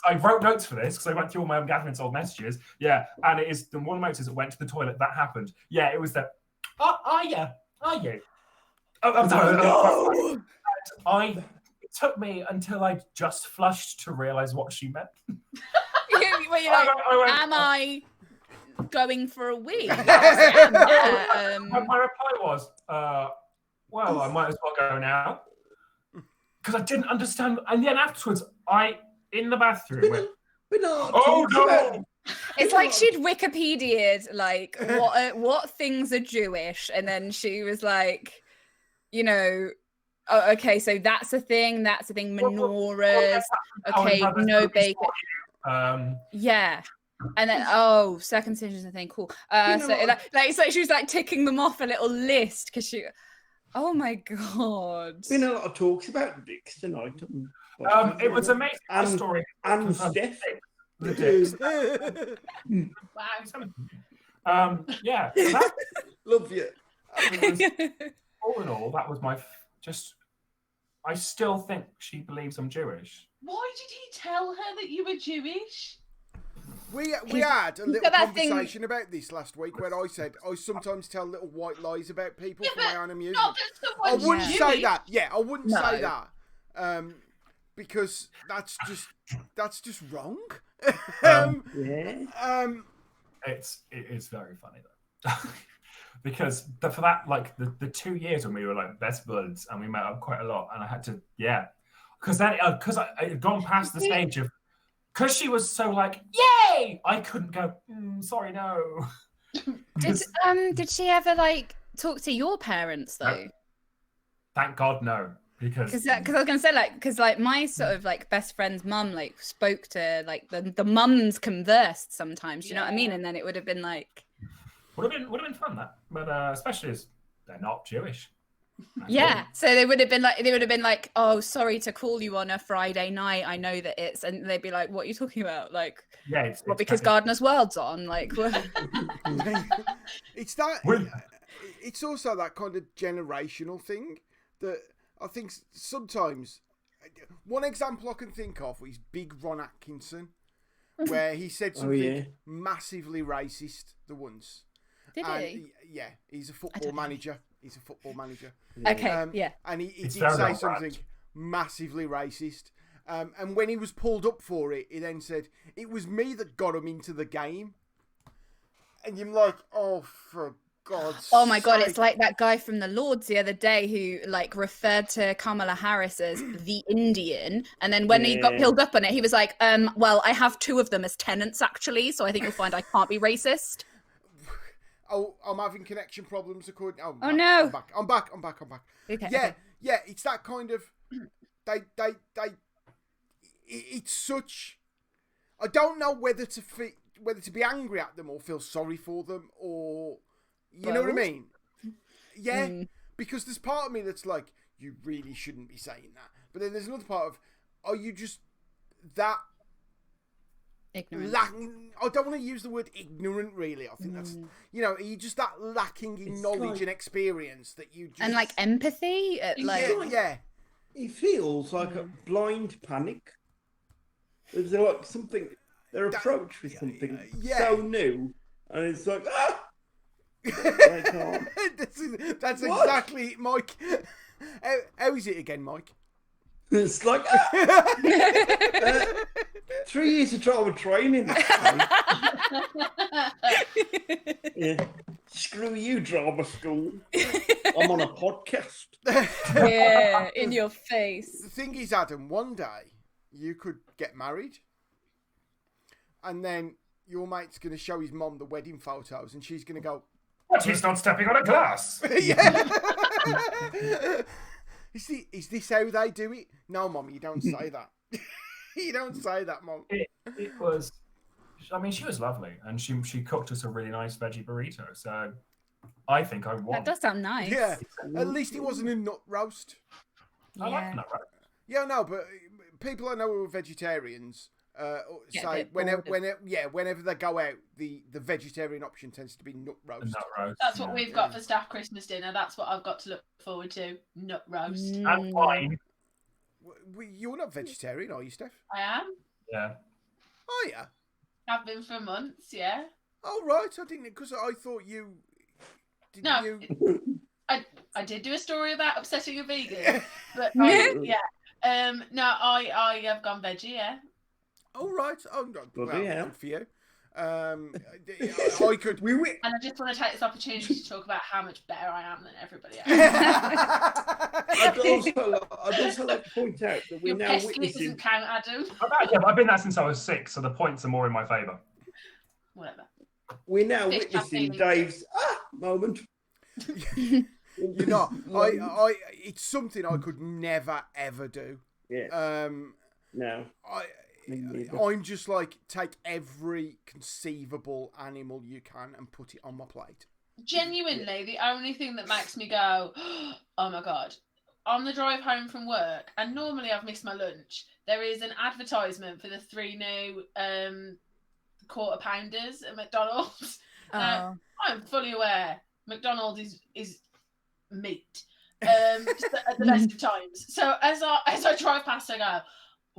I wrote notes for this because I went through all my own Gavin's old messages. Yeah, and it is the one of the notes is it went to the toilet. That happened. Yeah, it was that. Are you? Oh, I'm sorry. No! took me until I just flushed to realise what she meant. Where you're like, I went, am I going for a wee? my reply was, well, I might as well go now. Because I didn't understand. And then afterwards, in the bathroom, went, oh no! It's like she'd Wikipedia'd like what things are Jewish, and then she was like, you know, oh, okay, so that's a thing. Menorahs. Okay, no bacon. Yeah. And then circumcision's a thing. Cool. So it's like she was like ticking them off a little list because she. Oh my god! Been a lot of talks about dicks tonight. It was amazing. And story. And Steph. The dicks. Wow. Yeah. So that, Love you. all in all, that was my I still think she believes I'm Jewish. Why did he tell her that you were Jewish? We had a little got that conversation about this last week where I said I sometimes tell little white lies about people for my own amusement. Not that I someone's wouldn't Jewish. say that. Yeah, I wouldn't No. say that. Because that's just wrong. Yeah. It is very funny though. Because for that, like the 2 years when we were like best buds and we met up quite a lot, and I had to, because I had gone past the stage of, because she was so like, yay, I couldn't go, sorry, no. Did she ever like talk to your parents though? Thank God, no. Because I was gonna say because my sort of like best friend's mum like spoke to like the mums conversed sometimes. Do you know what I mean? And then it would have been like would have been fun that, but especially as they're not Jewish. yeah. So they would have been like, oh, sorry to call you on a Friday night. I know that it's, and they'd be like, what are you talking about? Like, it's because Gardener's World's on. Like, it's that. It's also that kind of generational thing that I think sometimes. One example I can think of is Big Ron Atkinson, where he said something massively racist the once. Did he? Yeah, he's a football manager. Okay, yeah. And he did say something massively racist. And when he was pulled up for it, he then said, it was me that got him into the game. And you're like, oh, for God's sake. Oh my God, it's like that guy from the Lords the other day who like referred to Kamala Harris as the Indian. And then when he got pulled up on it, he was like, well, I have two of them as tenants actually. So I think you'll find I can't be racist. Oh, I'm having connection problems according. Oh no! I'm back. Okay. Yeah. It's that kind of. It's such. I don't know whether to be angry at them or feel sorry for them or, you know what I mean? Yeah, because there's part of me that's like, you really shouldn't be saying that, but then there's another part of, are you just that. Ignorant. I don't want to use the word ignorant, really. I think that's, are you just that lacking in knowledge and experience that you just... And like empathy? Yeah. It feels like a blind panic. There's like something, their approach with something so new, and it's like, I can't. That's exactly it, Mike. How is it again, Mike? It's like 3 years of drama training. Yeah. Screw you, drama school. I'm on a podcast. Yeah, in your face. The thing is, Adam, one day you could get married, and then your mate's going to show his mom the wedding photos, and she's going to go, "But he's not stepping on a glass." Yeah. Is this how they do it? No, Mum, you don't say that. You don't say that, Mum. It was. I mean, she was lovely, and she cooked us a really nice veggie burrito. So I think I won. That does sound nice. Yeah, at least it wasn't a nut roast. I like nut roast. Yeah, no, but people I know who are vegetarians say whenever they go out, the vegetarian option tends to be nut roast. Nut roast. That's what we've got for staff Christmas dinner. That's what I've got to look forward to. Nut roast. And wine. You're not vegetarian, are you, Steph? I am. Yeah. Oh, yeah. I've been for months, yeah. Oh, right. I didn't, because I thought you... I did do a story about upsetting a vegan, but No, I have gone veggie. Yeah. All right. Oh, no, well, Bloody hell. good for you. I could. We And I just want to take this opportunity to talk about how much better I am than everybody else. I'd also like to point out that we're Your now pesky witnessing. doesn't count, Adam. I've been there since I was 6, so the points are more in my favour. Whatever. We're now Fist witnessing bump Dave's moment. You're not. I. It's something I could never ever do. Yeah. No. I'm just like, take every conceivable animal you can and put it on my plate. Genuinely, the only thing that makes me go, oh my God, on the drive home from work, and normally I've missed my lunch, there is an advertisement for the 3 new quarter pounders at McDonald's. Oh. I'm fully aware McDonald's is meat at the best of times. So as I drive past, I go,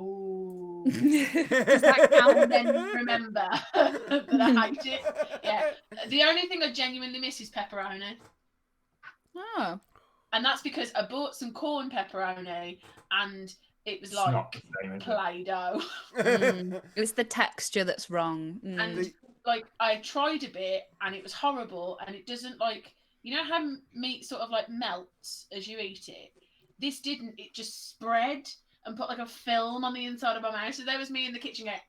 ooh. Does that count? And then remember that I hate it. Yeah. The only thing I genuinely miss is pepperoni. Oh. And that's because I bought some corn pepperoni and it was It's not like the same, is it? Play-Doh. It's the texture that's wrong. And like I tried a bit and it was horrible, and it doesn't, like, you know how meat sort of like melts as you eat it? This didn't, it just spread and put like a film on the inside of my mouth. So there was me in the kitchen going,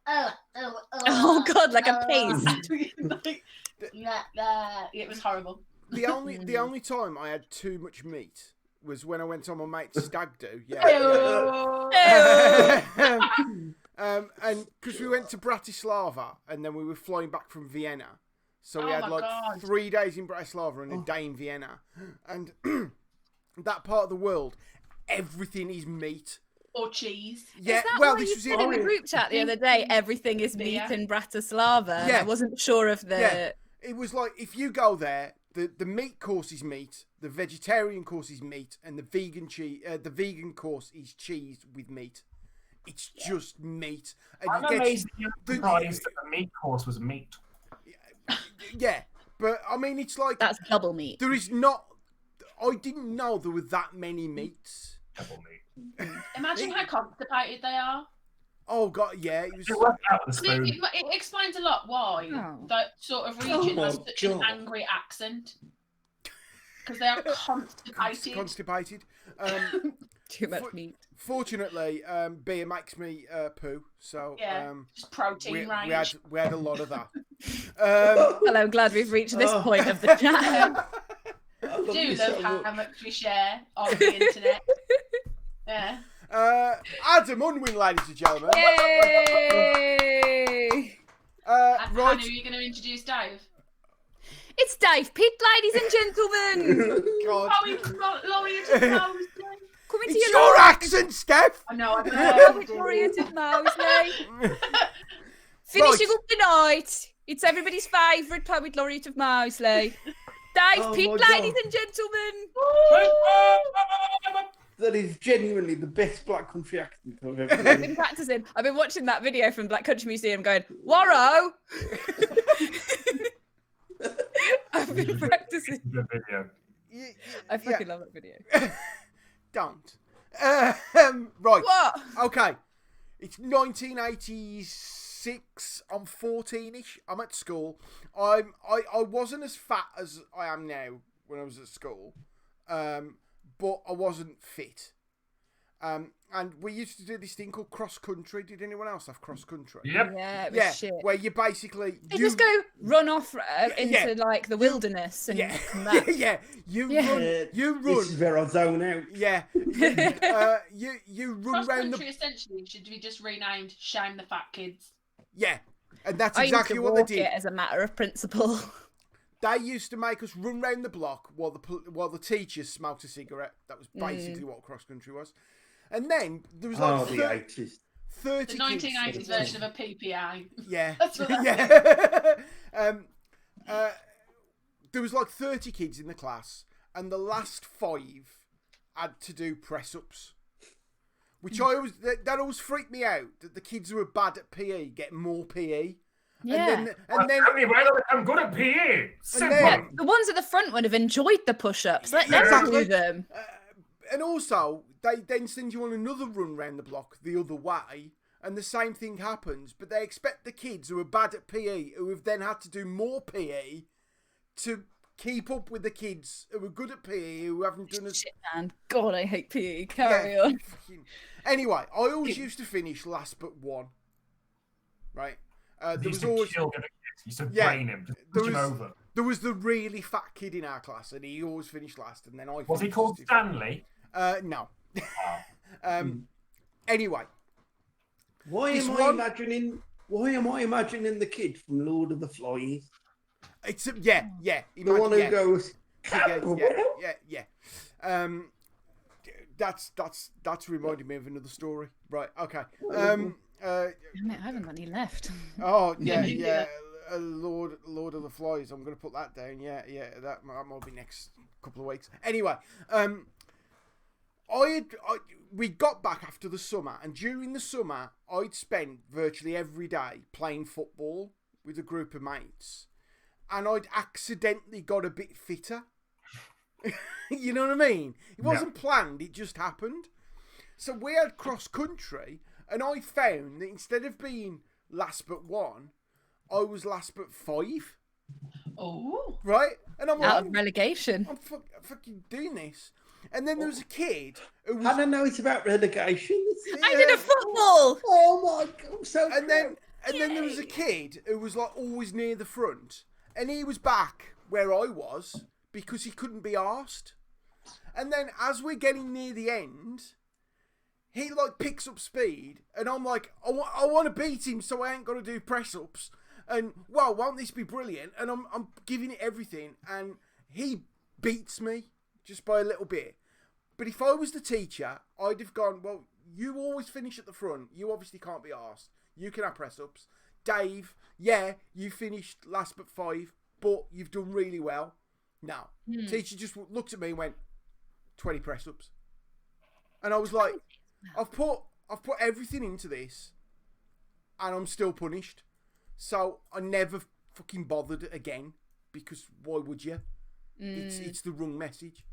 Oh God, like a paste. like, it was horrible. The only time I had too much meat was when I went on my mate's stag do. Yeah. And because we went to Bratislava and then we were flying back from Vienna, so we Oh had my like God. 3 days in Bratislava and a day in Vienna, and that part of the world, everything is meat. Or cheese. Yeah, Is that well, why this you was said in the group chat the other day, everything is meat Yeah. in Bratislava? Yeah. I wasn't sure of the... Yeah. It was like, if you go there, the meat course is meat, the vegetarian course is meat, and the vegan course is cheese with meat. It's just meat. And I'm you get- amazed that you're surprised that the meat course was meat. Yeah, but I mean, it's like That's double meat. there is not. I didn't know there were that many meats. Double meat. Imagine how constipated they are. Oh god, yeah, it was. You work out with a It, spoon. it explains a lot why Oh. that sort of region Oh has my such an God. angry accent. Because they are constipated. Constipated. Too much Foot- meat. Fortunately, beer makes me poo, so Yeah. Just protein we range. had a lot of that. Well, I'm glad we've reached this Oh. point of the chat. I love Do you love so how much. much we share on the internet. Yeah. Adam Unwin, ladies and gentlemen. Yay! And Right. Hannah, are you going to introduce Dave? It's Dave Pitt, ladies and gentlemen. God. Oh, he's not Laurie to Mosley. Coming to It's you your live accent, Steph. I know, I from know. Victoria to Mosley. Finishing up the night. It's everybody's favourite poet laureate of Mosley. Dave Oh Pitt, my God. ladies and gentlemen. That is genuinely the best Black Country accent I've ever I've heard. been practicing. I've been watching that video from Black Country Museum going, Warrow! I've been practicing. Good video. I fucking love that video. Don't. Right. What? Okay. It's 1986. I'm 14ish. I'm at school. I wasn't as fat as I am now when I was at school, but I wasn't fit. And we used to do this thing called cross country. Did anyone else have cross country? Yep. Yeah, it was Yeah, shit. where you basically They just go run off into Yeah. like the wilderness and yeah, come back. yeah. You Yeah. run. You run. This is where I zone out. Yeah. You run Cross round country the. essentially should be just renamed Shame the Fat Kids. Yeah, and that's I exactly used to what they walk did. it as a matter of principle. They used to make us run round the block while the teachers smoked a cigarette. That was basically what cross country was. And then there was like Oh, the 80s. 30 The kids. 1980s version of a PPA. Yeah. That's what that yeah. There was like 30 kids in the class, and the last 5 had to do press ups. Which that always freaked me out, that the kids who were bad at PE get more PE. Yeah. And then I'm good at PE. Simple. then- Yeah, the ones at the front would have enjoyed the push-ups. Let them Exactly. do them. and also they then send you on another run round the block the other way, and the same thing happens. But they expect the kids who are bad at PE, who have then had to do more PE, to keep up with the kids who are good at PE, who haven't done as... Shit, man. God, I hate PE. Carry on. Anyway, I always used to finish last but one. Right? There was always... kill the kid. You used to brain him, just push him over. There was the really fat kid in our class, and he always finished last, and then I... Was he called Stanley? No. Anyway. Why am I imagining the kid from Lord of the Flies? It's yeah. The one who goes. Yeah. That's reminded me of another story. Right. Okay. Damn it, I haven't got any left. Oh yeah. Lord of the Flies. I'm gonna put that down. Yeah. That might be next couple of weeks. Anyway, we got back after the summer, and during the summer, I'd spent virtually every day playing football with a group of mates, and I'd accidentally got a bit fitter. You know what I mean? It wasn't planned; it just happened. So we had cross country, and I found that instead of being last but one, I was last but 5. Oh, right? And I'm Out like, of relegation. I'm fucking doing this. And then there was a kid who was... I don't know. It's about relegation. I did a football. Oh my god! I'm so. And then there was a kid who was like always near the front, and he was back where I was because he couldn't be arsed. And then as we're getting near the end, he like picks up speed, and I'm like, I want to beat him, so I ain't got to do press ups. And wow, won't this be brilliant? And I'm giving it everything, and he beats me just by a little bit. But if I was the teacher, I'd have gone, well, you always finish at the front. You obviously can't be arsed. You can have press ups. Dave, yeah, you finished last but 5, but you've done really well. No. Teacher just looked at me and went, 20 press ups. And I was like, I've put everything into this, and I'm still punished. So I never fucking bothered again, because why would you? It's the wrong message.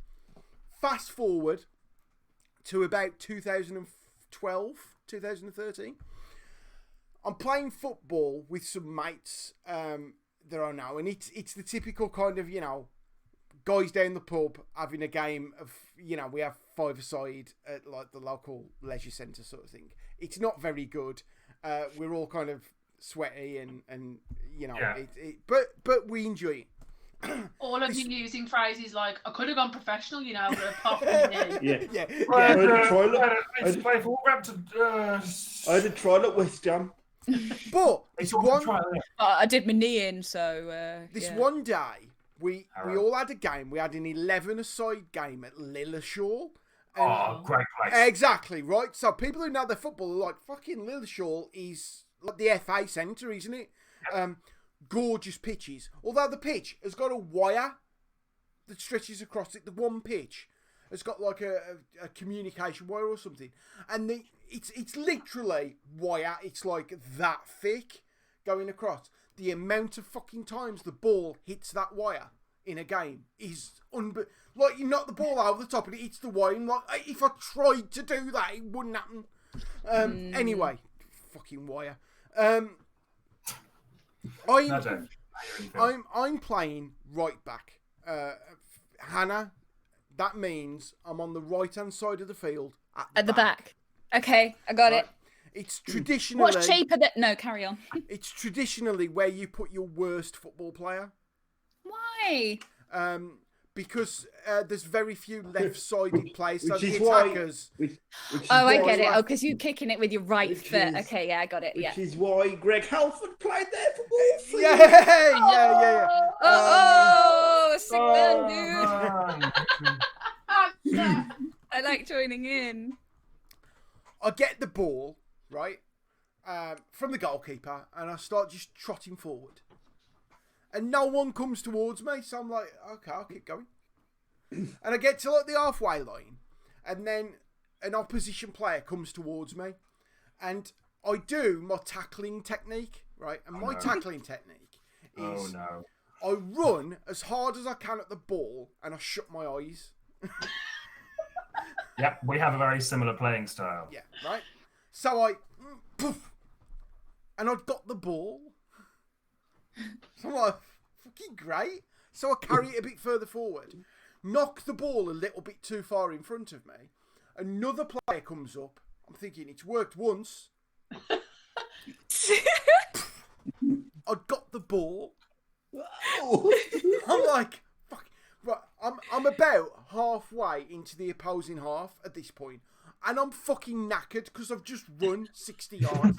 Fast forward to about 2012, 2013. I'm playing football with some mates that I know, and it's the typical kind of, you know, guys down the pub having a game of, you know, we have 5-a-side at like the local leisure centre sort of thing. It's not very good. We're all kind of sweaty and you know, but we enjoy it. all of you using phrases like "I could have gone professional," you know, but apart from me. Yeah. I had a trial at West Ham. But I did my knee in, so one day we all had a game. We had an 11-a-side game at Lilleshall. Great place. Exactly, right? So people who know their football are like, fucking Lilleshall is like the FA centre, isn't it? Gorgeous pitches. Although the pitch has got a wire that stretches across it. The one pitch has got like a communication wire or something. And it's literally wire. It's like that thick going across. The amount of fucking times the ball hits that wire in a game is like, you knock the ball over the top and it hits the wire. And like, if I tried to do that, it wouldn't happen. Anyway, fucking wire. I'm playing right back. Hannah, that means I'm on the right hand side of the field at the back. Okay, I got it. It's traditionally... What shape are the... No, carry on. It's traditionally where you put your worst football player. Why? Because there's very few left-sided players, so the attackers... I get it. Oh, because you're kicking it with your right foot. Okay, yeah, I got it. Which is why Greg Halford played there for Wolves. Yeah. Sick man, dude. I like joining in. I get the ball, right, from the goalkeeper, and I start just trotting forward. And no one comes towards me, so I'm like, okay, I'll keep going. And I get to like the halfway line, and then an opposition player comes towards me, and I do my tackling technique, right? And my tackling technique is I run as hard as I can at the ball, and I shut my eyes. Yep, we have a very similar playing style. Yeah, right. So I, poof, and I'd got the ball. So I'm like, fucking great. So I carry it a bit further forward, knock the ball a little bit too far in front of me. Another player comes up. I'm thinking it's worked once. I'd got the ball. I'm like, fuck. Right, I'm about halfway into the opposing half at this point, and I'm fucking knackered because I've just run 60 yards.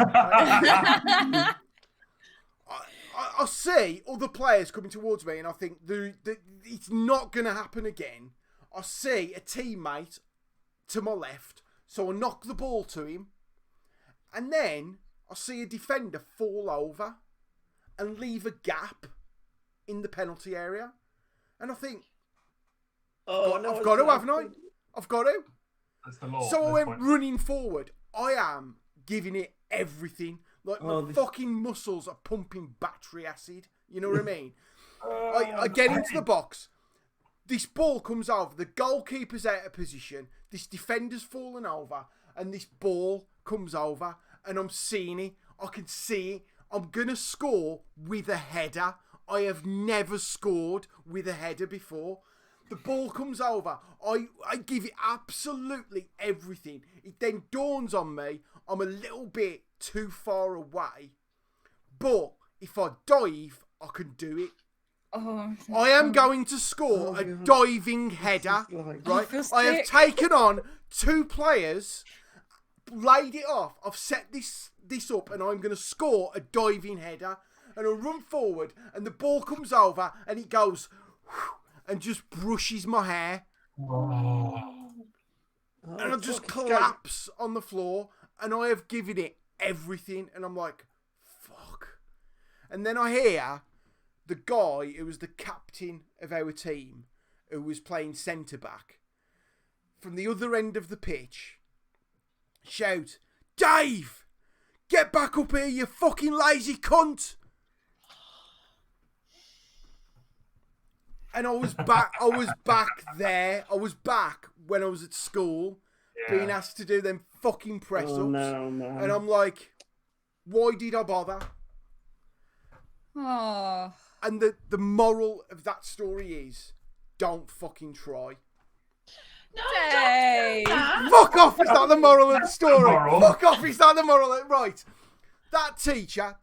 I see other players coming towards me, and I think it's not going to happen again. I see a teammate to my left, so I knock the ball to him, and then I see a defender fall over and leave a gap in the penalty area, and I think, I've got to, haven't I? I've got to. That's the law. So I went running forward. I am giving it everything. Like, my fucking muscles are pumping battery acid. You know what I mean? I get into the box. This ball comes over. The goalkeeper's out of position. This defender's fallen over. And this ball comes over. And I'm seeing it. I can see it. I'm going to score with a header. I have never scored with a header before. The ball comes over. I give it absolutely everything. It then dawns on me I'm a little bit too far away. But if I dive, I can do it. I am going to score a diving header. Right? I have taken on 2 players, laid it off. I've set this up, and I'm going to score a diving header. And I run forward, and the ball comes over, and it goes and just brushes my hair. And I just collapse on the floor, and I have given it everything, and I'm like, fuck. And then I hear the guy who was the captain of our team, who was playing centre back, from the other end of the pitch, shout, "Dave, get back up here, you fucking lazy cunt!" And I was back there. I was back when I was at school, being asked to do them fucking press-ups. No. And I'm like, why did I bother? Oh. And the moral of that story is, don't fucking try. No, Hey. don't do that. Fuck off, is that the moral of the story? Moral. Fuck off, is that the moral? Right. That teacher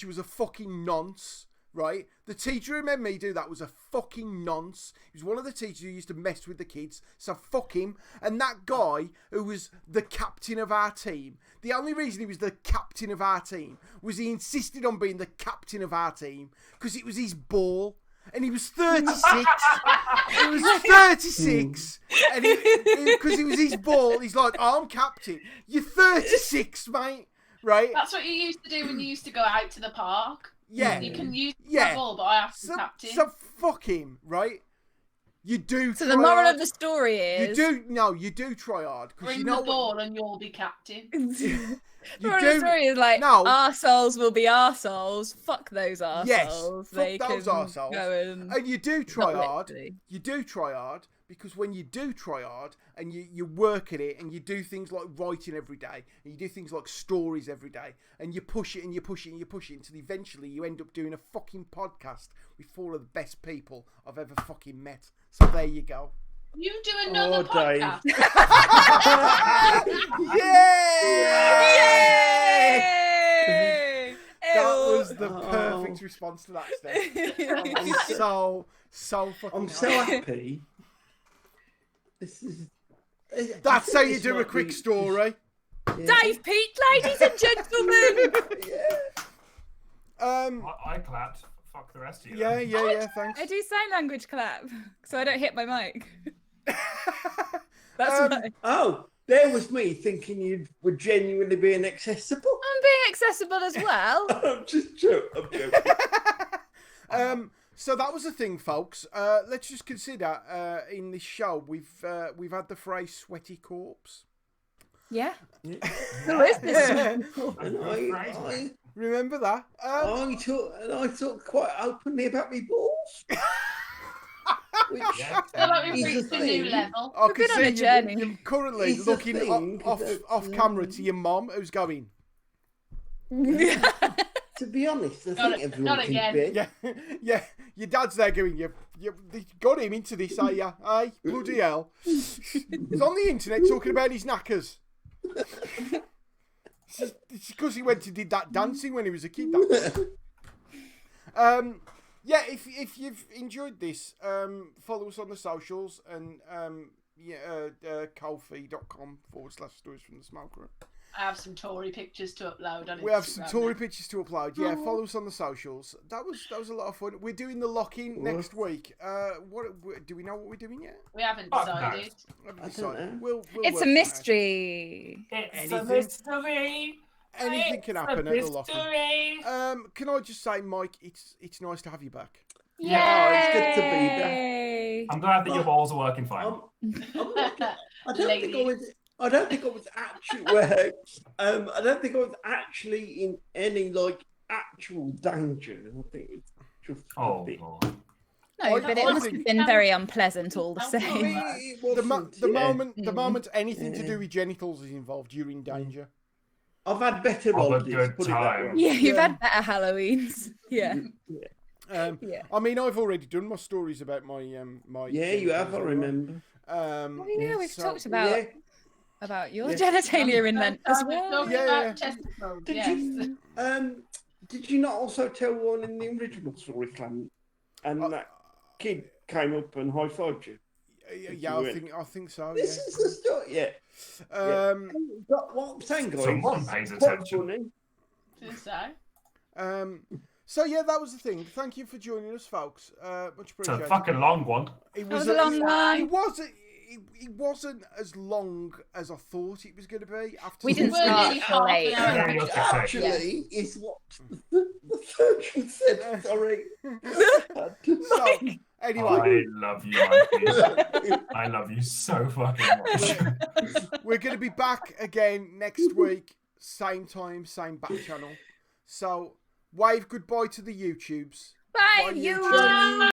was a fucking nonce, right? The teacher who made me do that was a fucking nonce. He was one of the teachers who used to mess with the kids, so fuck him. And that guy who was the captain of our team, the only reason he was the captain of our team was he insisted on being the captain of our team because it was his ball. And he was 36. He was 36. And because it was his ball, he's like, oh, I'm captain. You're 36, mate. Right? That's what you used to do when you used to go out to the park. Yeah. You can use the ball, but I have to captain. So fuck him, right? You do. So try the moral hard. of the story is You do try hard. Bring you know the ball and you'll be captain. the moral of the story is like No. arseholes will be arseholes. Fuck those arseholes. Yes, They fuck those can arseholes. go And you do try not hard. literally. You do try hard because when you do try hard and you work at it and you do things like writing every day and you do things like stories every day and you push it and you push it and you push it until eventually you end up doing a fucking podcast with 4 of the best people I've ever fucking met. So there you go. You do another Dave. podcast. Yay! Yay! That was the perfect response to that, Steph. I'm so fucking I'm so happy. This is. That's how you do a quick story. Dave Pete, ladies and gentlemen. I clapped. Fuck the rest of you. Yeah, thanks. I do sign language clap, so I don't hit my mic. That's why. Oh, there was me thinking you were genuinely being accessible. I'm being accessible as well. I'm just joking. So that was the thing, folks. Let's just consider in this show we've had the phrase "sweaty corpse." Yeah. Who is this? And I Remember that? talk quite openly about my balls. Which Yeah. feel like we've is reached the a new thing. level. I can been on see a journey. you're currently It's the looking thing off that, camera to your mum, who's going, To be honest, I Not think everyone not can again. be. yeah, yeah, your dad's there going, you got him into this, are you? Hey, bloody hell. He's on the internet talking about his knackers. It's because he went and did that dancing when he was a kid. Yeah, if you've enjoyed this, follow us on the socials and Ko-fi.com/stories from the smoke room. I have some Tory pictures to upload on We have some Instagram Tory now. pictures to upload. Yeah, follow us on the socials. That was a lot of fun. We're doing the lock-in next week. What do we know what we're doing yet? We haven't Fuck no. decided. Haven't I don't decided. know. We'll It's work a on that. mystery. It's Anything- a mystery. Anything can It's happen a at the lock-in. mystery. Can I just say, Mike, it's nice to have you back. Yeah, oh, it's good to be back. Yay! I'm glad that your balls are working fine. I'm not, I don't think I was actually I don't think I was actually in any like actual danger. I think it's just a Oh, bit. Lord. No, I but it must think- have been very unpleasant all the I same. mean, it The wasn't, the moment anything to Yeah. do with genitals is involved, you're in danger. I've had better Have a holidays, good put it that time. way. Yeah, you've Yeah. had better Halloweens. Yeah. Yeah. I mean, I've already done my stories about my my. Yeah, you have. I genitals, remember. Oh, yeah, we've so- talked Yeah. about your Yeah. genitalia in Lent as We're well. talking Yeah, about yeah. testicles, Did yes. you? Did you not also tell one in the original story, Clan? And that kid came up and high fived you. Yeah, I think so. This is the story. Yeah. Yeah. But what I'm saying, guys, Someone is pays quite attention. funny. So yeah, that was the thing. Thank you for joining us, folks. Much It's a appreciated. fucking long one. It That was a long one. It wasn't as long as I thought it was going to be. After We didn't We're start nearly till late. half an hour. Yeah, you're Which sick. actually is what the surgeon said. Sorry. So anyway, I love you, Mikey. I love you so fucking much. we're going to be back again next week, same time, same back channel. So wave goodbye to the YouTubes. Bye, Bye, you. YouTube.